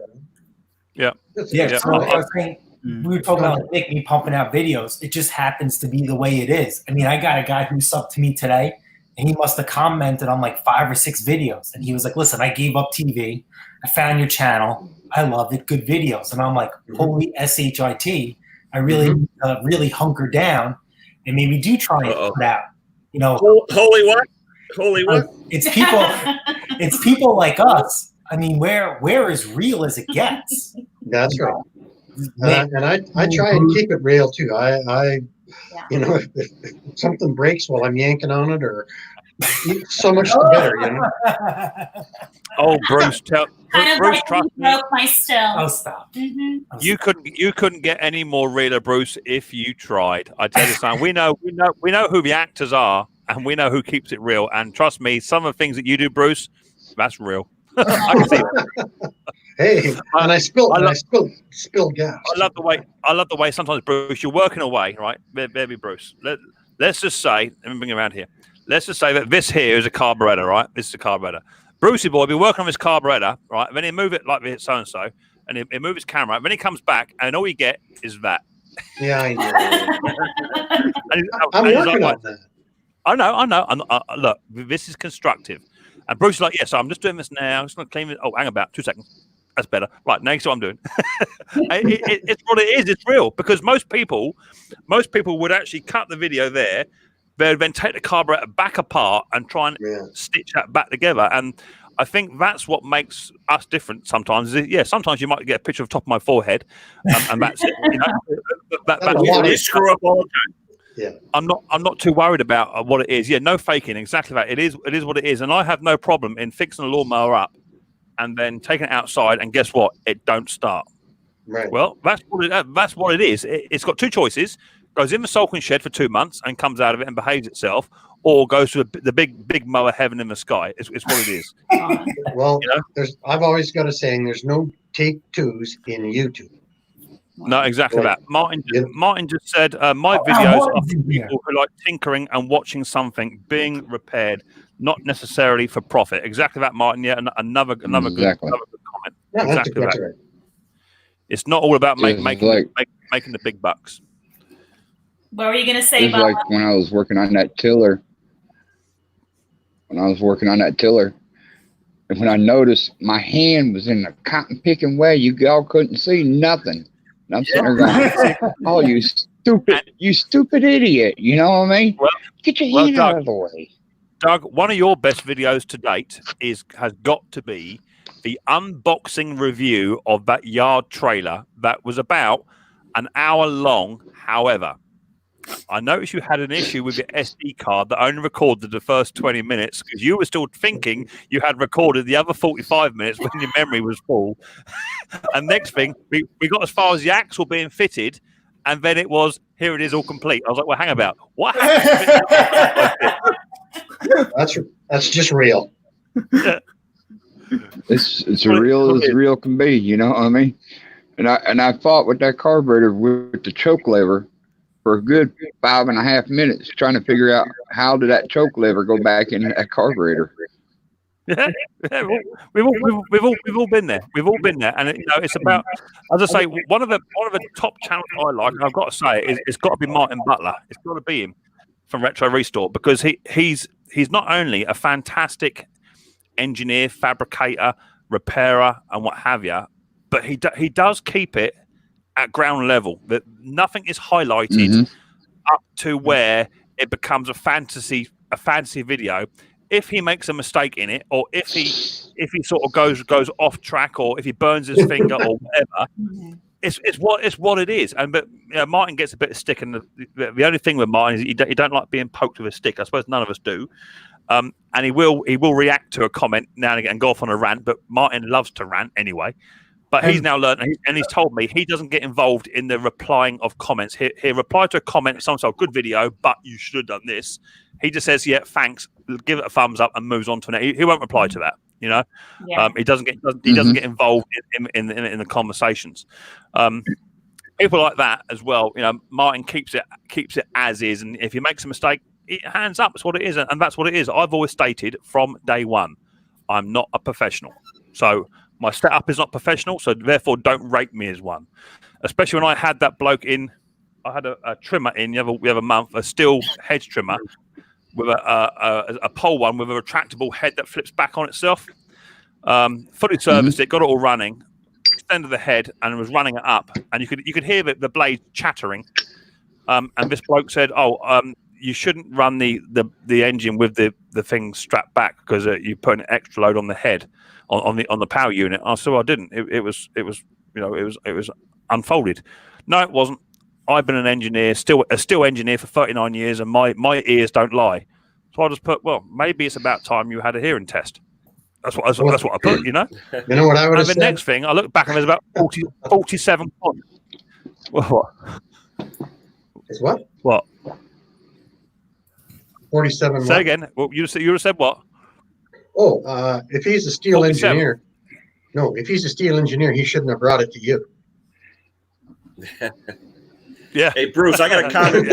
Yeah. We were talking about me pumping out videos. It just happens to be the way it is. I mean, I got a guy who subbed to me today, and he must have commented on like 5 or 6 videos. And he was like, listen, I gave up TV. I found your channel. I love it. Good videos. And I'm like, holy SHIT. I really hunker down. and maybe do try and put out, holy what? Holy what? It's people. It's people like us. I mean, where is real as it gets? That's right. And I try and keep it real too. If something breaks while I'm yanking on it, or so much the better, Oh, Bruce, Bruce, trust me. Broke my still. Oh, stop. Mm-hmm. You couldn't get any more realer, Bruce, if you tried. I tell you something. We know who the actors are, and we know who keeps it real. And trust me, some of the things that you do, Bruce, that's real. I can see that. Hey, and I spilled gas. I love the way sometimes, Bruce, you're working away, right? Baby Bruce. Let's just say, let me bring it around here. Let's just say that this here is a carburetor, right? This is a carburetor. Brucey boy be working on his carburetor, right? Then he move it like this, so and so, and he move his camera. Then he comes back, and all you get is that. Yeah, I know. I'm working on that. I know. Look, this is constructive. And Bruce is like, so I'm just doing this now. I'm just going to clean it. Oh, hang about 2 seconds. That's better. Right, now you see what I'm doing. It's what it is. It's real, because most people would actually cut the video there. They'd then take the carburetor back apart and try and stitch that back together. And I think that's what makes us different sometimes. Sometimes you might get a picture of the top of my forehead, and that's it. They screw up all the time. Yeah. I'm not too worried about what it is. Yeah, no faking. Exactly that. It is what it is. And I have no problem in fixing a lawnmower up and then taking it outside, and guess what? It don't start. Right. Well, that's what it is. It's got two choices. Goes in the sulking shed for 2 months and comes out of it and behaves itself, or goes to the big mower heaven in the sky. It's what it is. Well, I've always got a saying, there's no take twos in YouTube. No, exactly that. Martin just said, my videos are for people who like tinkering and watching something being repaired, not necessarily for profit. Exactly that, Martin. Yeah, another good comment. Yeah, exactly that's that. right. It's not all about making the big bucks. What were you going to say, It was like when I was working on that tiller. And when I noticed my hand was in the cotton picking way, you all couldn't see nothing. And I'm sitting there going, oh, you stupid idiot. You know what I mean? Well, get your hand out of the way. Doug, one of your best videos to date has got to be the unboxing review of that yard trailer that was about an hour long. However, I noticed you had an issue with your SD card that only recorded the first 20 minutes because you were still thinking you had recorded the other 45 minutes when your memory was full. And next thing, we got as far as the axle being fitted, and then it was, here it is all complete. I was like, well, hang about. What happened? That's just real. Yeah. It's real as real can be, you know what I mean? And I fought with that carburetor with the choke lever for a good 5.5 minutes trying to figure out how did that choke lever go back in that carburetor. Yeah, we've all been there. We've all been there, and it's about, as I say, one of the top channels I like. And I've got to say, it's got to be Martin Butler. It's got to be him from Retro Restore, because he's not only a fantastic engineer, fabricator, repairer, and what have you, but he does keep it at ground level. That nothing is highlighted up to where it becomes a fantasy video. If he makes a mistake in it, or if he sort of goes off track, or if he burns his finger or whatever, it's what it is. And but Martin gets a bit of stick, and the only thing with Martin is he don't like being poked with a stick. I suppose none of us do. And he will react to a comment now and again and go off on a rant. But Martin loves to rant anyway. But he's now learned, and he's told me he doesn't get involved in the replying of comments. He'll reply to a comment, someone said, good video, but you should have done this. He just says, yeah, thanks, give it a thumbs up, and moves on to it. He won't reply to that, you know. Yeah. He doesn't get involved in the conversations. People like that as well. You know, Martin keeps it as is, and if he makes a mistake, hands up. It's what it is, and that's what it is. I've always stated from day one, I'm not a professional, so my setup is not professional, so therefore don't rate me as one. Especially when I had that bloke in, I had a trimmer in the other month, a steel hedge trimmer with a pole one with a retractable head that flips back on itself. Fully serviced it, got it all running, extended the head, and was running it up, and you could hear the blade chattering. And this bloke said, you shouldn't run the engine with the thing strapped back because you put an extra load on the head on the power unit. I said, well, I didn't. It was unfolded. No, it wasn't. I've been an engineer, still engineer for 39 years, and my ears don't lie. So I just put, well, maybe it's about time you had a hearing test. That's what I put, You know what I would have said? And the next thing, I look back and there's about 47 points. What? Is what? What? 47. Say again. Well, you have said what? Oh, if he's a steel 47. engineer, if he's a steel engineer, he shouldn't have brought it to you. Yeah. Hey, Bruce, I got a comment.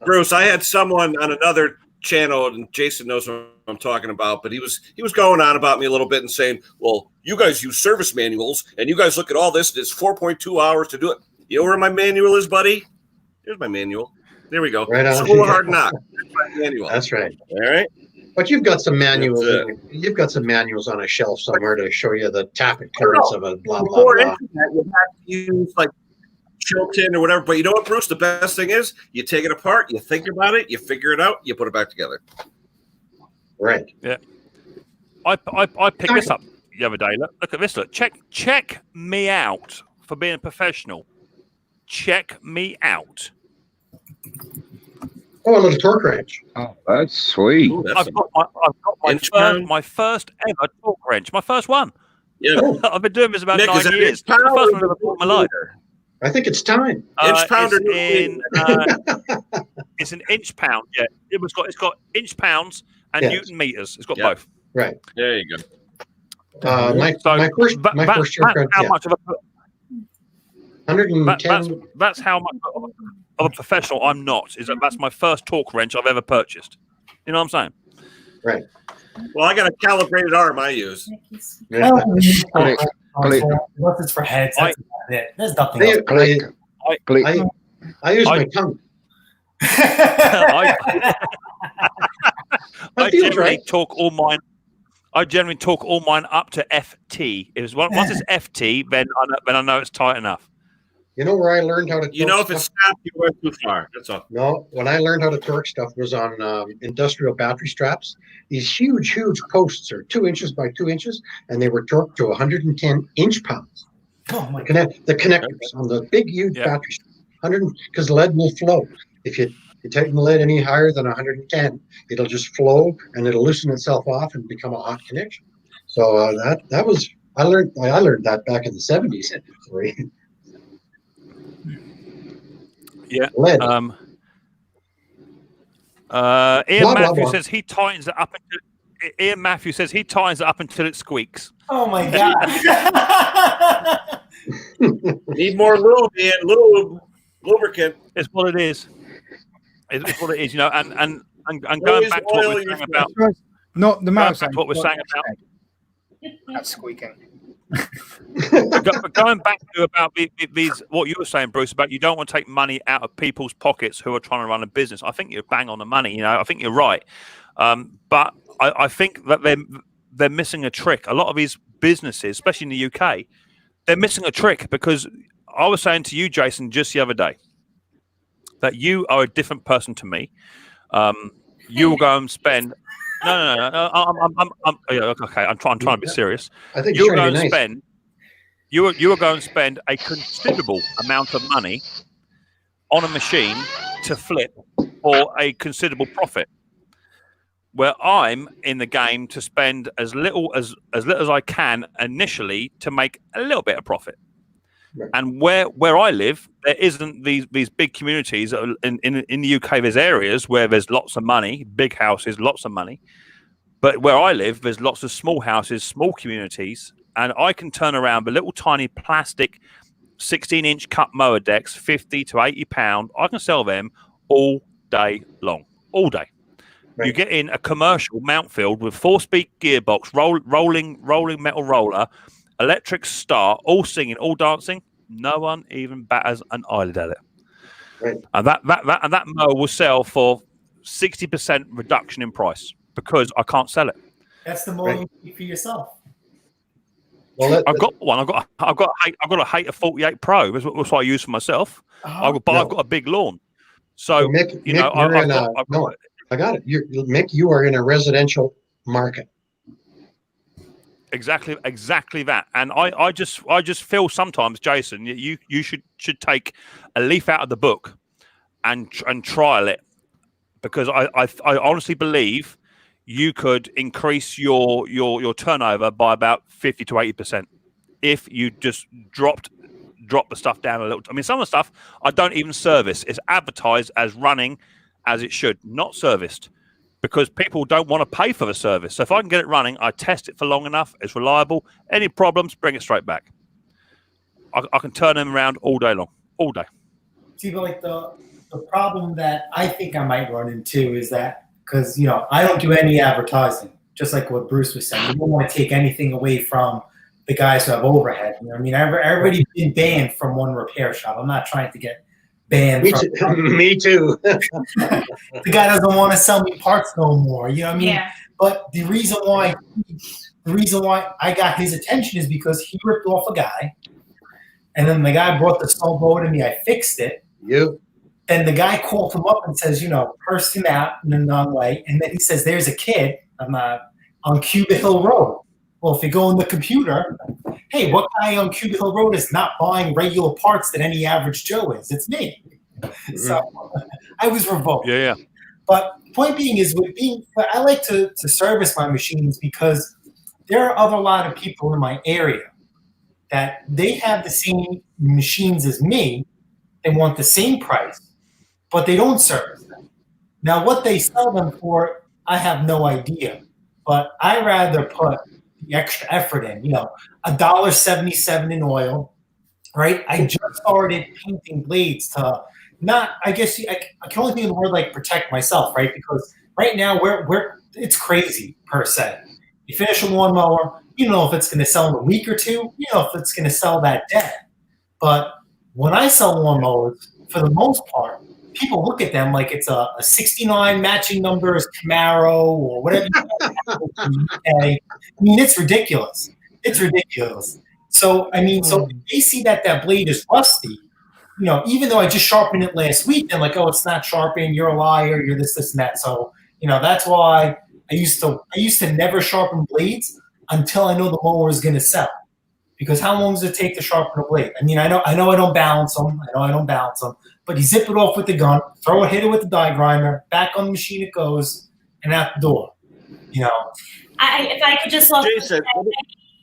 Bruce, I had someone on another channel, and Jason knows what I'm talking about, but he was going on about me a little bit and saying, well, you guys use service manuals, and you guys look at all this, and it's 4.2 hours to do it. You know where my manual is, buddy? Here's my manual. There we go. Right on. School of Hard Knocks. My manual. That's right. All right. But you've got some manuals. You've got some manuals on a shelf somewhere to show you the tappet clearance of a blah blah Before blah. internet, you have to use like Chilton or whatever. But you know what, Bruce? The best thing is you take it apart, you think about it, you figure it out, you put it back together. Right. Yeah. I picked this up the other day. Look at this. Look, check me out for being a professional. Check me out. Oh, a little torque wrench. Oh, that's sweet. Ooh, I've got my first ever torque wrench. My first one. Yeah. I've been doing this about Nick, 9 is that years. inch It's the pound first one or I've ever bought in my life. I think it's time. Inch pound or it's an inch pound. Yeah, it's got inch pounds and Yes. Newton meters. It's got Yeah. both. Right. There you go. My first torque wrench. How much of a 110. that's how much of a professional I'm not. That's my first torque wrench I've ever purchased. You know what I'm saying? Right. Well, I got a calibrated arm I use. Yeah. Unless it's for heads, that's about it. There's nothing else. I use my tongue. I generally talk all mine. I generally talk all mine up to FT. Once it's FT, then I know it's tight enough. You know where I learned how to torque You know, if stuff? it's snapped, you went too far. That's all. No, when I learned how to torque stuff was on industrial battery straps. These huge posts are 2 inches by 2 inches, and they were torqued to 110 inch-pounds. Oh my The connectors on the big, huge battery straps. 100, because lead will flow. If you tighten the lead any higher than 110, it'll just flow and it'll loosen itself off and become a hot connection. So that was I learned that back in the 70s. Yeah. Lead. Ian Matthews says he tightens it up until. Ian Matthews says he tightens it up until it squeaks. Oh my god! Need more lube, Ian. Lubricant. It's what it is. It's what it is, you know. And going back to what we're saying about not the mouse. What we're saying about that's squeaking. Going back to about these, what you were saying, Bruce, about you don't want to take money out of people's pockets who are trying to run a business. I think you're bang on the money. You know, I think you're right. But I think that they're missing a trick. A lot of these businesses, especially in the UK, they're missing a trick because I was saying to you, Jason, just the other day that you are a different person to me. You will go and spend. No. I'm trying to be serious. I think you'll go and spend. You will go and spend a considerable amount of money on a machine to flip for a considerable profit. Where I'm in the game to spend as little as I can initially to make a little bit of profit. Right. And where I live, there isn't these big communities. In the UK, there's areas where there's lots of money, big houses, lots of money. But where I live, there's lots of small houses, small communities, and I can turn around the little tiny plastic 16-inch cut mower decks, 50 to 80 pound. I can sell them all day long, all day. Right. You get in a commercial Mountfield with 4-speed gearbox, rolling metal roller, electric start, all singing, all dancing. No one even batters an eyelid at it. Right. And that mower will sell for 60% reduction in price because I can't sell it. That's the mower you keep for yourself. Well, I've got one. I've got a Hater 48 Pro. That's what I use for myself. I've got a big lawn, so Mick, you know, I got it. Mick, you are in a residential market. Exactly that. And I just feel sometimes, Jason, you should take a leaf out of the book and trial it, because I honestly believe you could increase your turnover by about 50 to 80% if you just drop the stuff down a little. I mean, some of the stuff I don't even service. It's advertised as running as it should, not serviced, because people don't want to pay for the service. So if I can get it running, I test it for long enough, it's reliable. Any problems, bring it straight back. I can turn them around all day long, all day. See, but like the problem that I think I might run into is that, because, you know, I don't do any advertising, just like what Bruce was saying. You don't want to take anything away from the guys who have overhead. You know what I mean? I've already been banned from one repair shop. I'm not trying to get banned. Me too. The guy doesn't want to sell me parts no more. You know what I mean? Yeah. But the reason why I got his attention is because he ripped off a guy, and then the guy brought the snowblower to me. I fixed it. You. And the guy called him up and says, you know, cursed him out in a non-way. And then he says, there's a kid on Cuba Hill Road. Well, if you go in the computer, hey, what guy on Cuba Hill Road is not buying regular parts that any average Joe is? It's me. Mm-hmm. So I was revoked. Yeah. But point being is, I like to service my machines because there are a lot of people in my area that they have the same machines as me. They want the same price, but they don't service them. Now, what they sell them for, I have no idea. But I rather put the extra effort in. You know, $1.77 in oil, right? I just started painting blades to not. I guess I can only think of the word like protect myself, right? Because right now it's crazy per se. You finish a lawnmower, you know if it's going to sell in a week or two. You know if it's going to sell that day. But when I sell lawnmowers, for the most part, people look at them like it's a 69 matching numbers Camaro or whatever. I mean, it's ridiculous. It's ridiculous. So, I mean, so if they see that blade is rusty, you know, even though I just sharpened it last week, they're like, oh, it's not sharpened. You're a liar. You're this, and that. So, you know, that's why I used to never sharpen blades until I know the mower is going to sell. Because how long does it take to sharpen a blade? I mean, I know I don't balance them. But you zip it off with the gun, hit it with the die grinder, back on the machine it goes, and out the door. You know. If I could just also say,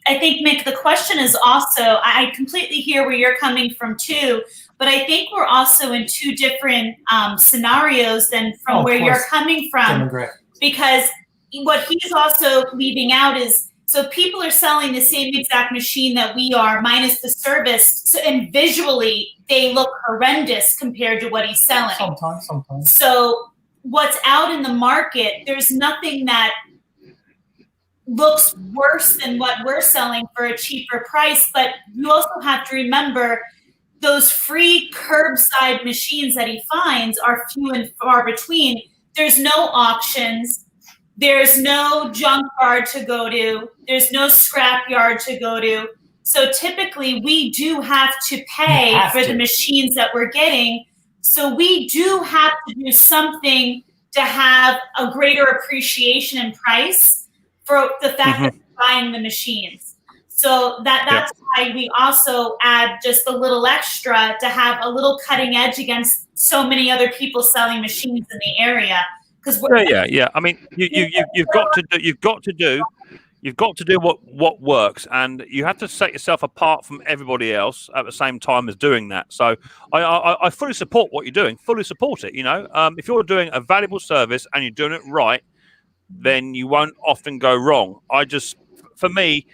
I think, Mick, the question is also, I completely hear where you're coming from too, but I think we're also in two different scenarios than from where you're coming from. Because what he's also leaving out is, so people are selling the same exact machine that we are, minus the service, and visually they look horrendous compared to what he's selling. Sometimes. So what's out in the market, there's nothing that looks worse than what we're selling for a cheaper price, but you also have to remember those free curbside machines that he finds are few and far between. There's no auctions. There's no junkyard to go to. There's no scrapyard to go to. So typically we do have to pay for the machines that we're getting. So we do have to do something to have a greater appreciation in price for the fact that we're buying the machines. So that's why we also add just a little extra to have a little cutting edge against so many other people selling machines in the area. Yeah. I mean, you've got to do what works, and you have to set yourself apart from everybody else at the same time as doing that. So I fully support what you're doing. Fully support it. You know, if you're doing a valuable service and you're doing it right, then you won't often go wrong. For me,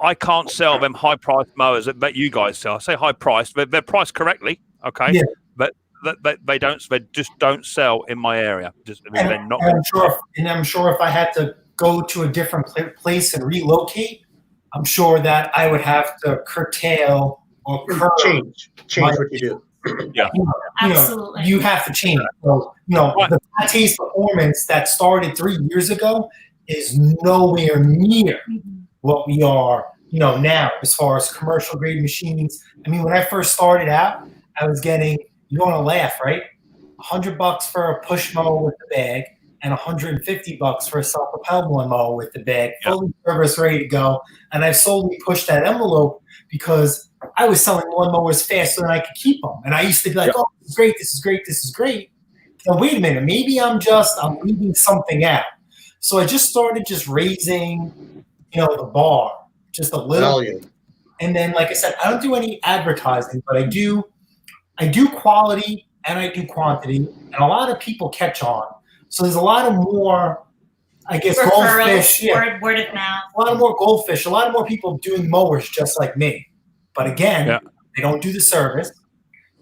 I can't sell them high-priced mowers that you guys sell. I say high-priced, they're priced correctly, okay? Yeah. But they just don't sell in my area. I'm sure if I had to go to a different place and relocate, I'm sure that I would have to curtail or change what you do. Yeah, absolutely. You have to change. So, the taste performance that started 3 years ago is nowhere near what we are now as far as commercial grade machines. I mean, when I first started out, I was getting, you're going to laugh, right? $100 for a push mower with the bag and $150 for a self-propelled mower with the bag, fully service ready to go. And I slowly pushed that envelope because I was selling lawnmowers faster than I could keep them. And I used to be like, oh, this is great, this is great, this is great. Now, wait a minute, maybe I'm leaving something out. So I just started just raising, the bar just a little. And then, like I said, I don't do any advertising, but I do quality and I do quantity, and a lot of people catch on. So there's a lot of more, I guess, goldfish. Yeah. Word of mouth. A lot of more goldfish. A lot of more people doing mowers just like me. But again, they don't do the service.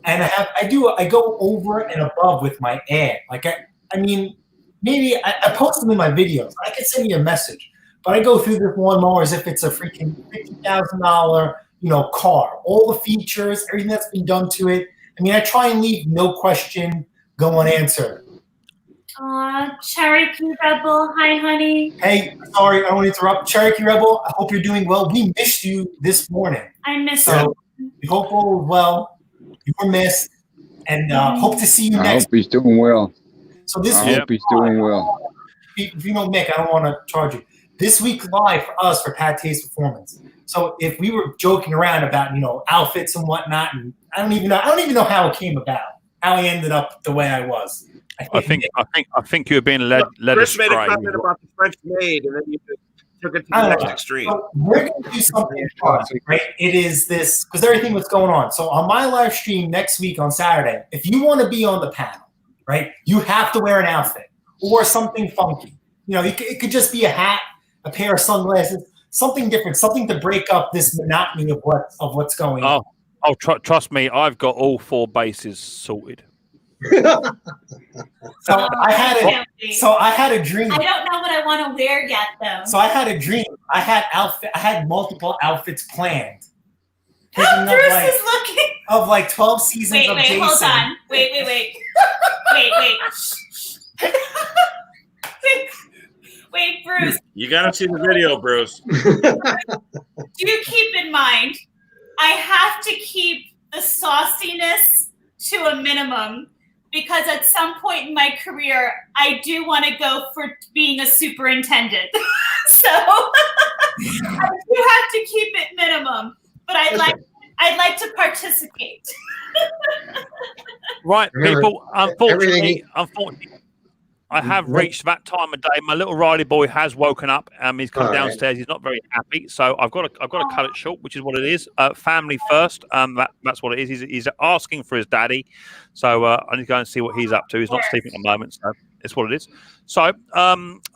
And I go over and above with my ad. Like I mean, maybe I post them in my videos. I can send you a message, but I go through this lawnmower as if it's a freaking $50,000, car. All the features, everything that's been done to it. I mean, I try and leave no question go unanswered. Aw, Cherokee Rebel. Hi, honey. Hey, sorry, I don't want to interrupt. Cherokee Rebel, I hope you're doing well. We missed you this morning. I missed you. We hope all is well. You were missed. And hope to see you next. I hope he's doing well. So this I hope he's doing well. If you know Mick, I don't want to charge you. This week live for us for Pat Taste Performance. So if we were joking around about outfits and whatnot, and I don't even know how it came about, how I ended up the way I was. I think you were being led Chris astray. made a comment about the French maid, and then you took it to the next extreme. So we're going to do something fun, right? It is this, because everything was going on. So on my live stream next week on Saturday, if you want to be on the panel, right, you have to wear an outfit or something funky. It could just be a hat, a pair of sunglasses, something different, something to break up this monotony of what's going on. Trust me, I've got all 4 bases sorted. So I had a dream. I don't know what I want to wear yet, though. So I had a dream. I had multiple outfits planned. Bruce is looking of like 12 seasons of Jason. Hold on. Wait. Wait, Bruce. You gotta see the video, Bruce. Do keep in mind, I have to keep the sauciness to a minimum because at some point in my career, I do want to go for being a superintendent. So I do have to keep it minimum, but I'd like to participate. Right, people. Unfortunately, I have reached that time of day. My little Riley boy has woken up. He's come downstairs. Right. He's not very happy, so I've got to cut it short, which is what it is. Family first. That's what it is. He's asking for his daddy, so I need to go and see what he's up to. He's not sleeping at the moment, so it's what it is. So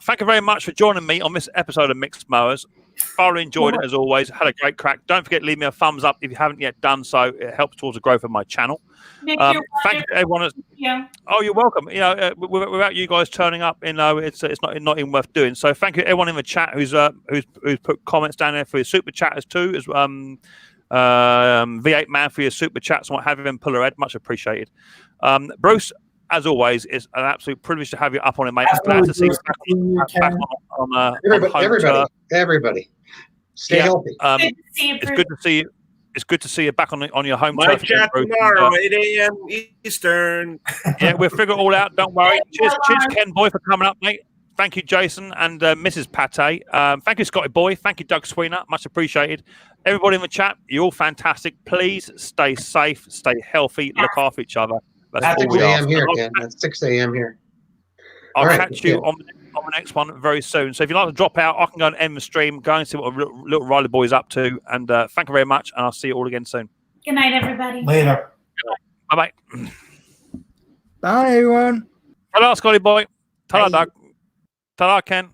thank you very much for joining me on this episode of Micks Mowers. Thoroughly enjoyed it as always. Had a great crack. Don't forget to leave me a thumbs up if you haven't yet done so. It helps towards the growth of my channel. Nick, thank you everyone. Oh, you're welcome. Without you guys turning up, it's not even worth doing. So thank you everyone in the chat who's put comments down there for your super chatters too. As V8 man for your super chats and what have you, and Puller Ed, much appreciated. Bruce, as always, it's an absolute privilege to have you up on it, mate. It's glad to see you back on everybody. Stay healthy. It's good to see you. It's good to see you back on your home turf. Chat tomorrow, 8 a.m. Eastern. Yeah, we'll figure it all out. Don't worry. Cheers, Ken Boy, for coming up, mate. Thank you, Jason and Mrs. Pate. Thank you, Scotty Boy. Thank you, Doug Sweener. Much appreciated. Everybody in the chat, you're all fantastic. Please stay safe, stay healthy, look after each other. That's all we ask. Here, Ken. That's 6 a.m. here. I'll catch you on the next one very soon. So if you'd like to drop out, I can go and end the stream, go and see what little Riley Boy's up to. And thank you very much, and I'll see you all again soon. Good night, everybody. Later. Bye-bye. Bye, everyone. Ta-da, Scotty Boy. Ta-da, Doug. Ta-da, Ken.